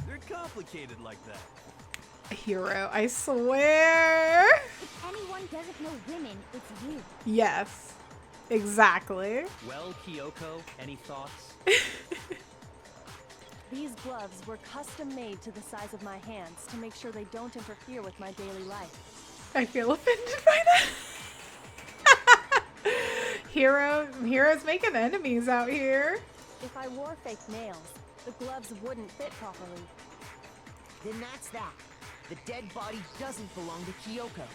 They're complicated like that. Hero, I swear. If anyone doesn't know women, it's you. Yes, exactly. Well, Kyoko, any thoughts? These gloves were custom made to the size of my hands to make sure they don't interfere with my daily life. I feel offended by that. Hero's making enemies out here. If I wore fake nails, the gloves wouldn't fit properly. Then that's that. The dead body doesn't belong to Kyoko.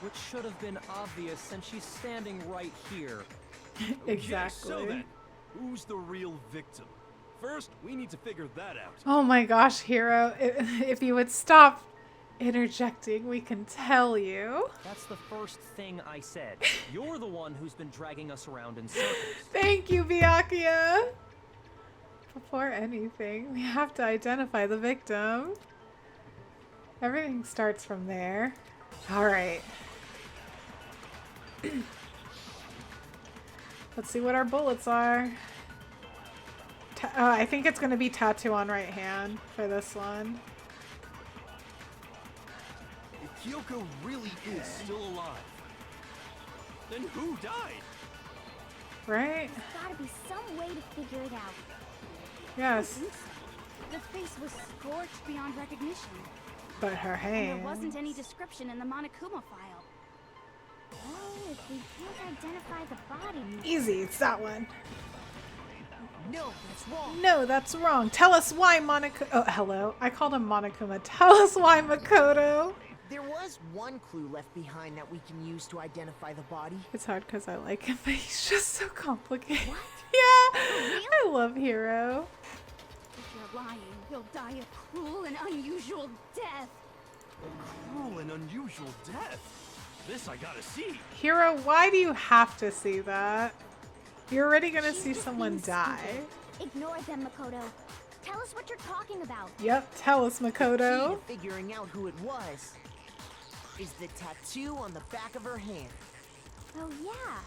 Which should have been obvious since she's standing right here. Exactly. Okay, so then, who's the real victim? First, we need to figure that out. Oh my gosh, Hero. If you would stop interjecting, we can tell you. That's the first thing I said. You're the one who's been dragging us around in circles. Thank you, Byakuya. Before anything, we have to identify the victim. Everything starts from there. Alright. Let's see what our bullets are. I think it's going to be tattoo on right hand for this one. If Kyoko really is still alive, then who died? Right? There's gotta be some way to figure it out. Yes. The face was scorched beyond recognition. But her And hand. there wasn't any description in the Monokuma file. Oh, if we can't identify the body... Easy, it's that one. No, that's wrong. No, that's wrong. Tell us why Monokuma... Oh, hello. I called him Monokuma. Tell us why, Makoto. There was one clue left behind that we can use to identify the body. It's hard because I like him, but he's just so complicated. What? Yeah, real? I love Hero. If you're lying, you'll die a cruel and unusual death. Cruel and unusual death. This I gotta see. Hero, why do you have to see that? You're already gonna She's see just someone being die. stupid. Ignore them, Makoto. Tell us what you're talking about. Yep, tell us, Key Makoto. to figuring out who it was is the tattoo on the back of her hand. Oh, yeah.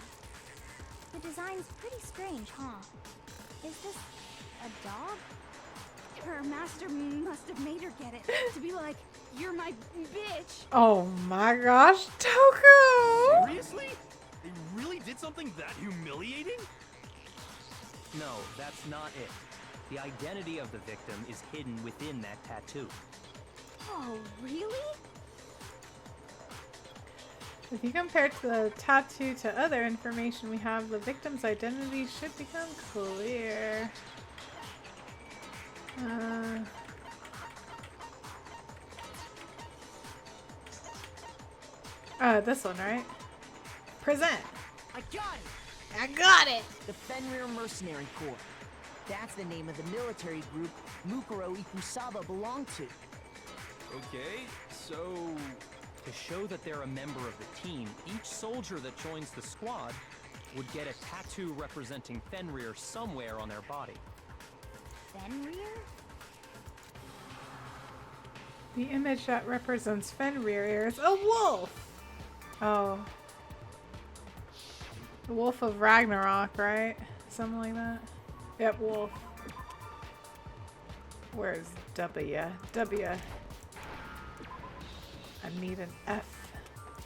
The design's pretty strange, huh? Is this a dog? Her master must have made her get it. To be like, you're my bitch. Oh my gosh, Toko! Seriously? They really did something that humiliating? No, that's not it. The identity of the victim is hidden within that tattoo. Oh, really? If you compare the tattoo to other information we have, the victim's identity should become clear. This one, right? Present. I got it! I got it! The Fenrir Mercenary Corps. That's the name of the military group Mukuro Ikusaba belonged to. Okay, so... To show that they're a member of the team, each soldier that joins the squad would get a tattoo representing Fenrir somewhere on their body. Fenrir? The image that represents Fenrir is a wolf! Oh. The Wolf of Ragnarok, right? Something like that? Yep, wolf. Where's W? W. I need an F.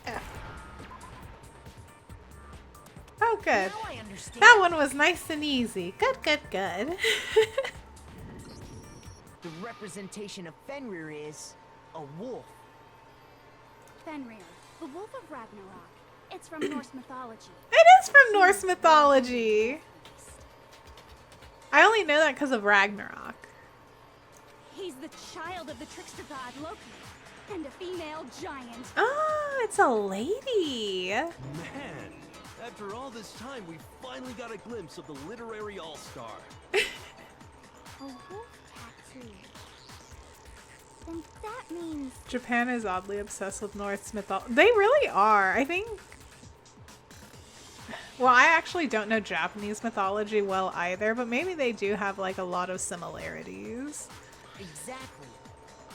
F. Oh, good. Now I understand. That one was nice and easy. Good, good, good. The representation of Fenrir is a wolf. Fenrir, the Wolf of Ragnarok. It's from Norse mythology. It is from Norse mythology. I only know that because of Ragnarok. He's the child of the trickster god Loki, and a female giant. Oh, it's a lady. Man, after all this time, we finally got a glimpse of the literary all-star. A wolf tattoo. Then that means... Japan is oddly obsessed with Norse mythology. They really are. I think... Well, I actually don't know Japanese mythology well either, but maybe they do have like a lot of similarities. Exactly.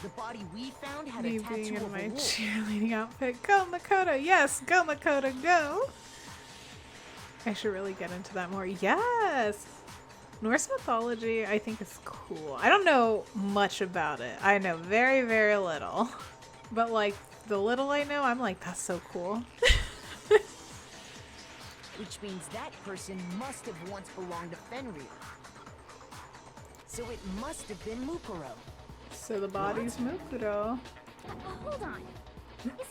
The body we found had Me a being tattoo in of my a wolf. cheerleading outfit. Go Makoto! Yes! Go Makoto, go! I should really get into that more. Yes! Norse mythology, I think, is cool. I don't know much about it. I know very, very little. But, like, the little I know, I'm like, that's so cool. Which means that person must have once belonged to Fenrir. So it must have been Mukuro. So the body's Mukuro. Hold on.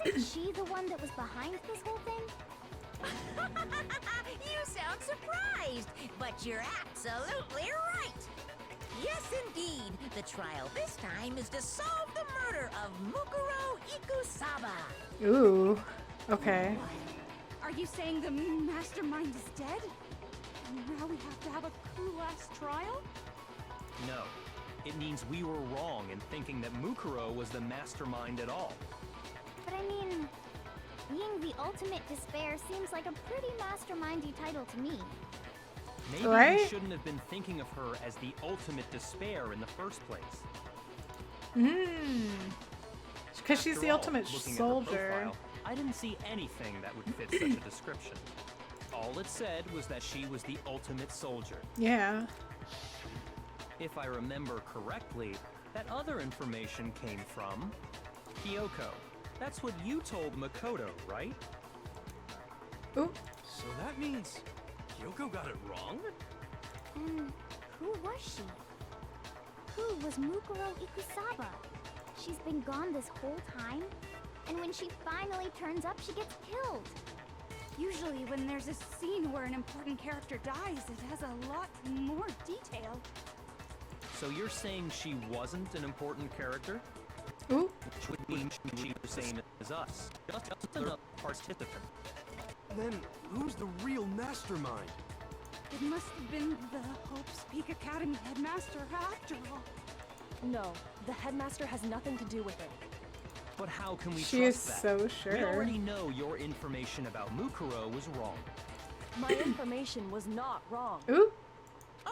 Isn't she the one that was behind this whole thing? You sound surprised, but you're absolutely right. Yes, indeed. The trial this time is to solve the murder of Mukuro Ikusaba. Ooh. Okay. Are you saying the mastermind is dead? And now we have to have a cool last trial? No. It means we were wrong in thinking that Mukuro was the mastermind at all. But I mean, being the ultimate despair seems like a pretty mastermindy title to me. Maybe Right? we shouldn't have been thinking of her as the ultimate despair in the first place. Because she's After the all, ultimate looking at her soldier. profile, I didn't see anything that would fit such a description. All it said was that she was the ultimate soldier. Yeah. If I remember correctly, that other information came from Kyoko. That's what you told Makoto, right? Ooh. So that means Kyoko got it wrong? And who was she? Who was Mukuro Ikusaba? She's been gone this whole time? And when she finally turns up, she gets killed. Usually when there's a scene where an important character dies, it has a lot more detail. So you're saying she wasn't an important character? Ooh. Which would mean she was the same as us. Just a participant. Then who's the real mastermind? It must have been the Hope's Peak Academy headmaster after all. No, the headmaster has nothing to do with it. But how can we She is trust that? so We sure. already know your information about Mukuro was wrong. My information was not wrong. Ooh.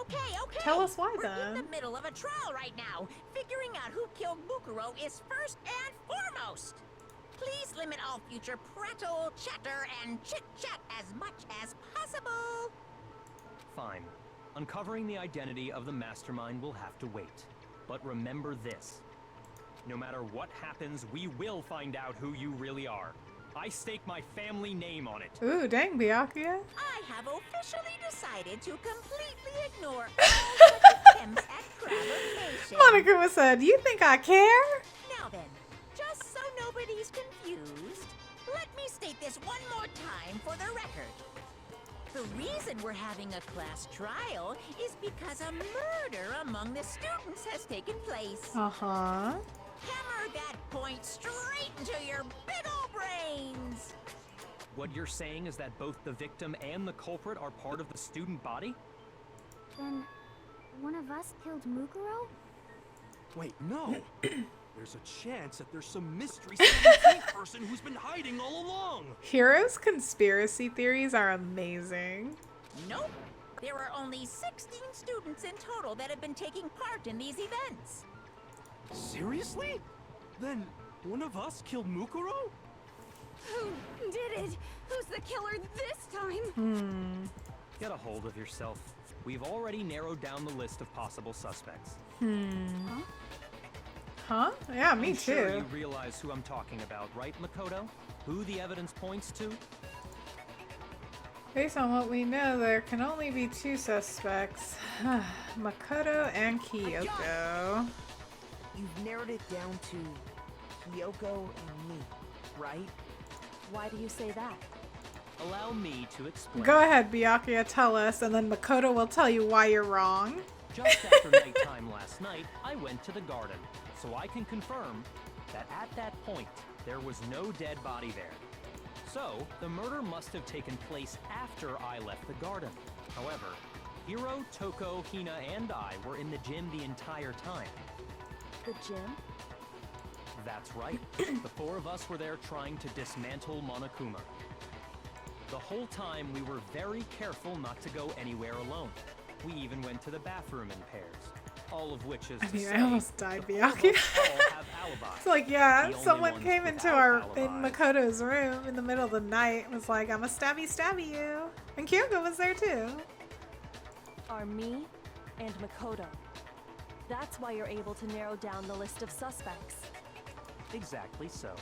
Okay. Tell us why, We're then. in the middle of a trial right now. Figuring out who killed Mukuro is first and foremost. Please limit all future prattle, chatter, and chit-chat as much as possible. Fine. Uncovering the identity of the mastermind will have to wait. But remember this. No matter what happens, we will find out who you really are. I stake my family name on it. Ooh, dang, Byakuya. I have officially decided to completely ignore all such attempts at provocation. Monokuma said, "You think I care?" Now then, just so nobody's confused, let me state this one more time for the record. The reason we're having a class trial is because a murder among the students has taken place. Uh-huh. Hammer that point straight into your big ol' brains! What you're saying is that both the victim and the culprit are part of the student body? Then, one of us killed Mukuro? Wait, no. There's a chance that there's some mystery 17th person who's been hiding all along. Heroes' conspiracy theories are amazing. Nope. There are only 16 students in total that have been taking part in these events. Seriously? Then one of us killed Mukuro? Who did it? Who's the killer this time? Get a hold of yourself. We've already narrowed down the list of possible suspects. Huh? Yeah, me I'm too. sure you realize who I'm talking about, right, Makoto? Who the evidence points to? Based on what we know, there can only be two suspects. Makoto and Kyoko. You've narrowed it down to Kyoko and me, right? Why do you say that? Allow me to explain. Go ahead, Byakuya, tell us, and then Makoto will tell you why you're wrong. Just after nighttime last night, I went to the garden, so I can confirm that at that point, there was no dead body there. So, the murder must have taken place after I left the garden. However, Hiro, Toko, Hina, and I were in the gym the entire time. The gym? That's right. The four of us were there trying to dismantle Monokuma. The whole time, we were very careful not to go anywhere alone. We even went to the bathroom in pairs. All of which is I to mean, say, I almost died, the four of Byakuya. us all have alibis. It's like, yeah, The only someone ones came into without in alibis. Makoto's room in the middle of the night and was like, I'm a stabby you. And Kyoko was there too. Are me and Makoto. That's why you're able to narrow down the list of suspects. Exactly so.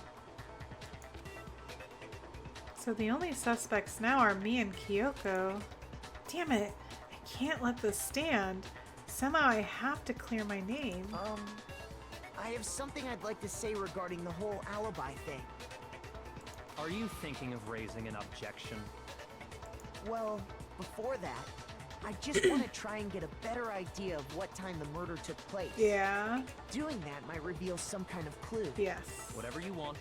So the only suspects now are me and Kyoko. Damn it. I can't let this stand. Somehow I have to clear my name. I have something I'd like to say regarding the whole alibi thing. Are you thinking of raising an objection? Well, before that, I just want to try and get a better idea of what time the murder took place. Yeah. Doing that might reveal some kind of clue. Yes. Whatever you want.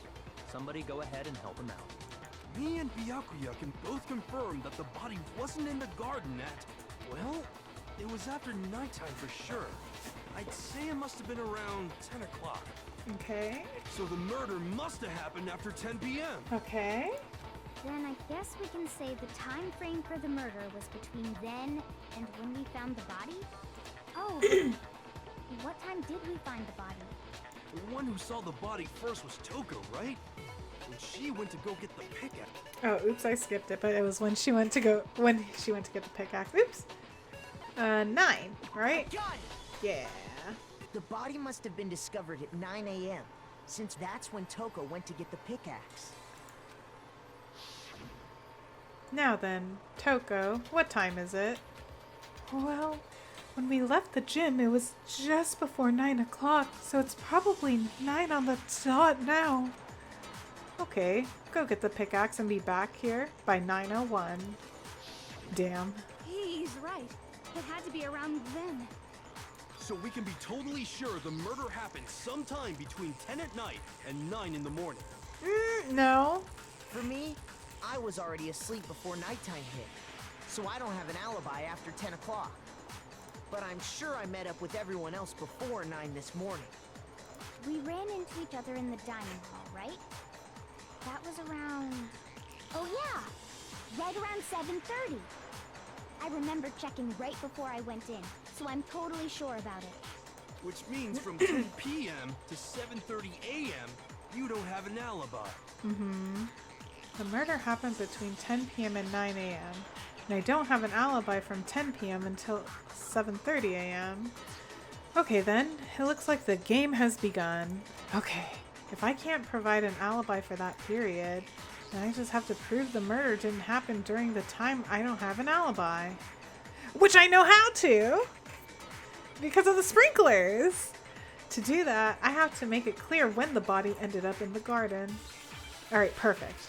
Somebody go ahead and help him out. Me and Byakuya can both confirm that the body wasn't in the garden at, well, it was after nighttime for sure. I'd say it must have been around 10 o'clock. Okay. So the murder must have happened after 10 p.m. Okay. Then I guess we can say the time frame for the murder was between then and when we found the body? Oh, what time did we find the body? The one who saw the body first was Toko, right? When she went to go get the pickaxe. Oh, oops, I skipped it, but it was when she went to get the pickaxe. Oops. 9, right? Got it! Yeah. The body must have been discovered at 9 a.m., since that's when Toko went to get the pickaxe. Now then, Toko, what time is it? Well, when we left the gym, it was just before 9 o'clock, so it's probably 9 on the dot now. Okay, go get the pickaxe and be back here by 9:01. Damn. He's right. It had to be around then. So we can be totally sure the murder happened sometime between 10 at night and 9 in the morning. No. For me, I was already asleep before nighttime hit, so I don't have an alibi after 10 o'clock. But I'm sure I met up with everyone else before 9 this morning. We ran into each other in the dining hall, right? That was around... Oh yeah! Right around 7:30. I remember checking right before I went in, so I'm totally sure about it. Which means from 10 p.m. to 7:30 a.m., you don't have an alibi. The murder happened between 10 p.m. and 9 a.m., and I don't have an alibi from 10 p.m. until 7:30 a.m. Okay then, it looks like the game has begun. Okay, if I can't provide an alibi for that period, then I just have to prove the murder didn't happen during the time I don't have an alibi. Which I know how to! Because of the sprinklers! To do that, I have to make it clear when the body ended up in the garden. Alright, perfect.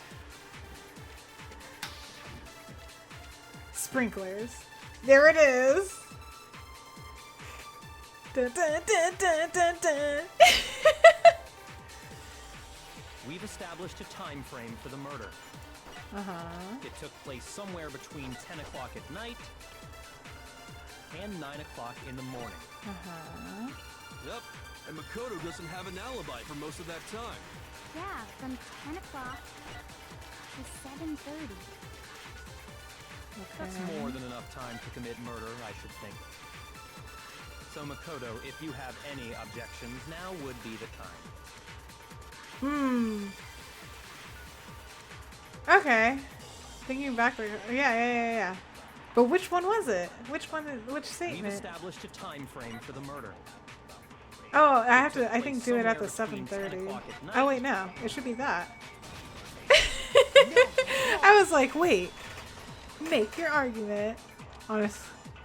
Sprinklers. There it is! Dun, dun, dun, dun, dun, dun. We've established a time frame for the murder. It took place somewhere between 10 o'clock at night and 9 o'clock in the morning. Yep, and Makoto doesn't have an alibi for most of that time. Yeah, from 10 o'clock to 7:30. That's more than enough time to commit murder, I should think. So Makoto, if you have any objections, now would be the time. Okay. Thinking back, yeah. But which one was it? Which We've statement? established a time frame for the murder. Oh, I have to, I place think, do it at the somewhere between 10 7:30. o'clock at night. Oh, wait, no. It should be that. I was like, wait. Make your argument. Honest,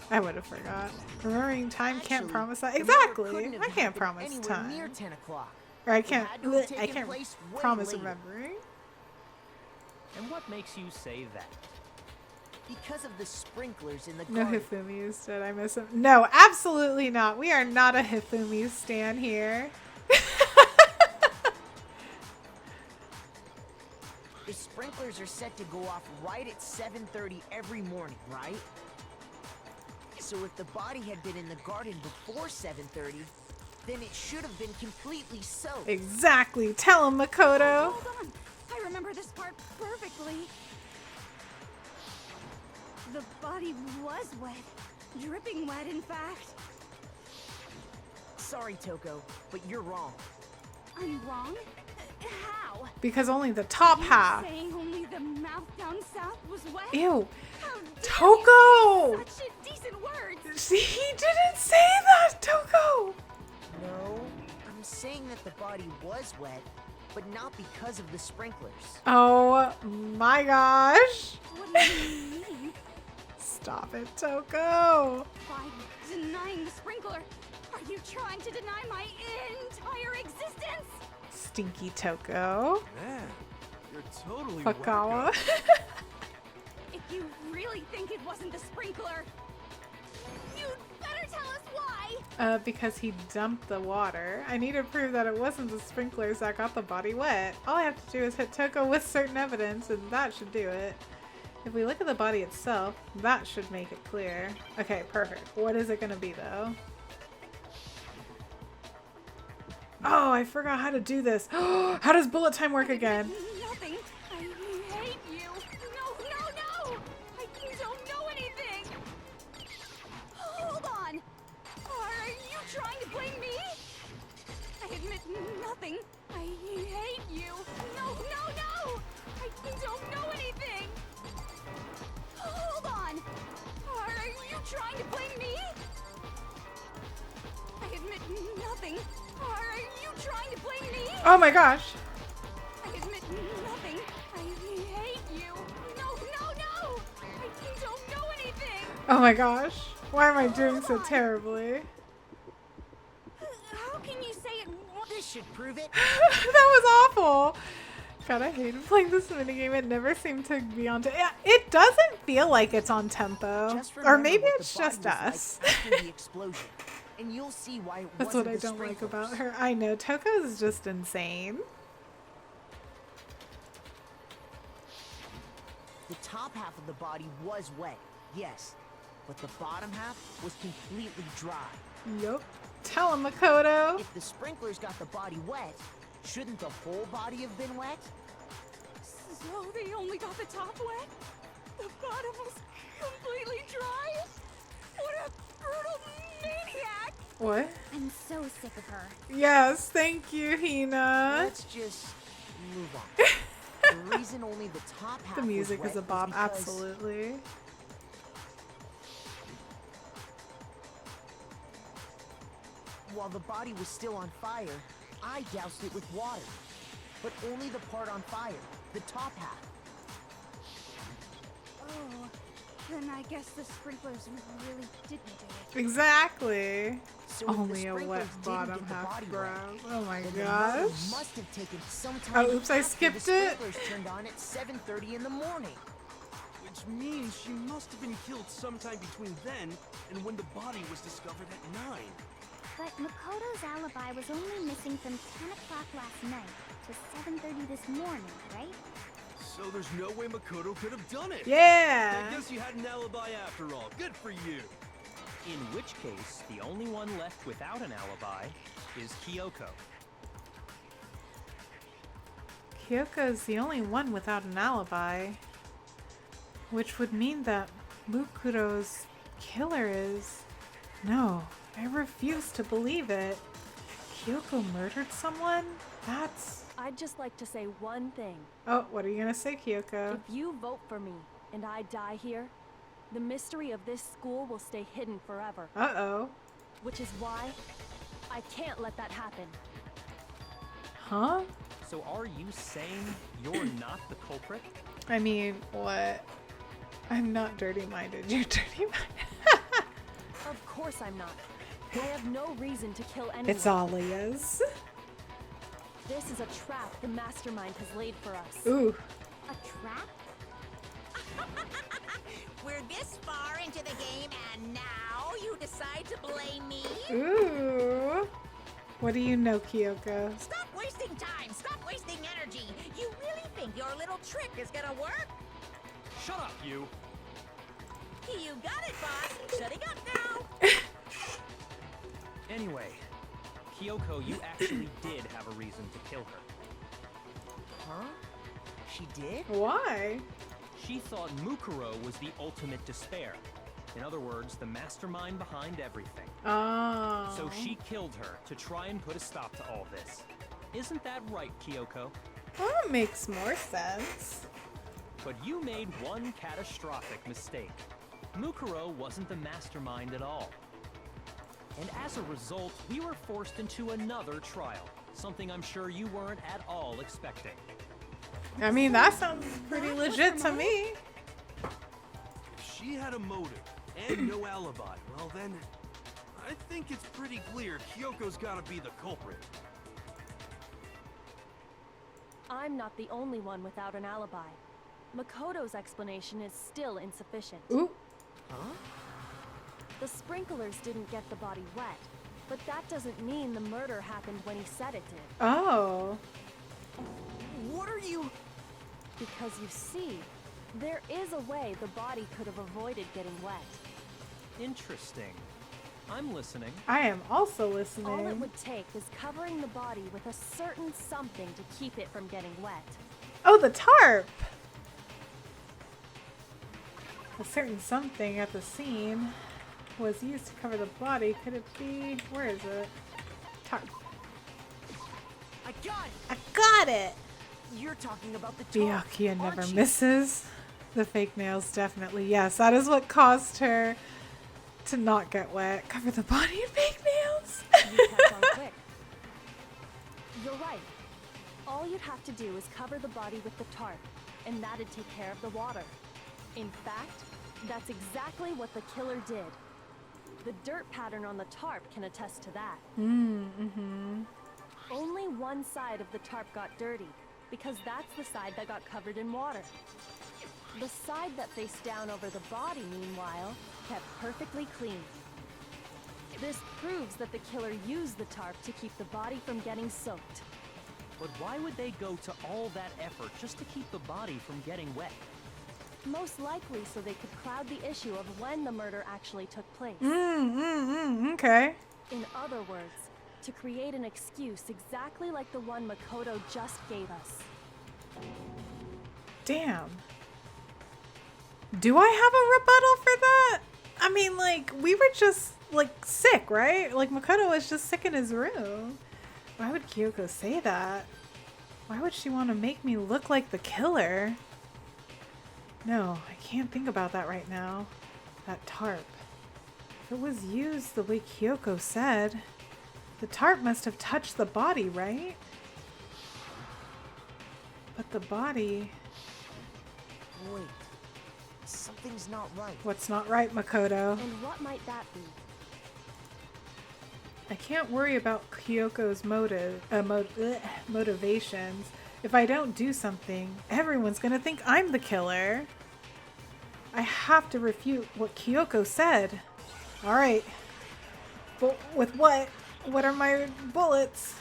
I would have forgot. Remembering time can't Actually, promise that. the murder Exactly. couldn't have I can't happened promise anywhere near time. 10 o'clock. Or I It can't, had to have I taken can't place way promise later. remembering. And what makes you say that? because of the sprinklers in the No garden. Hifumi's dead. I miss him. No, absolutely not. We are not a Hifumi stan here. The sprinklers are set to go off right at 7:30 every morning, right? So if the body had been in the garden before 7:30, then it should have been completely soaked. Exactly. Tell him, Makoto. Hold on. I remember this part perfectly. The body was wet. Dripping wet, in fact. Sorry, Toko, but you're wrong. I'm wrong? How? Because only the top half. Saying only the mouth down south was wet? Ew. How dare Toko! you say such decent words. See, he didn't say that, Toko. No, I'm saying that the body was wet, but not because of the sprinklers. Oh my gosh. What do you mean? Stop it, Toko. By denying the sprinkler, are you trying to deny my entire existence? Stinky Toko. Man, you're totally Fakawa. wacko. If you really think it wasn't the sprinkler, you'd better tell us why. Because he dumped the water. I need to prove that it wasn't the sprinklers that got the body wet. All I have to do is hit Toko with certain evidence, and that should do it. If we look at the body itself, that should make it clear. Okay, perfect. What is it gonna be, though? Oh, I forgot how to do this. How does bullet time work again? Nothing. I hate you. No. I don't know anything. Hold on. Are you trying to blame me? I admit nothing. I hate you. No. I don't know anything. Hold on. Are you trying to blame me? I admit nothing. Are you trying to blame me? Oh my gosh. I admit nothing. I hate you. No. I don't know anything. Oh my gosh. Why am I doing so terribly? How can you say it? This should prove it. That was awful. God, I hated playing this minigame. It never seemed to be on tempo. It doesn't feel like it's on tempo. Just Or remember maybe what it's the body just was us. like after the explosion, and you'll see why it That's wasn't what I the don't like sprinklers. about her. I know, Toko's just insane. The top half of the body was wet, yes, but the bottom half was completely dry. Yup. Tell him, Makoto. If the sprinklers got the body wet, shouldn't the whole body have been wet? So they only got the top wet? The bottom was completely dry? What a brutal maniac! What? I'm so sick of her. Yes, thank you, Hina. Let's just move on. The reason only the top half The music was is a wet bop, because absolutely. while the body was still on fire, I doused it with water. But only the part on fire, the top half. Oh, then I guess the sprinklers really didn't do it. Exactly. So if the Only a wet sprinklers didn't bottom get the half, body bro. wet, Oh my then the murder gosh. must have taken some time Oh, oops, I after skipped the it. sprinklers turned on at 7:30 in the morning. Which means she must have been killed sometime between then and when the body was discovered at 9. But Makoto's alibi was only missing from 10 o'clock last night to 7:30 this morning, right? So there's no way Makoto could have done it. Yeah. I guess you had an alibi after all. Good for you. In which case, the only one left without an alibi is Kyoko. Kyoko's the only one without an alibi. Which would mean that Mukuro's killer is... No, I refuse to believe it. Kyoko murdered someone? That's... I'd just like to say one thing. Oh, what are you gonna say, Kyoko? If you vote for me and I die here, the mystery of this school will stay hidden forever. Uh-oh. Which is why I can't let that happen. Huh? So are you saying you're not the culprit? I mean, what? I'm not dirty-minded. You're dirty-minded. Of course I'm not. I have no reason to kill anyone. It's Alia's. This is a trap the mastermind has laid for us. Ooh. A trap? We're this far into the game, and now you decide to blame me? Ooh. What do you know, Kyoko? Stop wasting time! Stop wasting energy! You really think your little trick is gonna work? Shut up, you! You got it, boss! Shutting up now! Anyway, Kyoko, you actually did have a reason to kill her. Huh? She did? Why? She thought Mukuro was the ultimate despair. In other words, the mastermind behind everything. Oh. So she killed her to try and put a stop to all this. Isn't that right, Kyoko? Well, that makes more sense. But you made one catastrophic mistake. Mukuro wasn't the mastermind at all. And as a result, we were forced into another trial. Something I'm sure you weren't at all expecting. I mean, that sounds pretty legit to me. If she had a motive and no alibi, well then, I think it's pretty clear Kyoko's gotta be the culprit. I'm not the only one without an alibi. Makoto's explanation is still insufficient. Ooh. Huh? The sprinklers didn't get the body wet, but that doesn't mean the murder happened when he said it did. Oh. What are you... Because you see, there is a way the body could have avoided getting wet. Interesting. I'm listening. I am also All it listening. would take is covering the body with a certain something to keep it from getting wet. Oh, the tarp! A certain something at the scene was used to cover the body. Could it be... Where is it? Tarp. I got it! I got it! You're talking about the tarp, Byakuya never aren't you? misses. The fake nails, definitely. Yes, that is what caused her to not get wet. Cover the body in fake nails. You catch on quick. You're right. All you'd have to do is cover the body with the tarp, and that'd take care of the water. In fact, that's exactly what the killer did. The dirt pattern on the tarp can attest to that. Only one side of the tarp got dirty, because that's the side that got covered in water. The side that faced down over the body, meanwhile, kept perfectly clean. This proves that the killer used the tarp to keep the body from getting soaked. But why would they go to all that effort just to keep the body from getting wet? Most likely so they could cloud the issue of when the murder actually took place. Okay. In other words, to create an excuse exactly like the one Makoto just gave us. Damn. Do I have a rebuttal for that? I mean, like, we were just, like, sick, right? Like, Makoto was just sick in his room. Why would Kyoko say that? Why would she want to make me look like the killer? No, I can't think about that right now. That tarp. If it was used the way Kyoko said, the tarp must have touched the body, right? But the body... Wait. Something's not right. What's not right, Makoto? And what might that be? I can't worry about Kyoko's motivations. If I don't do something, everyone's gonna think I'm the killer. I have to refute what Kyoko said. Alright. But with what? What are my bullets?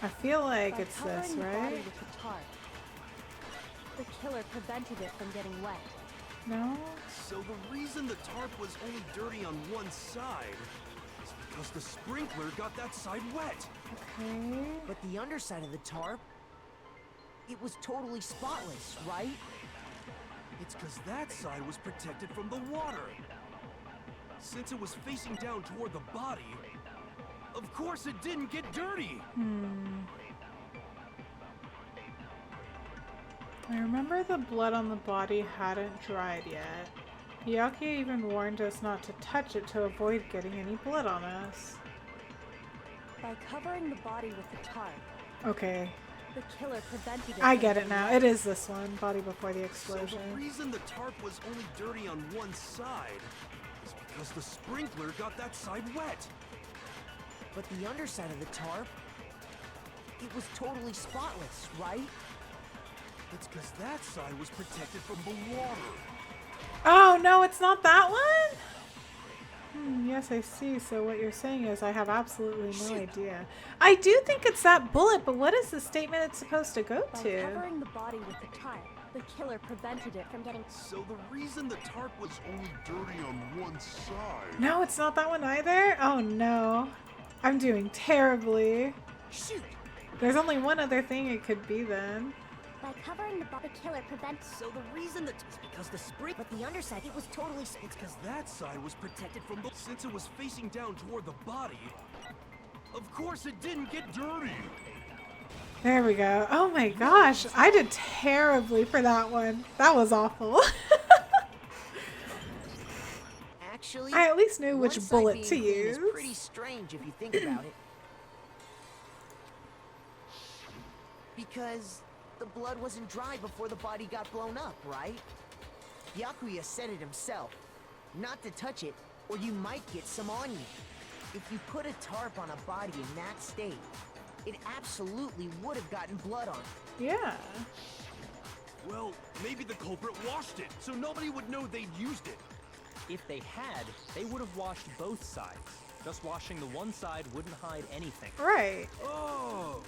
I feel like By it's this, covering the body right? with the tarp, the killer prevented it from getting wet. No? So the reason the tarp was only dirty on one side is because the sprinkler got that side wet. Okay. But the underside of the tarp, it was totally spotless, right? It's because that side was protected from the water. Since it was facing down toward the body, of course it didn't get dirty. I remember the blood on the body hadn't dried yet. Byakuya even warned us not to touch it to avoid getting any blood on us. By covering the body with the tarp, Okay, the killer prevented it I from get it getting now. wet. It is this one, body before the So explosion. the reason the tarp was only dirty on one side is because the sprinkler got that side wet. But the underside of the tarp, it was totally spotless, right? It's because that side was protected from the water. Oh, no, it's not that one? Yes, I see. So what you're saying is I have absolutely no idea. I do think it's that bullet, but what is the statement it's supposed to go By to? covering the body with the tarp, the killer prevented it from getting... So the reason the tarp was only dirty on one side... No, it's not that one either? Oh, no. I'm doing terribly. Shoot! There's only one other thing it could be then. By covering the body, killer prevents. So the reason that it's because the spring, but the underside, it was totally It's because that side was protected from the... Since it was facing down toward the body, of course it didn't get dirty. There we go. Oh my gosh, I did terribly for that one. That was awful. Actually, I at least knew one which side bullet being to clean use. is pretty strange if you think about it. Because the blood wasn't dry before the body got blown up, right? Yakuya said it himself. Not to touch it, or you might get some on you. If you put a tarp on a body in that state, it absolutely would have gotten blood on it. Yeah. Well, maybe the culprit washed it, so nobody would know they'd used it. If they had, they would have washed both sides. Just washing the one side wouldn't hide anything. Right. Oh,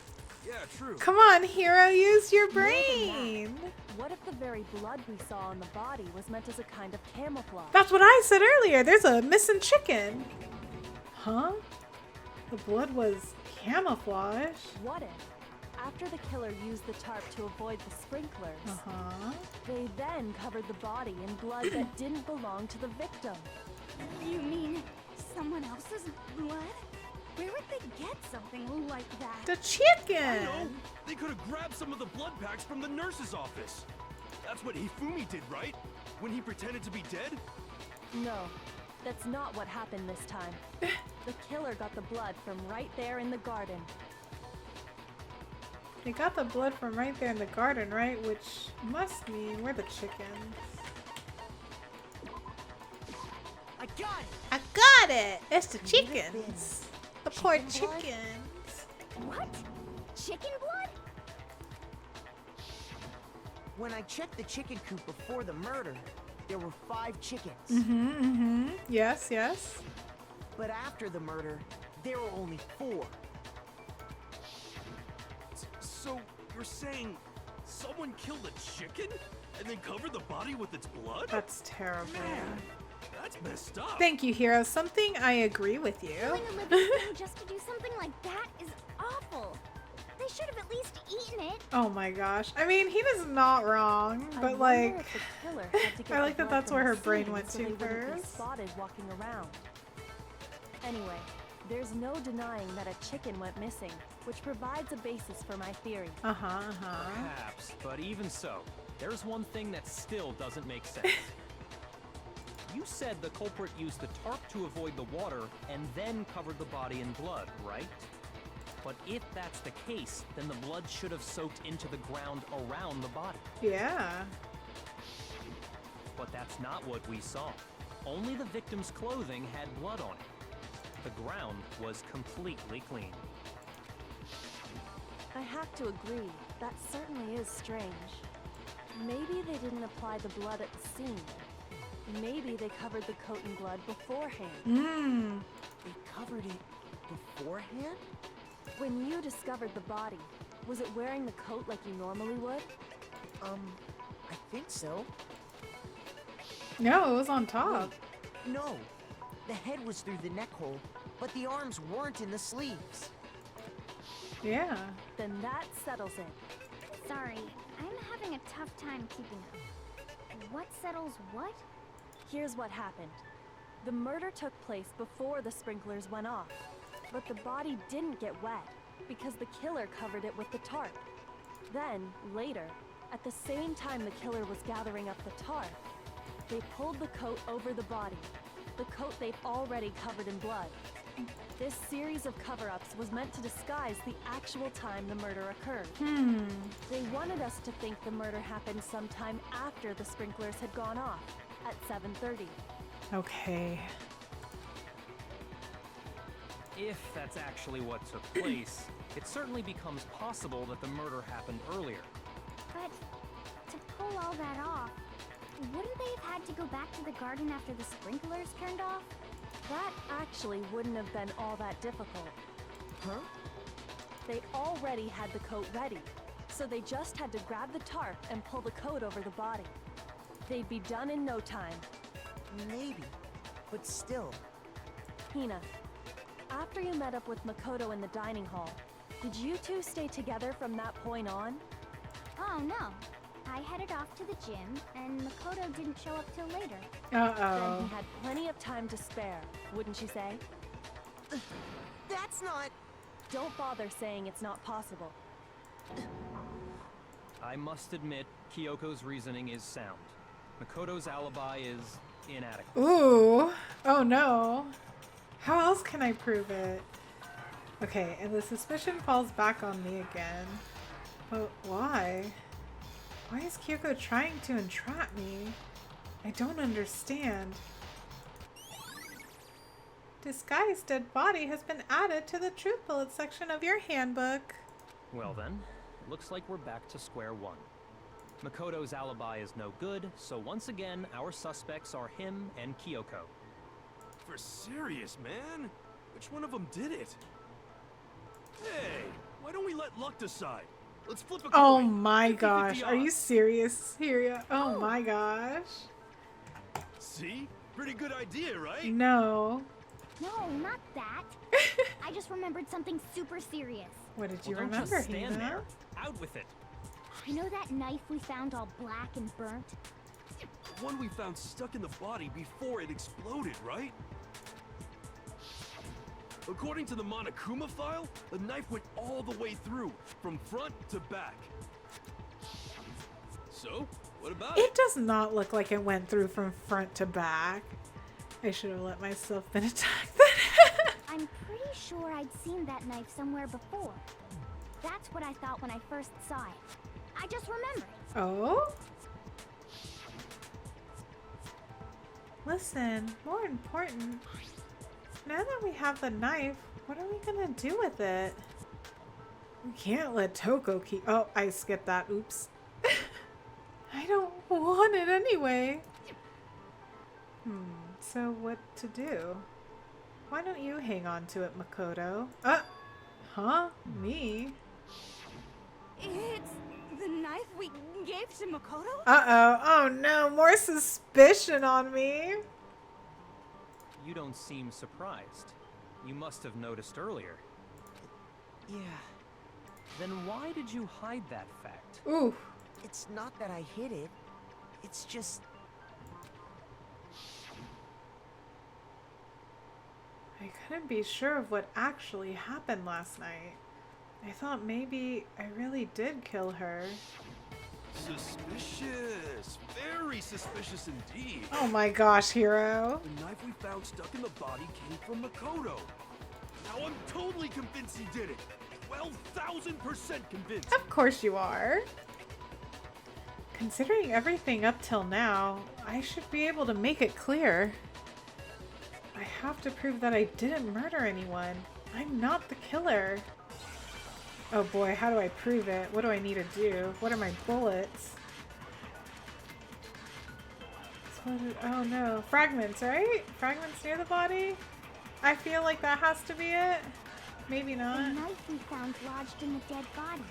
yeah, true. Come on, hero, use your More than brain. What if the very blood we saw on the body was meant as a kind of camouflage? That's what I said earlier. There's a missing chicken. Huh? The blood was camouflage. What if, after the killer used the tarp to avoid the sprinklers, Uh-huh. they then covered the body in blood that didn't belong to the victim? You mean someone else's blood? Where would they get something like that? The I chicken. know! They could have grabbed some of the blood packs from the nurse's office. That's what Hifumi did, right? When he pretended to be dead? No, that's not what happened this time. The killer got the blood from right there in the garden. They got the blood from right there in the garden, right? Which must mean we're the chickens. I got it! I got it. It's the Could it have chickens. The poor chicken blood? chickens. What? Chicken blood? When I checked the chicken coop before the murder, there were 5 chickens. Mm-hmm. Yes, yes. But after the murder, there were only 4. So, you're saying someone killed a chicken and then covered the body with its blood? That's terrible. Man, that's messed up. Thank you, hero. Something I agree with you. Killing a living thing just to do something like that is awful. They should have at least eaten it. Oh my gosh. I mean, he is not wrong, I but wonder like, if the killer had to get I like the that blood that's from where the her brain scene went so to they wouldn't be first. spotted walking around. Anyway, there's no denying that a chicken went missing, which provides a basis for my theory. Perhaps, but even so, there's one thing that still doesn't make sense. You said the culprit used the tarp to avoid the water and then covered the body in blood, right? But if that's the case, then the blood should have soaked into the ground around the body. Yeah. But that's not what we saw. Only the victim's clothing had blood on it. The ground was completely clean. I have to agree, that certainly is strange. Maybe they didn't apply the blood at the scene. Maybe they covered the coat in blood beforehand. Mmm. They covered it beforehand? When you discovered the body, was it wearing the coat like you normally would? I think so. No, it was on top. Wait, no. The head was through the neck hole, but the arms weren't in the sleeves. Yeah. Then that settles it. Sorry, I'm having a tough time keeping up. What settles what? Here's what happened. The murder took place before the sprinklers went off, but the body didn't get wet because the killer covered it with the tarp. Then, later, at the same time the killer was gathering up the tarp, they pulled the coat over the body, the coat they'd already covered in blood. This series of cover-ups was meant to disguise the actual time the murder occurred. They wanted us to think the murder happened sometime after the sprinklers had gone off, at 7:30. Okay. If that's actually what took place, it certainly becomes possible that the murder happened earlier. But to pull all that off, wouldn't they have had to go back to the garden after the sprinklers turned off? That actually wouldn't have been all that difficult. Huh? They already had the coat ready, so they just had to grab the tarp and pull the coat over the body. They'd be done in no time. Maybe. But still. Hina, after you met up with Makoto in the dining hall, did you two stay together from that point on? Oh no. I headed off to the gym, and Makoto didn't show up till later. Then Uh-oh. he had plenty of time to spare, wouldn't you say? That's not... Don't bother saying it's not possible. I must admit, Kyoko's reasoning is sound. Makoto's alibi is inadequate. Ooh. Oh no. How else can I prove it? Okay, and the suspicion falls back on me again. But why? Why is Kyoko trying to entrap me? I don't understand. Disguised dead body has been added to the truth bullet section of your handbook. Well then, looks like we're back to square one. Makoto's alibi is no good, so once again, our suspects are him and Kyoko. For serious, man? Which one of them did it? Hey, why don't we let luck decide? Let's flip a coin. Oh my 50-50 gosh, are you odds. serious, Syria? Oh my gosh. See? Pretty good idea, right? No. No, not that. I just remembered something super serious. What did you Well, don't remember, just stand Hina? there. Out with it. You know that knife we found all black and burnt? The one we found stuck in the body before it exploded, right? According to the Monokuma file, the knife went all the way through, from front to back. So, what about it? It does not look like it went through from front to back. I should have let myself been attacked then. I'm pretty sure I'd seen that knife somewhere before. That's what I thought when I first saw it. I just remembered. Oh? Listen, more important, now that we have the knife, what are we gonna do with it? We can't let Toko keep— oh, I skipped that. Oops. I don't want it anyway. So what to do? Why don't you hang on to it, Makoto? Huh? Me? It's the knife we gave to Makoto? Uh-oh. Oh no, more suspicion on me. You don't seem surprised. You must have noticed earlier. Yeah. Then why did you hide that fact? Ooh. It's not that I hid it. It's just... I couldn't be sure of what actually happened last night. I thought maybe I really did kill her. Suspicious. Very suspicious indeed. Oh my gosh, Hero. The knife we found stuck in the body came from Makoto. Now I'm totally convinced he did it. 12,000% convinced. Of course you are. Considering everything up till now, I should be able to make it clear. I have to prove that I didn't murder anyone. I'm not the killer. Oh boy, how do I prove it? What do I need to do? What are my bullets? Oh no. Fragments, right? Fragments near the body? I feel like that has to be it. Maybe The not. knife we found lodged in the dead body.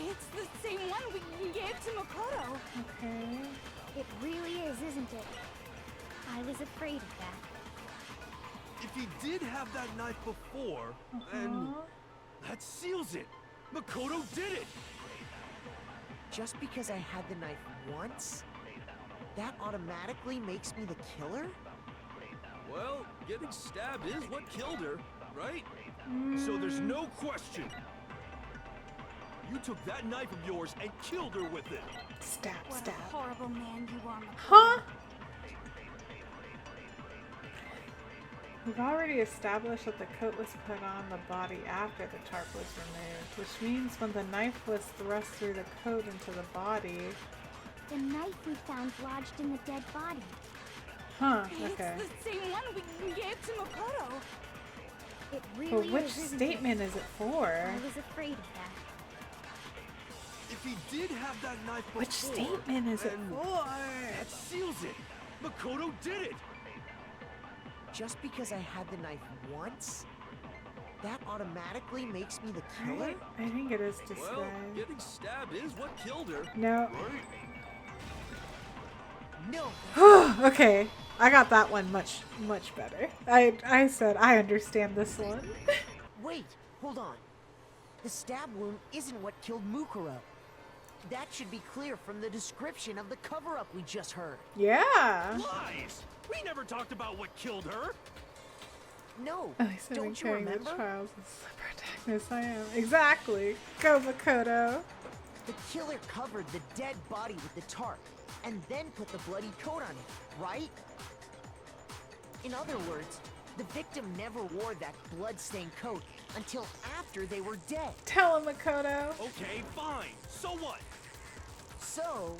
It's the same one we gave to Makoto. Okay. It really is, isn't it? I was afraid of that. If he did have that knife before, then that seals it. Makoto did it. Just because I had the knife once, that automatically makes me the killer? Well, getting stabbed is what killed her, right? So there's no question. You took that knife of yours and killed her with it. Stab, What stab. a horrible man you are, Makoto. Huh? We've already established that the coat was put on the body after the tarp was removed, which means when the knife was thrust through the coat into the body. The knife we found lodged in the dead body. Huh, okay. It's the same one we gave to Makoto. It But really which is, isn't statement it? is it for? I was afraid of that. If he did have that knife before, Which statement is it then for? that seals it. Makoto did it. Just because I had the knife once, that automatically makes me the killer? Right? I think it is Well, described. getting stabbed is what killed her. No. Right? No. Okay. I got that one much better. I said I understand this one. Wait, hold on. The stab wound isn't what killed Mukuro. That should be clear from the description of the cover-up we just heard. Yeah. Lies! We never talked about what killed her. No, At least I'm don't you carrying the remember? trials of the protagonist I am. Exactly. Go Makoto. The killer covered the dead body with the tarp, and then put the bloody coat on it, right? In other words, the victim never wore that blood-stained coat until after they were dead. Tell him, Makoto. Okay, fine. So what? So,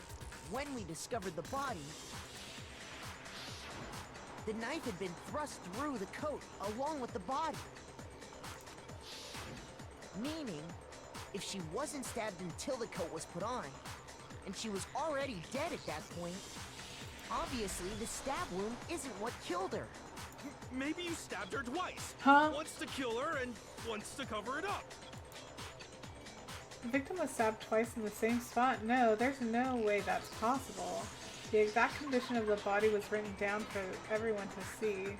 when we discovered the body, the knife had been thrust through the coat along with the body. Meaning, if she wasn't stabbed until the coat was put on, and she was already dead at that point, obviously the stab wound isn't what killed her. Maybe you stabbed her twice. Huh? Once to kill her and once to cover it up. The victim was stabbed twice in the same spot? No, there's no way that's possible. The exact condition of the body was written down for everyone to see.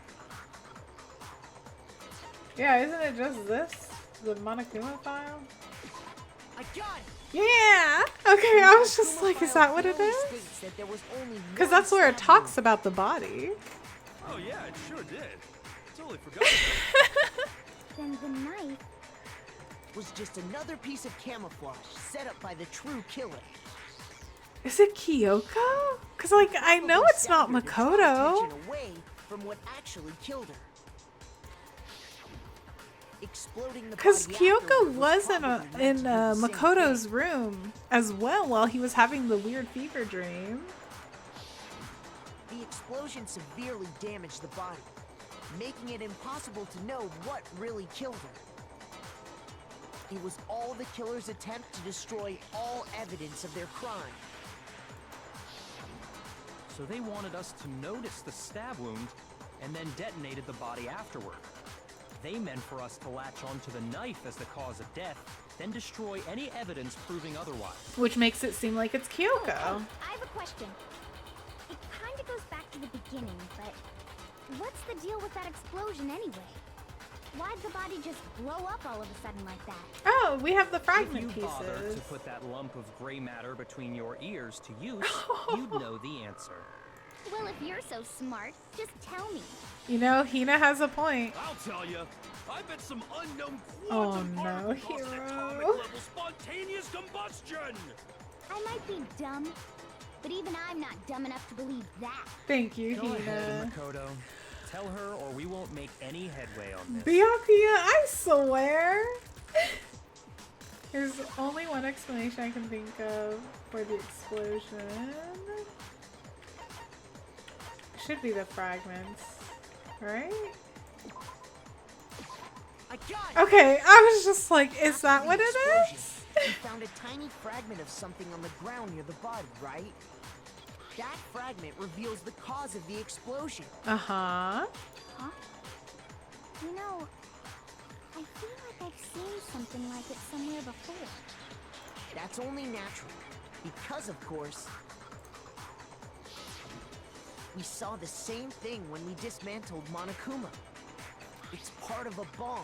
Yeah, isn't it just this? The Monokuma file? I got it! Yeah! Okay, I was just like, is that what it Clearly is? states that there was only Because one that's where it stab talks wound. about the body. Oh yeah, it sure did. Totally forgot about Then the knife. Was just another piece of camouflage set up by the true killer. Is it Kyoko? Because, like, I know Probably it's not stabbed her to draw Makoto. attention away from what actually killed her. Exploding the Because body Kyoko afterward was in probably meant to do the same Makoto's thing. room as well while he was having the weird fever dream. The explosion severely damaged the body, making it impossible to know what really killed her. It was all the killer's attempt to destroy all evidence of their crime. So they wanted us to notice the stab wound and then detonated the body afterward. They meant for us to latch onto the knife as the cause of death, then destroy any evidence proving otherwise. Which makes it seem like it's Kyoko. I have a question. It kind of goes back to the beginning, but what's the deal with that explosion anyway? Why'd the body just blow up all of a sudden like that? Oh, we have the If fragment you bothered pieces. to put that lump of gray matter between your ears to use, you'd know the answer. Well, if you're so smart, just tell me. You know, Hina has a point. I'll tell you. I bet some unknown Oh, quantum no, particle caused an Hero. atomic level spontaneous combustion. I might be dumb, but even I'm not dumb enough to believe that. Thank you, Go ahead, Hina. Makoto. Tell her or we won't make any headway on this. Byakuya, I swear. There's only one explanation I can think of for the explosion. Should be the fragments, right? I got it! Okay, I was just like, is After that the what it explosion, is? We found a tiny fragment of something on the ground near the body, right? That fragment reveals the cause of the explosion. Uh-huh. Huh? You know, I feel like I've seen something like it somewhere before. That's only natural, because of course, we saw the same thing when we dismantled Monokuma. It's part of a bomb.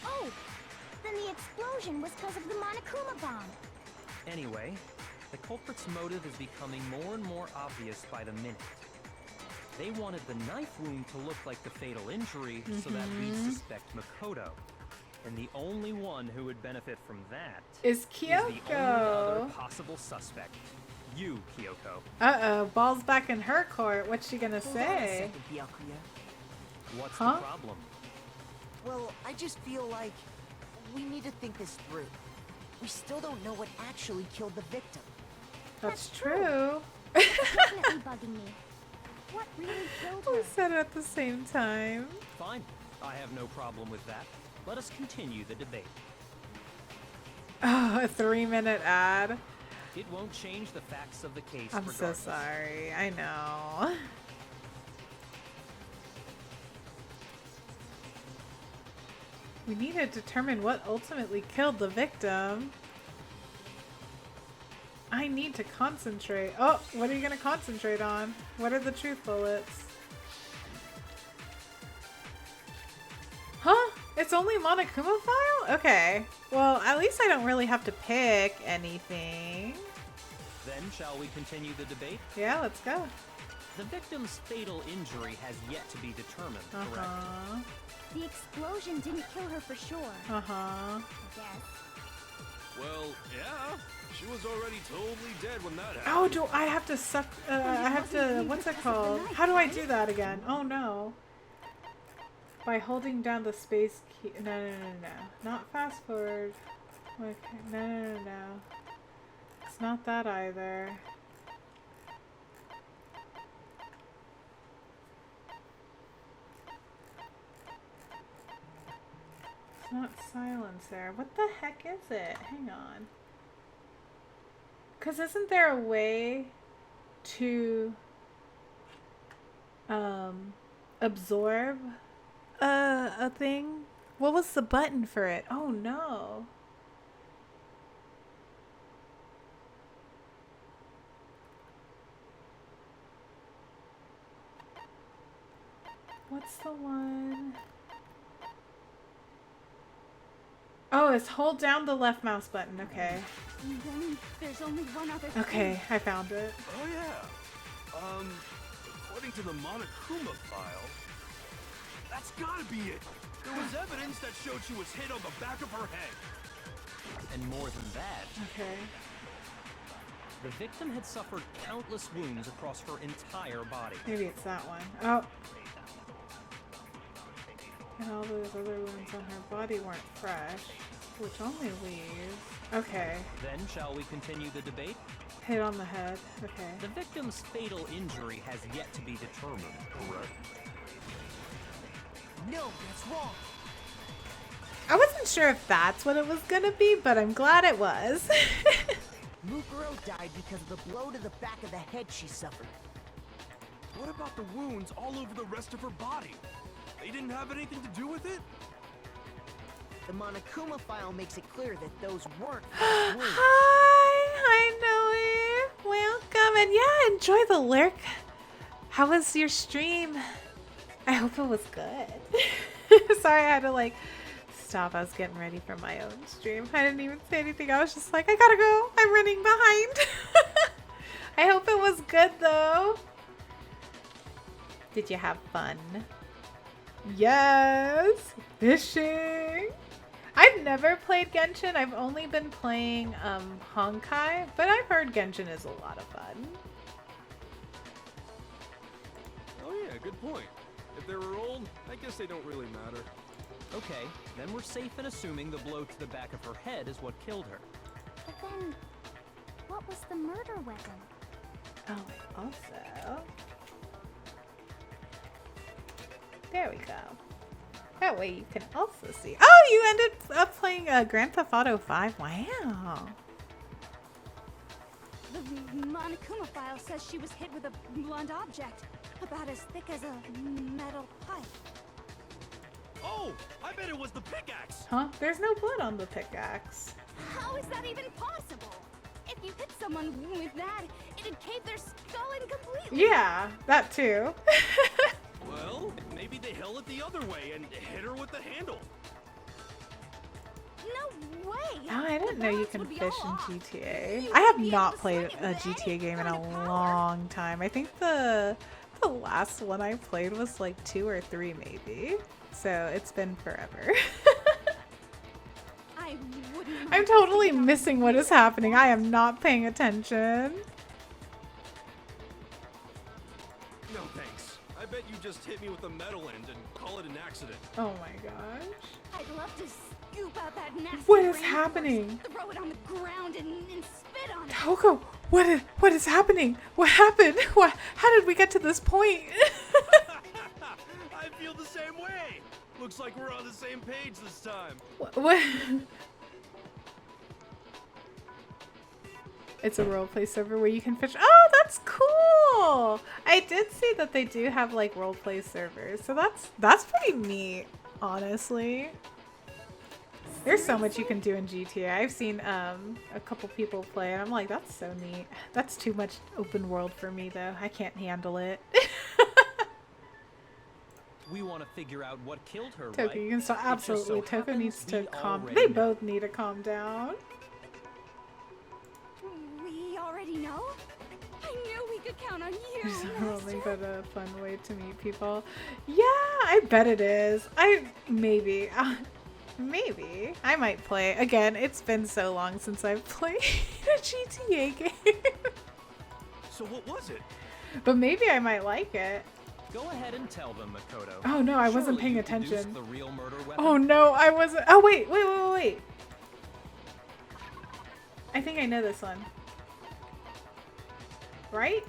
Oh, then the explosion was because of the Monokuma bomb. Anyway, the culprit's motive is becoming more and more obvious by the minute. They wanted the knife wound to look like the fatal injury so that we'd suspect Makoto. And the only one who would benefit from that Is is the only other Kyoko. possible suspect. You, Kyoko. Uh-oh, ball's back in her court. What's she gonna Hold on a say? second, Byakuya. What's Huh? the problem? Well, I just feel like we need to think this through. We still don't know what actually killed the victim. That's true. It's definitely bugging me. What really killed We her? said it at the same time. Fine. I have no problem with that. Let us continue the debate. Oh, a 3-minute ad. It won't change the facts of the case. I'm so regardless. sorry. I know. We need to determine what ultimately killed the victim. I need to concentrate. Oh, what are you going to concentrate on? What are the truth bullets? Huh? It's only Monokuma file? Okay. Well, at least I don't really have to pick anything. Then shall we continue the debate? Yeah, let's go. The victim's fatal injury has yet to be determined, correct? Uh-huh. The explosion didn't kill her for sure. Uh-huh. I guess. Well, yeah. She was already totally dead when that happened. Oh, do I have to suck? I have to. What's it called? How do I do that again? Oh no! By holding down the space key. No. Not fast forward. Okay. No. It's not that either. It's not silencer. What the heck is it? Hang on. Because isn't there a way to absorb a thing? What was the button for it? Oh no. What's the one? Oh, it's hold down the left mouse button. Okay. And then there's only one other thing. Okay, I found it. Oh, yeah. According to the Monokuma file, that's gotta be it. There was evidence that showed she was hit on the back of her head. And more than that, Okay. the victim had suffered countless wounds across her entire body. Maybe it's that one. Oh. And all those other wounds on her body weren't fresh, which only leaves. Okay. Then shall we continue the debate? Hit on the head. Okay. The victim's fatal injury has yet to be determined, correct? No, that's wrong. I wasn't sure if that's what it was gonna be, but I'm glad it was. Mukuro died because of the blow to the back of the head she suffered. What about the wounds all over the rest of her body? They didn't have anything to do with it? The Monokuma file makes it clear that those weren't fresh wounds. Hi, Noe. Welcome, and yeah, enjoy the lurk. How was your stream? I hope it was good. Sorry, I had to stop. I was getting ready for my own stream. I didn't even say anything. I was just like, I gotta go. I'm running behind. I hope it was good though. Did you have fun? Yes. Fishing. I've never played Genshin. I've only been playing Honkai, but I've heard Genshin is a lot of fun. Oh yeah, good point. If they were old, I guess they don't really matter. Okay, then we're safe in assuming the blow to the back of her head is what killed her. But then, what was the murder weapon? Oh, also. There we go. That way you can also see. Oh, you ended up playing Grand Theft Auto 5. Wow. The Monokuma file says she was hit with a blunt object, about as thick as a metal pipe. Oh, I bet it was the pickaxe. Huh? There's no blood on the pickaxe. How is that even possible? If you hit someone with that, it'd cave their skull in completely. Yeah, that too. Well, maybe they held it the other way and hit her with the handle. No way! Oh, I didn't know you balance can would be fish all in off. GTA. You I have wouldn't be not able to played swing it a with GTA any game in a kind of power. long time. I think the last one I played was like 2 or 3 maybe. So it's been forever. I wouldn't I'm mind totally taking out missing what is happening. I am not paying attention. No thanks. I bet you just hit me with the metal end and call it an accident. Oh my gosh. I'd love to scoop out that nasty What is brain happening? force, throw it on the ground and spit on it. Toko, What is happening? What happened? How did we get to this point? I feel the same way. Looks like we're on the same page this time. What? It's a roleplay server where you can fish. Oh, that's cool. I did see that they do have like roleplay servers, so that's pretty neat, honestly. There's so much you can do in GTA. I've seen a couple people play, and I'm like, that's so neat. That's too much open world for me, though. I can't handle it. We want to figure out what killed her, Toko, right? you can stop. It just so Absolutely. Toko happens needs to we calm. already They know. both need to calm down. We already know? I knew we could count on you, There's only Master. but a fun way to meet people. Yeah, I bet it is. Maybe. Maybe. I might play. Again, it's been so long since I've played a GTA game. So what was it? But maybe I might like it. Go ahead and tell them, Makoto. Oh no, I wasn't Surely paying you deduced attention. The real murder weapon? Oh no, I wasn't. Oh wait. I think I know this one. Right?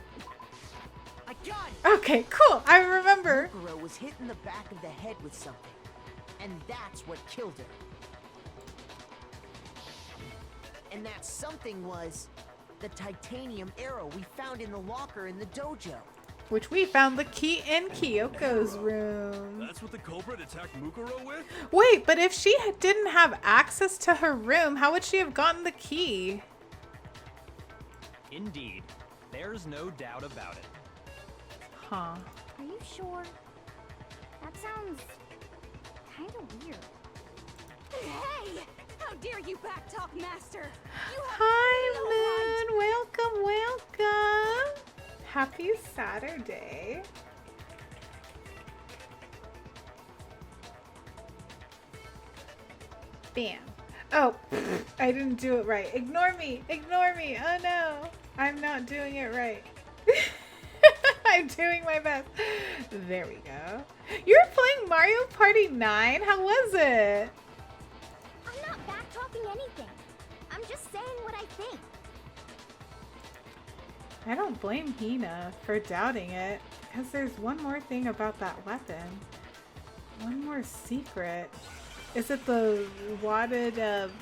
I got it! Okay, cool. I remember. Mukuro was hit in the back of the head with something, and that's what killed her. And that something was the titanium arrow we found in the locker in the dojo. Which we found the key in Kyoko's room. That's what the culprit attacked Mukuro with? Wait, but if she didn't have access to her room, how would she have gotten the key? Indeed. There's no doubt about it. Huh. Are you sure? That sounds kind of weird. Hey! How dare you backtalk, Master? You have Hi, no right. Moon. Welcome. Happy Saturday. Bam. Oh, I didn't do it right. Ignore me. Ignore me. Oh no. I'm not doing it right. I'm doing my best. There we go. You were playing Mario Party 9? How was it? I'm not backtalking anything. I'm just saying what I think. I don't blame Hina for doubting it, because there's one more thing about that weapon. One more secret. Is it the wadded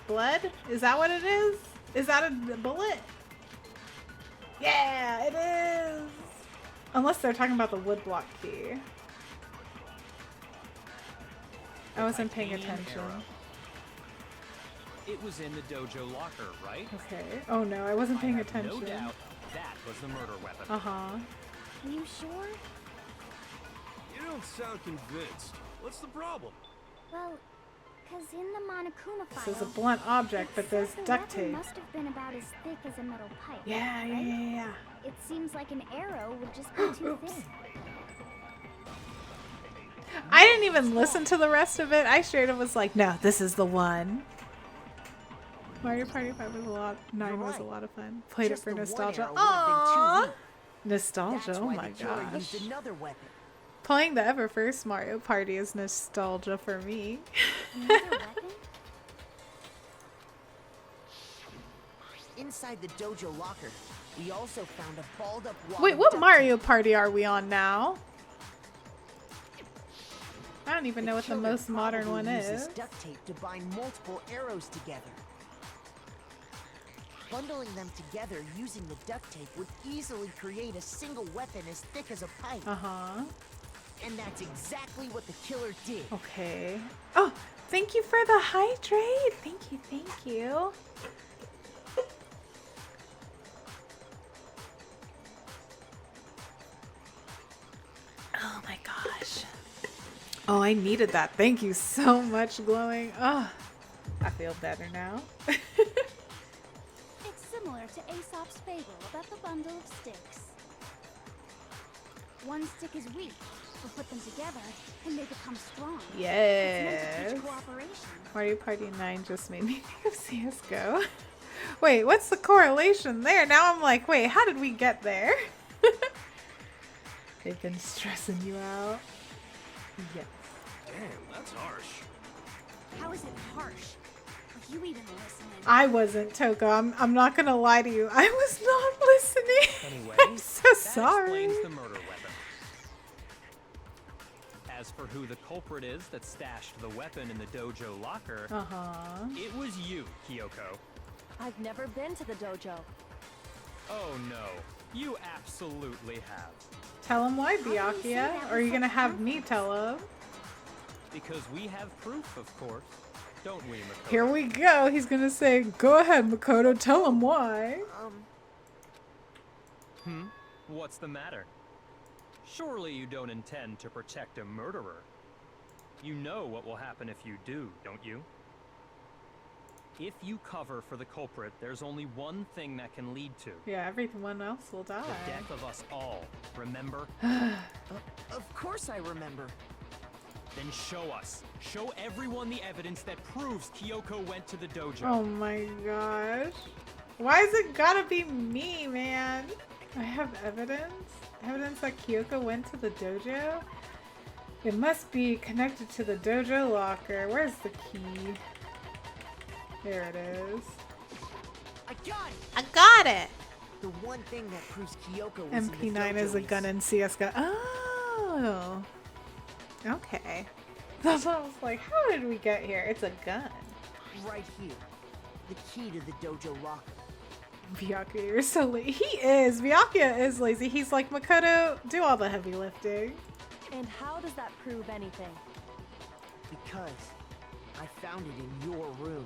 blood? Is that what it is? Is that a bullet? Yeah, it is! Unless they're talking about the woodblock key. I wasn't paying Titanium attention. arrow. It was in the dojo locker, right? Okay. Oh no, I wasn't paying I have attention. No doubt that was the murder weapon. Uh-huh. Are you sure? You don't sound convinced. What's the problem? Well, because in the Monokuma file, This is a blunt object, but there's said the duct weapon tape. must have been about as thick as a metal pipe. Yeah, right? yeah. It seems like an arrow would just be too Oops. thin. I didn't even listen to the rest of it. I straight up was like, no, this is the one. Mario Party 5 was a lot. 9 was a right. lot of fun. Played Just it for the one nostalgia. arrow would have been too Aww! weak. Nostalgia, That's oh why my the killer gosh. used another weapon. Playing the ever first Mario Party is nostalgia for me. Another weapon? Inside the dojo locker, we also found a balled up wad Wait, of what duct Mario tape. Party are we on now? I don't even know what the killer most modern probably one used is. this duct tape to bind multiple arrows together. Bundling them together using the duct tape would easily create a single weapon as thick as a pipe. Uh-huh. And that's exactly what the killer did. Okay. Oh, thank you for the hydrate. Thank you, thank you. Oh my gosh. Oh, I needed that. Thank you so much, Glowing. Oh, I feel better now. It's similar to Aesop's fable about the bundle of sticks. One stick is weak, but put them together and they become strong. It's meant Yes. to teach cooperation. Mario Party 9 just made me think of CSGO. Wait, what's the correlation there? Now I'm like, wait, how did we get there? They've been stressing you out. Yes. Damn, that's harsh. How is it harsh? Were you even listening? I wasn't, Toko. I'm not gonna lie to you. I was not listening. Anyway, I'm so that sorry. explains the murder weapon. As for who the culprit is that stashed the weapon in the dojo locker, it was you, Kyoko. I've never been to the dojo. Oh no, you absolutely have. Tell him why, do you say Byakuya. that Or are you with gonna such have me tell him? Because we have proof, of course. Don't we, Makoto? Here we go. He's gonna say, "Go ahead, Makoto. Tell him why." What's the matter? Surely you don't intend to protect a murderer. You know what will happen if you do, don't you? If you cover for the culprit, there's only one thing that can lead to. Yeah, everyone else will die. The death of us all, remember? Of course I remember. Then show us. Show everyone the evidence that proves Kyoko went to the dojo. Oh my gosh. Why is it gotta be me, man? I have evidence? Evidence that Kyoko went to the dojo? It must be connected to the dojo locker. Where's the key? There it is. I got it! I got it. The one thing that proves Kyoko was in the MP9 is a dojo gun in CSGO. Oh. Okay. That's what I was like, how did we get here? It's a gun. right here. The key to the dojo locker. Byakuya, you're so lazy. He is. Byakuya is lazy. He's like, Makoto, do all the heavy lifting. And how does that prove anything? Because I found it in your room.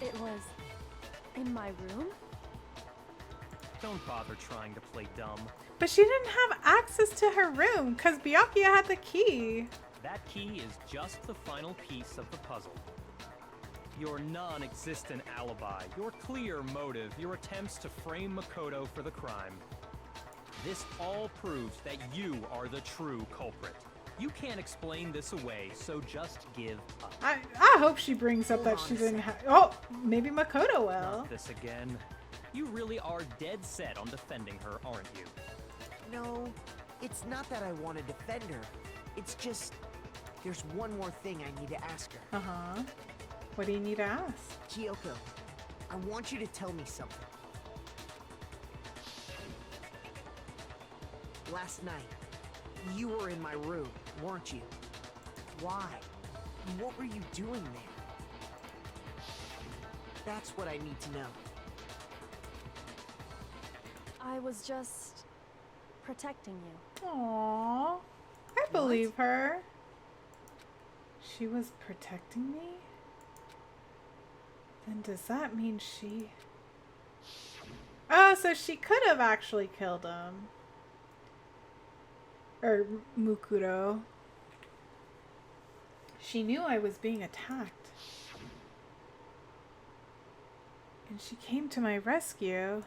It was in my room? Don't bother trying to play dumb. But she didn't have access to her room because Byakuya had the key. That key is just the final piece of the puzzle. Your non-existent alibi, your clear motive, your attempts to frame Makoto for the crime. This all proves that you are the true culprit. You can't explain this away, so just give up. I hope she brings up that she didn't have... Oh, maybe Makoto will. Not this again. You really are dead set on defending her, aren't you? No, it's not that I want to defend her. It's just, there's one more thing I need to ask her. Uh-huh. What do you need to ask? Kyoko, I want you to tell me something. Last night, you were in my room, weren't you? Why? What were you doing there? That's what I need to know. I was just protecting you. Aww. I believe her. She was protecting me? Then does that mean she... Oh, so she could have actually killed him. Or Mukuro. She knew I was being attacked. And she came to my rescue.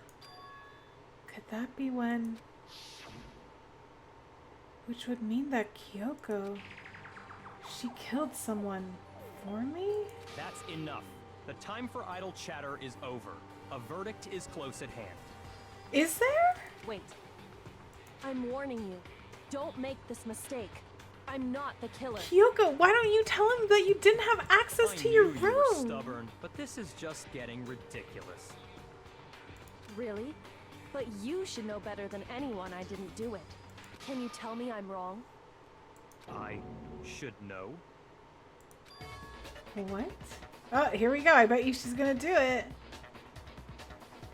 Could that be when... Which would mean that Kyoko... She killed someone for me? That's enough. The time for idle chatter is over. A verdict is close at hand. Is there? Wait. I'm warning you. Don't make this mistake. I'm not the killer. Kyoko, why don't you tell him that you didn't have access I to your knew you were room? stubborn, but this is just getting ridiculous. Really? But you should know better than anyone I didn't do it. Can you tell me I'm wrong? I should know. What? Oh, here we go. I bet you she's gonna do it.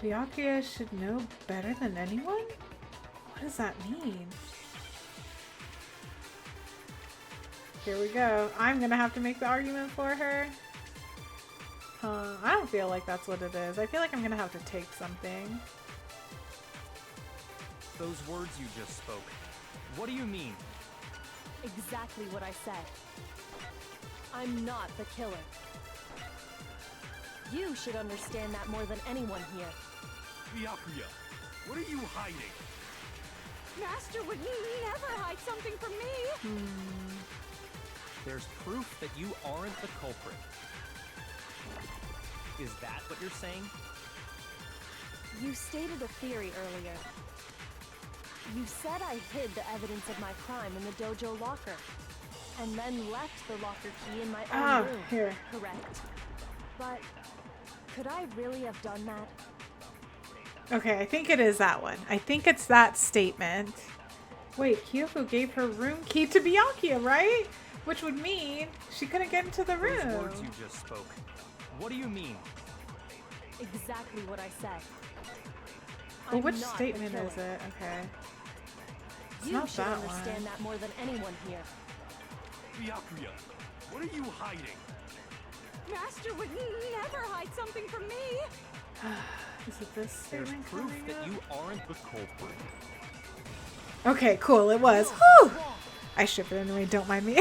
Byakuya should know better than anyone? What does that mean? Here we go. I'm gonna have to make the argument for her. I don't feel like that's what it is. I feel like I'm gonna have to take something. Those words you just spoke. What do you mean? Exactly what I said. I'm not the killer. You should understand that more than anyone here. Byakuya, what are you hiding? Master would never hide something from me. There's proof that you aren't the culprit. Is that what you're saying? You stated a theory earlier. You said I hid the evidence of my crime in the dojo locker, and then left the locker key in my own room. Here. Correct. But could I really have done that? Okay, I think it is that one. I think it's that statement. Wait, Kyoko gave her room key to Byakuya, right? Which would mean she couldn't get into the Those room. words you just spoke. What do you mean? Exactly what I said. Well, I'm which not the statement killer. is it? Okay. It's You not should that understand one. that more than anyone here. Byakuya, what are you hiding? Master would never hide something from me. Is it this There's statement proof coming that up? you aren't the culprit. Okay, cool. It was. Whew! I ship it anyway. Don't mind me.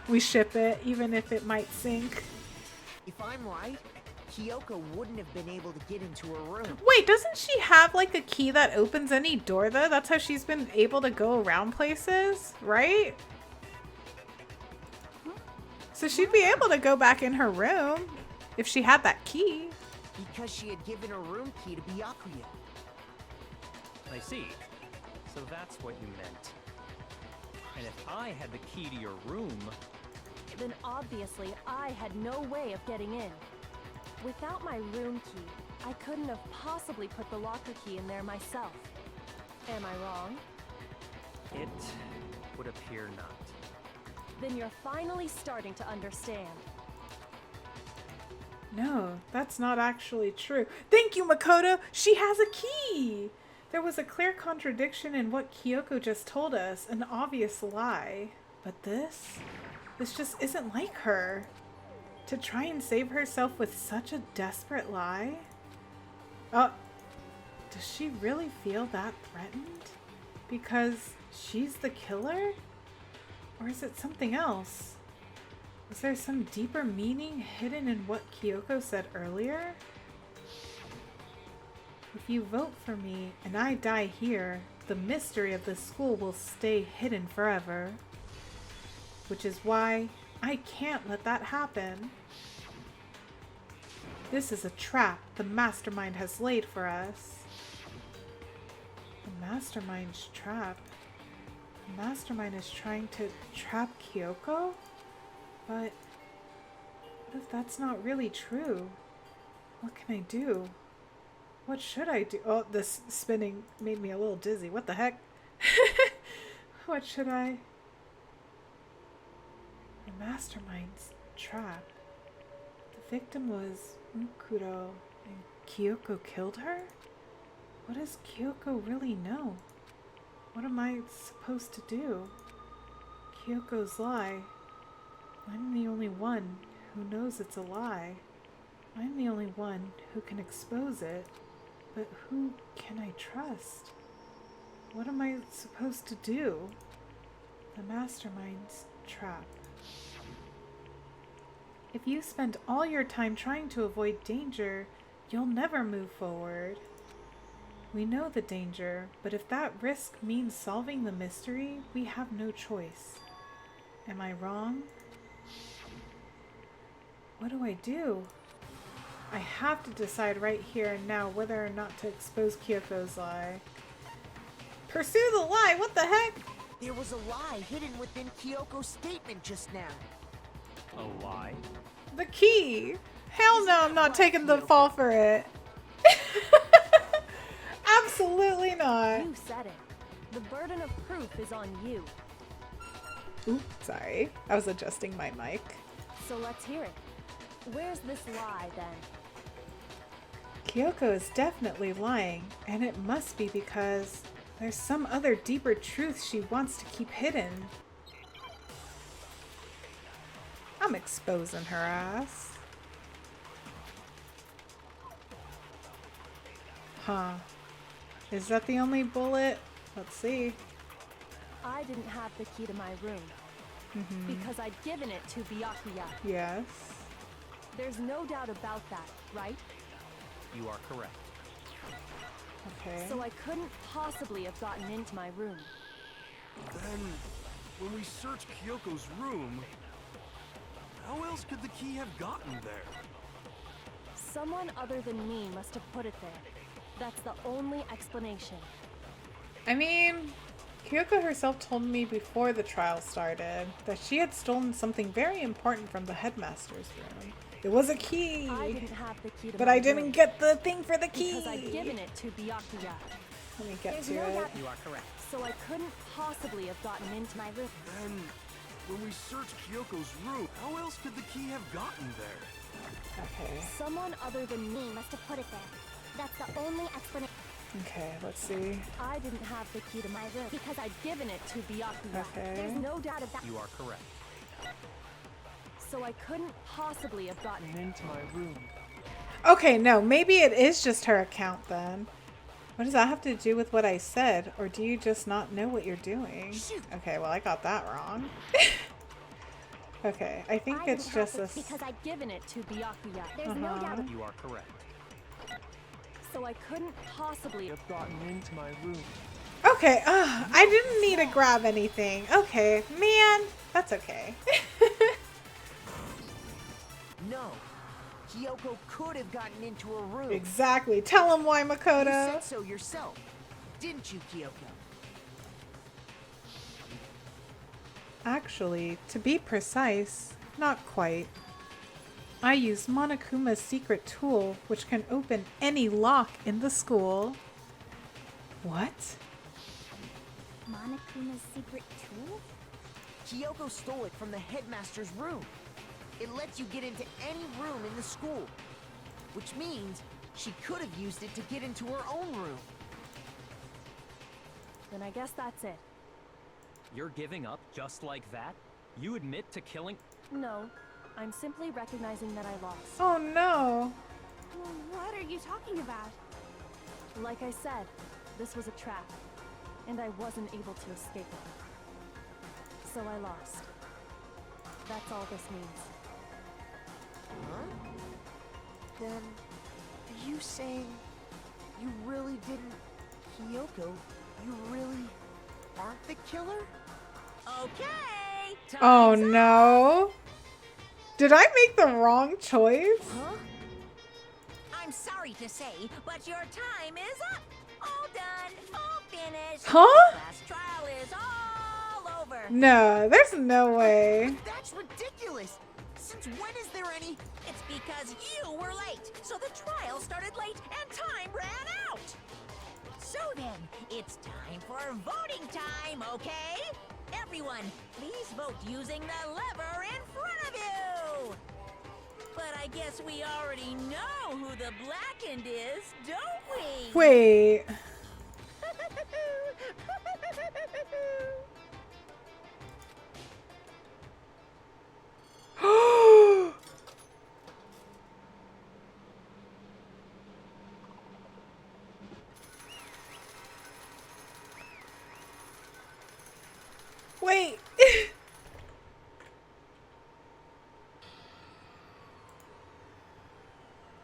We ship it, even if it might sink. If I'm right, Kyoko wouldn't have been able to get into her room. Wait, doesn't she have like a key that opens any door though? That's how she's been able to go around places, right? So she'd be able to go back in her room if she had that key. Because she had given her room key to Byakuya. I see. So that's what you meant. And if I had the key to your room, Then obviously I had no way of getting in. Without my room key, I couldn't have possibly put the locker key in there myself. Am I wrong? it would appear not. Then you're finally starting to understand. No, that's not actually true. Thank you, Makoto! She has a key! There was a clear contradiction in what Kyoko just told us, an obvious lie. But this just isn't like her. To try and save herself with such a desperate lie? Does she really feel that threatened? Because she's the killer? Or is it something else? Was there some deeper meaning hidden in what Kyoko said earlier? If you vote for me and I die here, the mystery of the school will stay hidden forever. Which is why I can't let that happen. This is a trap the mastermind has laid for us. The mastermind's trap? The mastermind is trying to trap Kyoko? But what if that's not really true? What can I do? What should I do? Oh, this spinning made me a little dizzy. What the heck? What should I... The mastermind's trap. The victim was Mukuro, and Kyoko killed her? What does Kyoko really know? What am I supposed to do? Kyoko's lie. I'm the only one who knows it's a lie. I'm the only one who can expose it. But who can I trust? What am I supposed to do? The mastermind's trap. If you spend all your time trying to avoid danger, you'll never move forward. We know the danger, but if that risk means solving the mystery, we have no choice. Am I wrong? What do I do? I have to decide right here and now whether or not to expose Kyoko's lie. Pursue the lie! What the heck? There was a lie hidden within Kyoko's statement just now. A lie? The key! Hell no, I'm not taking the fall for it. Absolutely not. You said it. The burden of proof is on you. Oops, sorry. I was adjusting my mic. So let's hear it. Where's this lie then? Kyoko is definitely lying, and it must be because there's some other deeper truth she wants to keep hidden. I'm exposing her ass. Huh. Is that the only bullet? Let's see. I didn't have the key to my room. Because I'd given it to Byakuya. Yes. There's no doubt about that, right? You are correct. Okay. So I couldn't possibly have gotten into my room. Then, when we searched Kyoko's room, how else could the key have gotten there? Someone other than me must have put it there. That's the only explanation. I mean, Kyoko herself told me before the trial started that she had stolen something very important from the headmaster's room. It was a key. I didn't have the key to But my I didn't room get the thing for the key. because I'd given it to Byakuya. Let me get There's to no it. doubt- You are correct. So I couldn't possibly have gotten into my room. Then, when we searched Kyoko's room, how else could the key have gotten there? Okay. Someone other than me. Must have put it there. That's the only explanation. Okay, let's see. I didn't have the key to my room because I'd given it to Byakuya. Okay. There's no doubt of that. You are correct. So I couldn't possibly have gotten into my room. Okay, no, maybe it is just her account then. What does that have to do with what I said? Or do you just not know what you're doing? Okay, well, I got that wrong. Okay, I think it's just this. Because I'd given it to Byakuya. There's no doubt. You are correct. So I couldn't possibly have gotten into my room. Okay, I didn't need to grab anything. Okay, man, that's okay. No. Kyoko could have gotten into her room. Exactly. Tell him why, You Makoto. said so yourself, didn't you, Kyoko? Actually, to be precise, not quite. I use Monokuma's secret tool, which can open any lock in the school. What? Monokuma's secret tool? Kyoko stole it from the headmaster's room. It lets you get into any room in the school, which means she could have used it to get into her own room. Then I guess that's it. You're giving up just like that? You admit to killing... No, I'm simply recognizing that I lost. Oh no. Well, what are you talking about? Like I said, this was a trap, and I wasn't able to escape it. So I lost. That's all this means. Huh? Then, are you saying you really didn't... Kyoko, you really aren't the killer? Okay. Oh time's up. no. Did I make the wrong choice? Huh? I'm sorry to say, but your time is up. All done, all finished. Huh? Class trial is all over. No, there's no way. That's ridiculous! Since when is there any... It's because you were late, so the trial started late and time ran out. So then, it's time for voting time, okay? Everyone, please vote using the lever in front of you. But I guess we already know who the blackened is, don't we? Wait. Wait.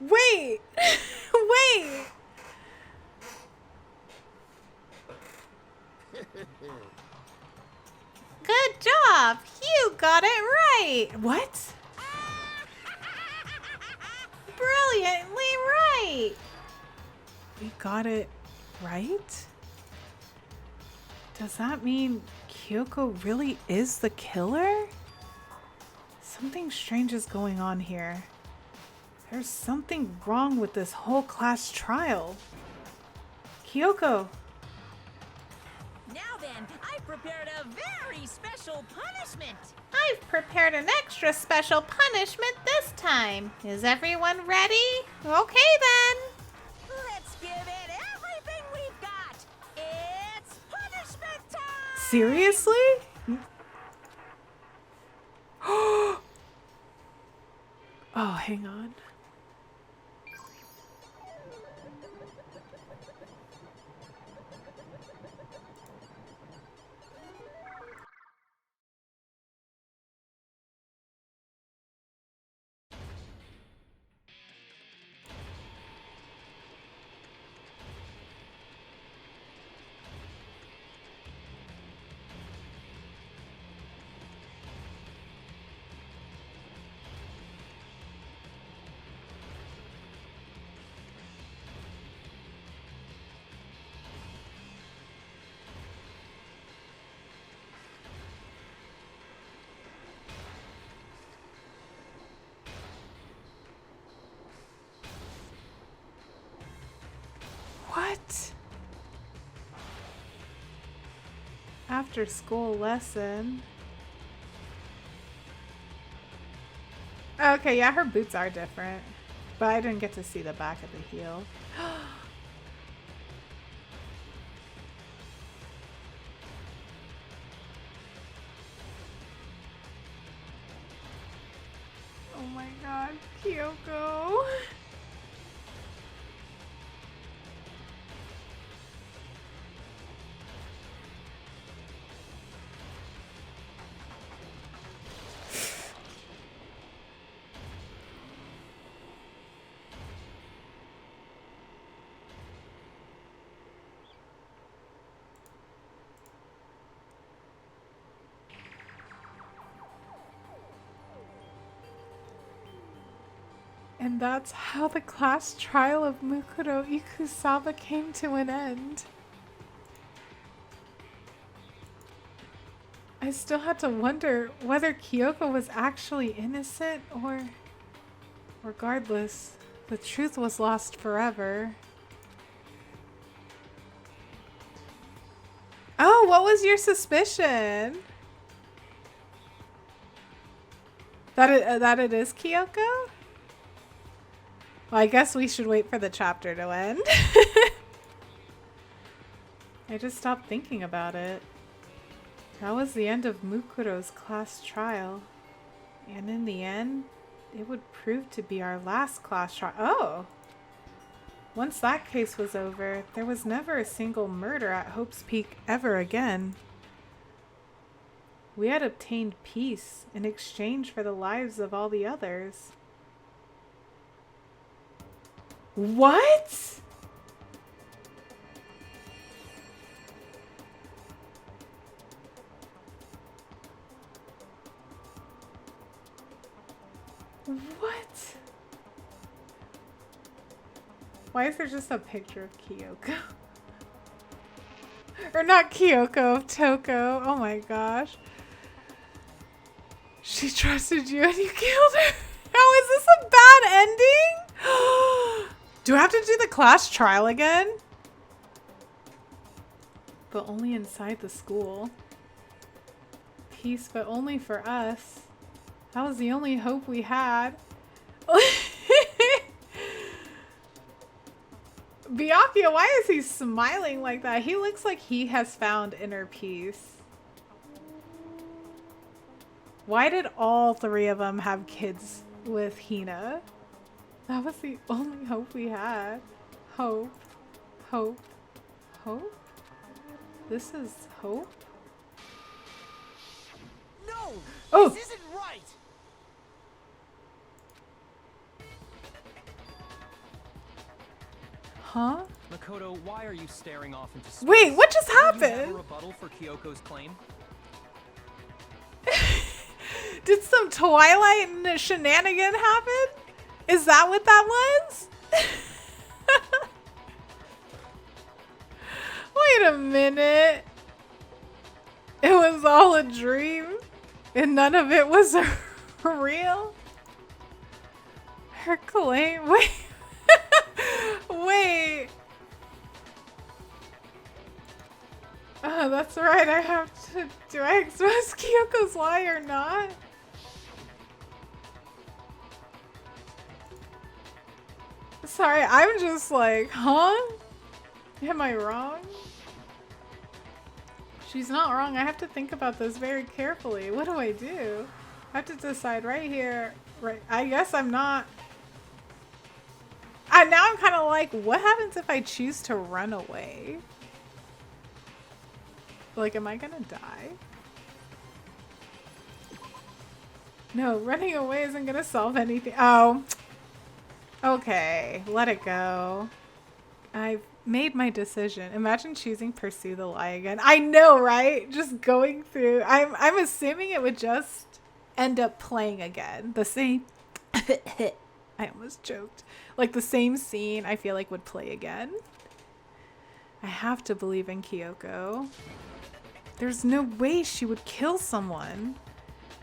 Wait. Wait. Good job. You got it right. What? Brilliantly right. We got it right? Does that mean Kyoko really is the killer? Something strange is going on here. There's something wrong with this whole class trial. Kyoko. Now then, I prepared a very special punishment. I've prepared an extra special punishment this time. Is everyone ready? Okay then. Let's give it everything we've got. It's punishment time. Seriously? Oh, hang on. What? After school lesson. Okay, yeah, her boots are different. But I didn't get to see the back of the heel. Oh my god, Kyoko. And that's how the class trial of Mukuro Ikusaba came to an end. I still had to wonder whether Kyoko was actually innocent or... Regardless, the truth was lost forever. Oh, what was your suspicion? That it is Kyoko? Well, I guess we should wait for the chapter to end. I just stopped thinking about it. That was the end of Mukuro's class trial. And in the end, it would prove to be our last class trial. Oh! Once that case was over, there was never a single murder at Hope's Peak ever again. We had obtained peace in exchange for the lives of all the others. What? What? Why is there just a picture of Kyoko? Or not Kyoko, of Toko. Oh my gosh. She trusted you and you killed her. How is this a bad ending? Do I have to do the class trial again? But only inside the school. Peace, but only for us. That was the only hope we had. Byakuya, why is he smiling like that? He looks like he has found inner peace. Why did all three of them have kids with Hina? That was the only hope we had. Hope. Hope. Hope? This is hope? No! Oh! This isn't right! Huh? Makoto, why are you staring off into space? Wait, what just Do you have happened? a rebuttal for Kyoko's claim? Did some Twilight shenanigan happen? Is that what that was? Wait a minute. It was all a dream and none of it was real? Her claim? Wait. Wait. Oh, that's right. I have to... Do I expose Kyoko's lie or not? Sorry, I'm just like, huh? Am I wrong? She's not wrong. I have to think about this very carefully. What do I do? I have to decide right here. Right. I guess I'm not... now I'm kind of like, what happens if I choose to run away? Like, am I gonna die? No, running away isn't gonna solve anything. Oh. Okay, let it go. I've made my decision. Imagine choosing pursue the lie again. I know, right? Just going through. I'm assuming it would just end up playing again. The same. I almost choked. Like the same scene I feel like would play again. I have to believe in Kyoko. There's no way she would kill someone.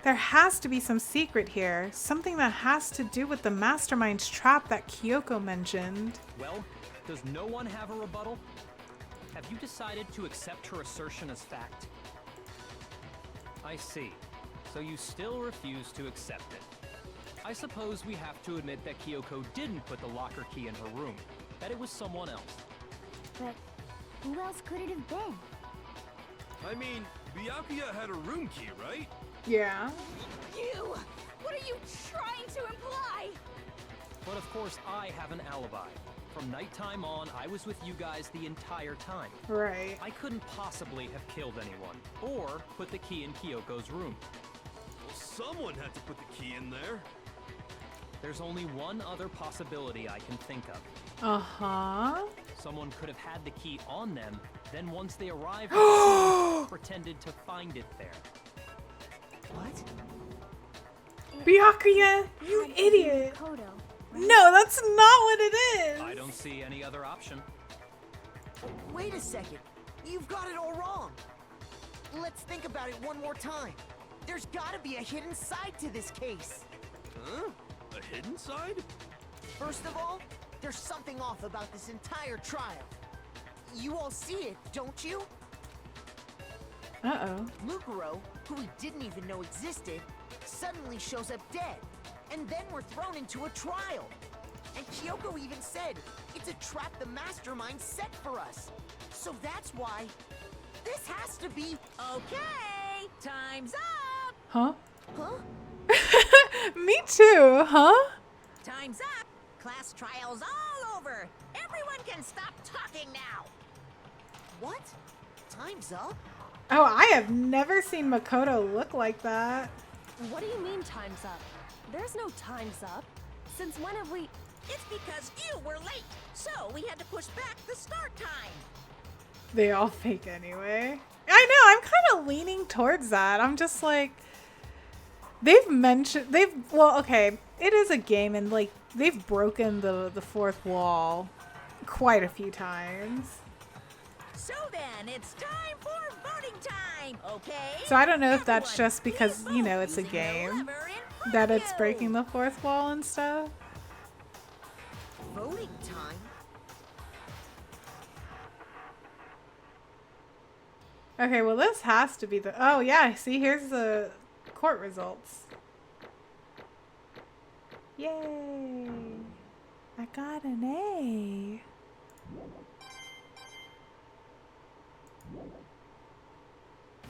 There has to be some secret here. Something that has to do with the mastermind's trap that Kyoko mentioned. Well, Does no one have a rebuttal? Have you decided to accept her assertion as fact? I see. So you still refuse to accept it. I suppose we have to admit that Kyoko didn't put the locker key in her room, that it was someone else. But who else could it have been? I mean, Byakuya had a room key, right? Yeah. You! What are you trying to imply? But of course I have an alibi. From nighttime on, I was with you guys the entire time. Right. I couldn't possibly have killed anyone, or put the key in Kyoko's room. Well, someone had to put the key in there. There's only one other possibility I can think of. Uh-huh. Someone could have had the key on them, then once they arrived at the scene, pretended to find it there. What? Byakuya, you Had to be idiot. Makoto, right? No, that's not what it is. I don't see any other option. Wait a second. You've got it all wrong. Let's think about it one more time. There's gotta be a hidden side to this case. Huh? A hidden side? First of all, there's something off about this entire trial. You all see it, don't you? Uh-oh. Mukuro, who we didn't even know existed, suddenly shows up dead. And then we're thrown into a trial. And Kyoko even said, it's a trap the mastermind set for us. So that's why this has to be... Okay, time's up. Huh? Huh? Me too, huh? Time's up. Class trial's all over. Everyone can stop talking now. What? Time's up? Oh, I have never seen Makoto look like that. What do you mean time's up? There's no time's up. Since when have we... It's because you were late, so we had to push back the start time. They all fake anyway. I know, I'm kind of leaning towards that. I'm just like, well, okay, it is a game and like, they've broken the fourth wall quite a few times. So then, it's time for voting time, okay? So I don't know if that's Everyone, just because, please you know, vote it's a using the game lever in front that of it's you. breaking the fourth wall and stuff. Voting time? Okay, well this has to be the, oh yeah, see here's the court results. Yay! I got an A.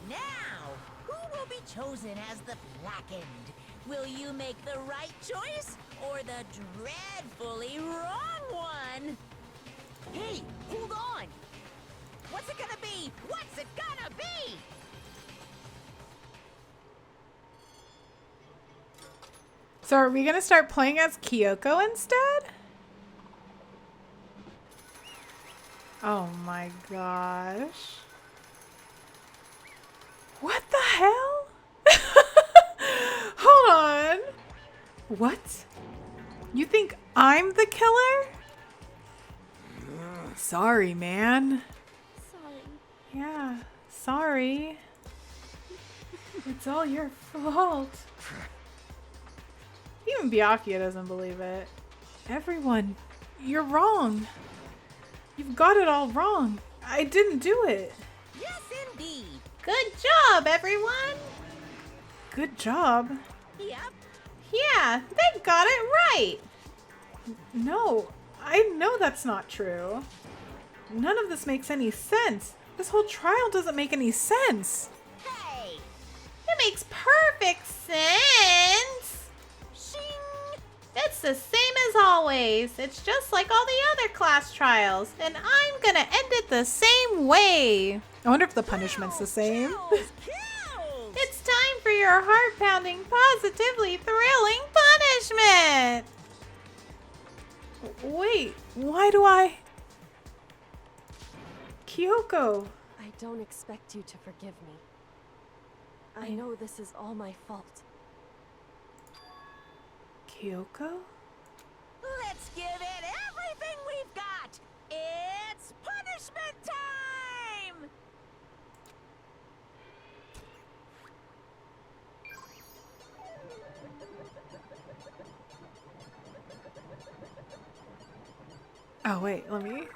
Now, who will be chosen as the blackened? Will you make the right choice or the dreadfully wrong one? Hey, hold on! What's it gonna be? What's it gonna be? So are we gonna start playing as Kyoko instead? Oh my gosh. What the hell? Hold on. What? You think I'm the killer? Sorry, man. Sorry. Yeah, sorry. It's all your fault. Even Byakuya doesn't believe it. Everyone, you're wrong. You've got it all wrong. I didn't do it. Yes, indeed. Good job, everyone. Good job. Yep. Yeah, they got it right. No, I know that's not true. None of this makes any sense. This whole trial doesn't make any sense. Hey! It makes perfect sense. Shing! It's the same as always. It's just like all the other class trials, and I'm gonna end it the same way. I wonder if the punishment's the same. Kills! Kills! It's time for your heart-pounding, positively thrilling punishment. Wait, why do I... Kyoko. I don't expect you to forgive me. I know this is all my fault. Kyoko? Let's give it everything we've got! It's punishment time! Oh, wait, let me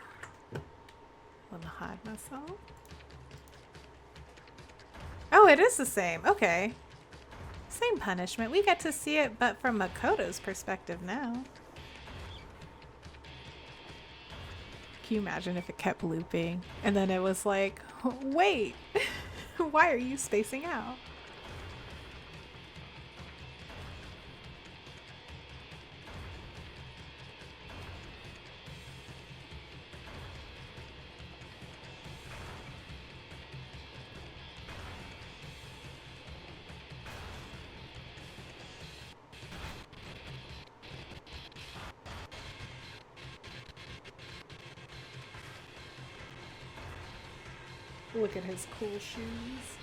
hide myself. Oh, it is the same. Okay. Same punishment. We get to see it, but from Makoto's perspective now. Can you imagine if it kept looping and then it was like, wait, why are you spacing out? Look at his cool shoes.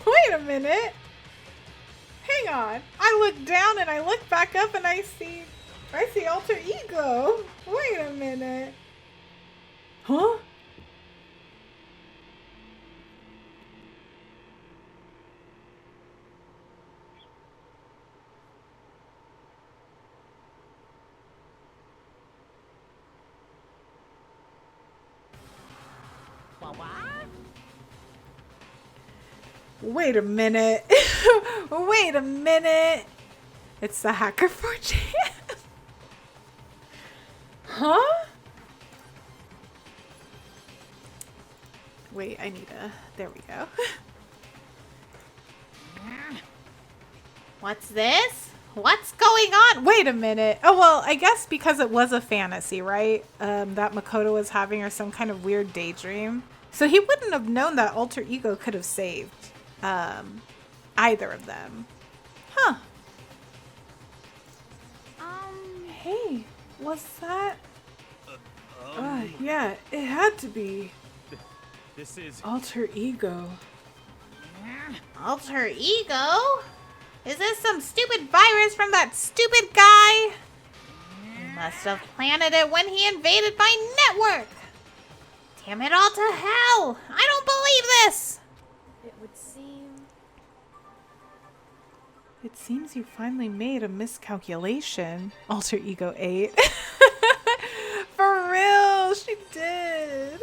Wait a minute. Hang on. I look down and I look back up and I see alter ego. Wait a minute. Huh? Wait a minute. Wait a minute. It's the hacker 4chan. Huh? Wait, I need a... There we go. What's this? What's going on? Wait a minute. Oh, well, I guess because it was a fantasy, right? That Makoto was having or some kind of weird daydream. So he wouldn't have known that alter ego could have saved either of them. Huh. Hey, was that... yeah, it had to be. This is... Alter ego. Alter ego? Is this some stupid virus from that stupid guy? He must have planted it when he invaded my network. Damn it all to hell! I don't believe this! It would seem... It seems you finally made a miscalculation. Alter ego 8. For real, she did.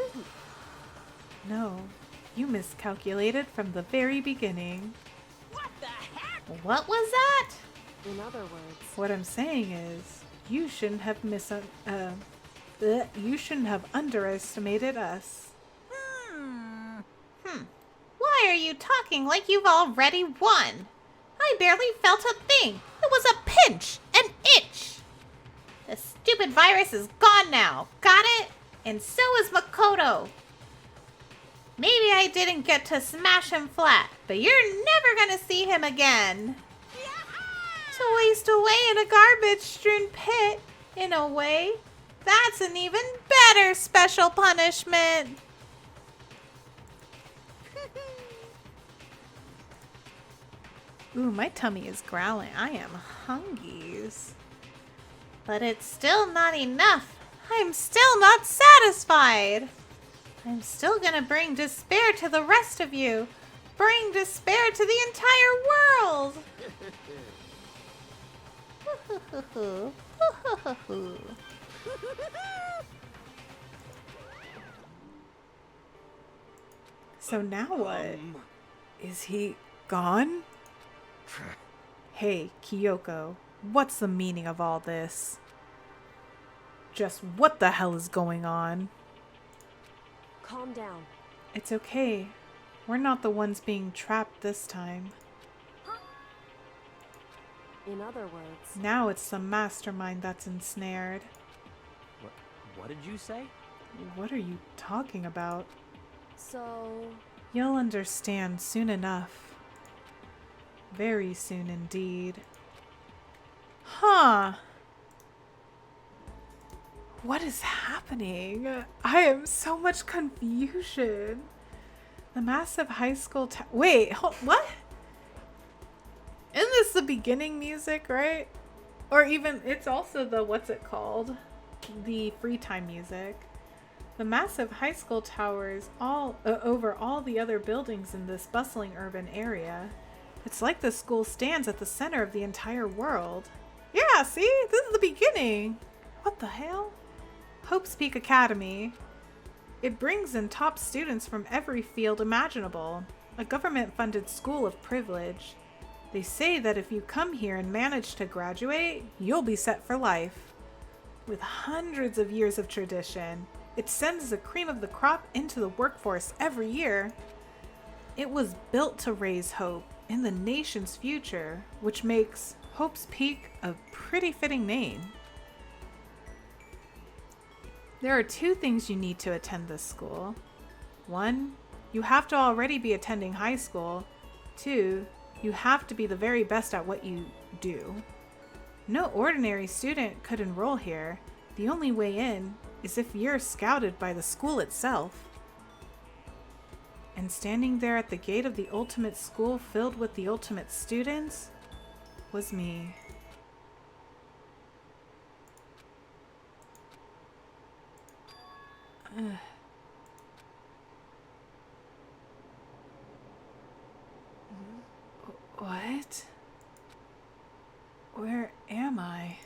No, you miscalculated from the very beginning. What the heck? What was that? In other words, What I'm saying is, you shouldn't have you shouldn't have underestimated us. Why are you talking like you've already won? I barely felt a thing. It was a pinch, an itch. The stupid virus is gone now. Got it? And so is Makoto. Maybe I didn't get to smash him flat, but you're never gonna see him again. To waste away in a garbage-strewn pit, in a way, that's an even better special punishment. Ooh, my tummy is growling. I am hungies. But it's still not enough. I'm still not satisfied. I'm still gonna bring despair to the rest of you. Bring despair to the entire world. So now what? Is he gone? Hey, Kyoko, what's the meaning of all this? Just what the hell is going on? calm down. It's okay. We're not the ones being trapped this time. In other words, Now it's the mastermind that's ensnared. What did you say? What are you talking about? so You'll understand soon enough. Very soon indeed. Huh. What is happening? I am so much confusion. The massive high school wait, what? Isn't this the beginning music, right? Or even, it's also the, what's it called? The free time music. The massive high school towers all over all the other buildings in this bustling urban area. It's like the school stands at the center of the entire world. Yeah, see? This is the beginning. What the hell? Hope's Peak Academy. It brings in top students from every field imaginable. A government-funded school of privilege. They say that if you come here and manage to graduate, you'll be set for life. With hundreds of years of tradition, it sends the cream of the crop into the workforce every year. It was built to raise hope in the nation's future, which makes Hope's Peak a pretty fitting name. There are 2 things you need to attend this school. 1, you have to already be attending high school. 2, you have to be the very best at what you do. No ordinary student could enroll here. The only way in is if you're scouted by the school itself. And standing there at the gate of the ultimate school filled with the ultimate students was me. What? Where am I?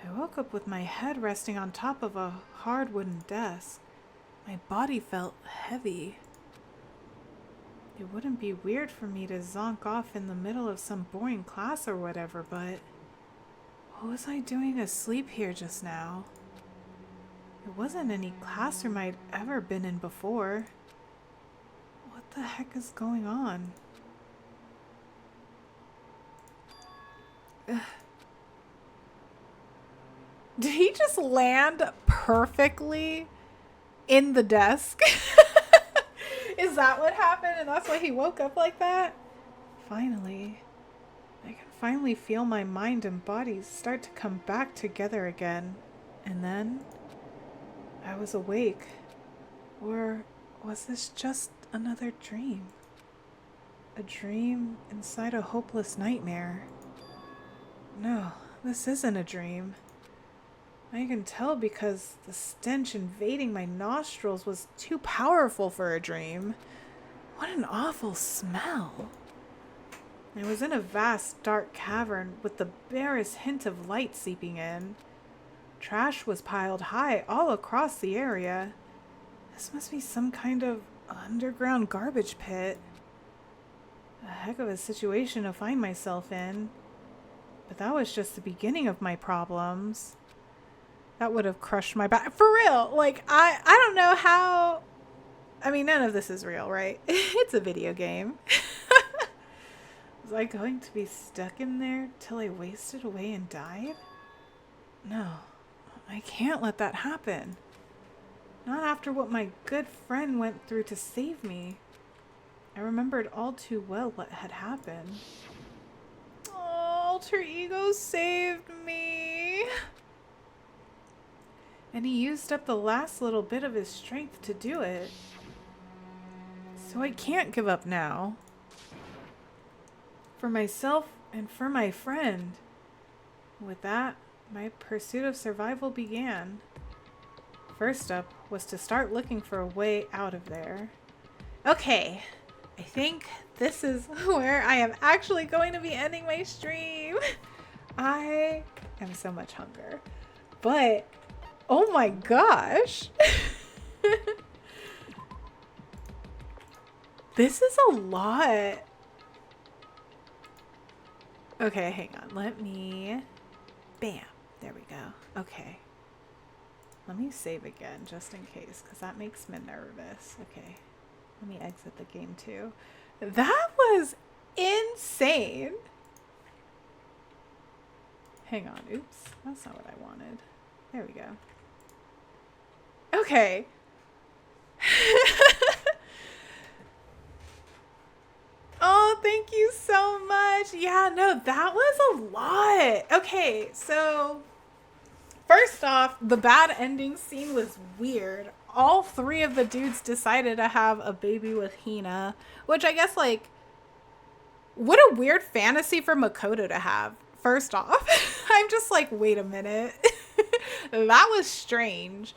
I woke up with my head resting on top of a hard wooden desk. My body felt heavy. It wouldn't be weird for me to zonk off in the middle of some boring class or whatever, but what was I doing asleep here just now? It wasn't any classroom I'd ever been in before. What the heck is going on? Ugh. Did he just land perfectly in the desk? Is that what happened and that's why he woke up like that? Finally. I can finally feel my mind and body start to come back together again. And then I was awake. Or was this just another dream? A dream inside a hopeless nightmare. No, this isn't a dream. I can tell because the stench invading my nostrils was too powerful for a dream. What an awful smell. I was in a vast, dark cavern with the barest hint of light seeping in. Trash was piled high all across the area. This must be some kind of underground garbage pit. A heck of a situation to find myself in. But that was just the beginning of my problems. That would have crushed my back. For real. Like, I don't know how... I mean, none of this is real, right? It's a video game. Was I going to be stuck in there till I wasted away and died? No, I can't let that happen. Not after what my good friend went through to save me. I remembered all too well what had happened. Oh, alter ego saved me. And he used up the last little bit of his strength to do it. So I can't give up now. For myself and for my friend. With that, my pursuit of survival began. First up was to start looking for a way out of there. Okay, I think this is where I am actually going to be ending my stream. I am so much hunger. But, oh my gosh. This is a lot. Okay, hang on. Let me... Bam. There we go. Okay. Let me save again, just in case, because that makes me nervous. Okay. Let me exit the game, too. That was insane. Hang on. Oops. That's not what I wanted. There we go. Okay. Oh, thank you so much. much. Yeah, no, that was a lot. Okay, so first off, the bad ending scene was weird. All three of the dudes decided to have a baby with Hina, which I guess, like, what a weird fantasy for Makoto to have. First off, I'm just like, wait a minute. That was strange.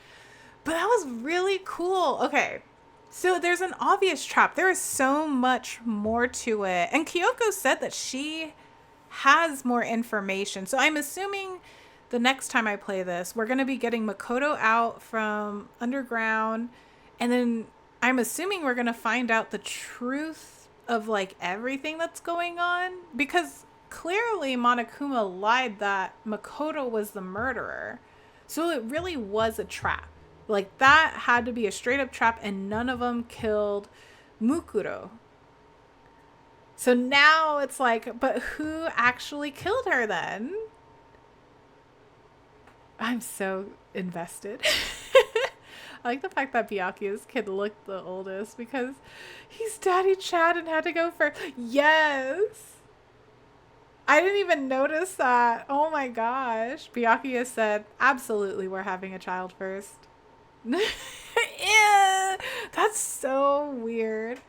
But that was really cool. Okay, so there's an obvious trap. There is so much more to it. And Kyoko said that she has more information. So I'm assuming the next time I play this, we're going to be getting Makoto out from underground. And then I'm assuming we're going to find out the truth of like everything that's going on. Because clearly Monokuma lied that Makoto was the murderer. So it really was a trap. Like, that had to be a straight up trap, and none of them killed Mukuro. So now it's like, but who actually killed her then? I'm so invested. I like the fact that Byakuya's kid looked the oldest because he's Daddy Chad and had to go first. Yes! I didn't even notice that. Oh my gosh. Byakuya said, absolutely, we're having a child first. Yeah, that's so weird.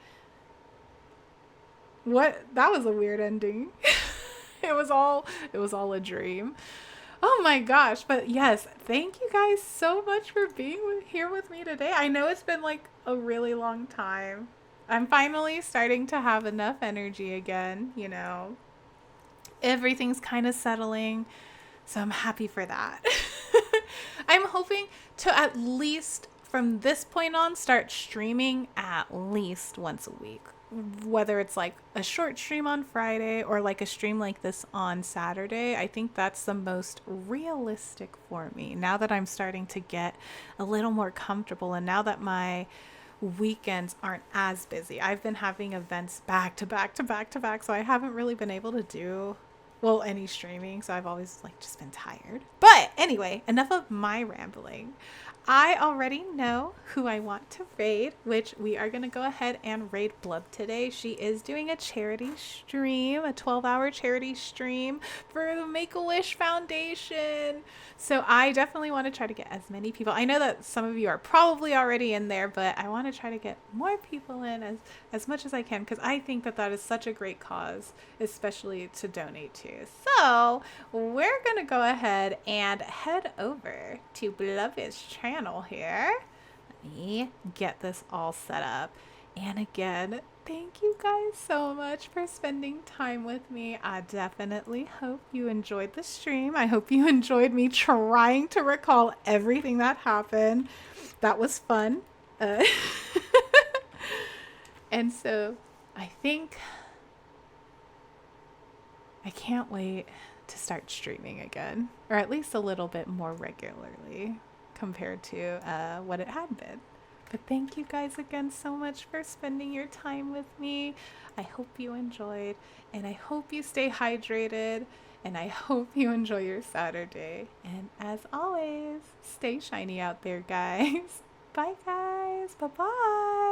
What? That was a weird ending. It was all a dream. Oh my gosh. But yes, thank you guys so much for being here with me today. I know it's been like a really long time. I'm finally starting to have enough energy again, you know. Everything's kind of settling, so I'm happy for that. I'm hoping to at least from this point on start streaming at least once a week, whether it's like a short stream on Friday or like a stream like this on Saturday. I think that's the most realistic for me now that I'm starting to get a little more comfortable, and now that my weekends aren't as busy. I've been having events back to back to back to back, so I haven't really been able to do any streaming, so I've always like just been tired. But anyway, enough of my rambling. I already know who I want to raid, which we are going to go ahead and raid Blub today. She is doing a charity stream, a 12-hour charity stream for the Make-A-Wish Foundation. So I definitely want to try to get as many people. I know that some of you are probably already in there, but I want to try to get more people in as much as I can, because I think that is such a great cause, especially to donate to. So we're going to go ahead and head over to Blub's channel here. Let me get this all set up. And again, thank you guys so much for spending time with me. I definitely hope you enjoyed the stream. I hope you enjoyed me trying to recall everything that happened. That was fun. And so I think I can't wait to start streaming again, or at least a little bit more regularly compared to what it had been. But thank you guys again so much for spending your time with me. I hope you enjoyed, and I hope you stay hydrated, and I hope you enjoy your Saturday. And as always, stay shiny out there, guys. Bye, guys. Bye-bye.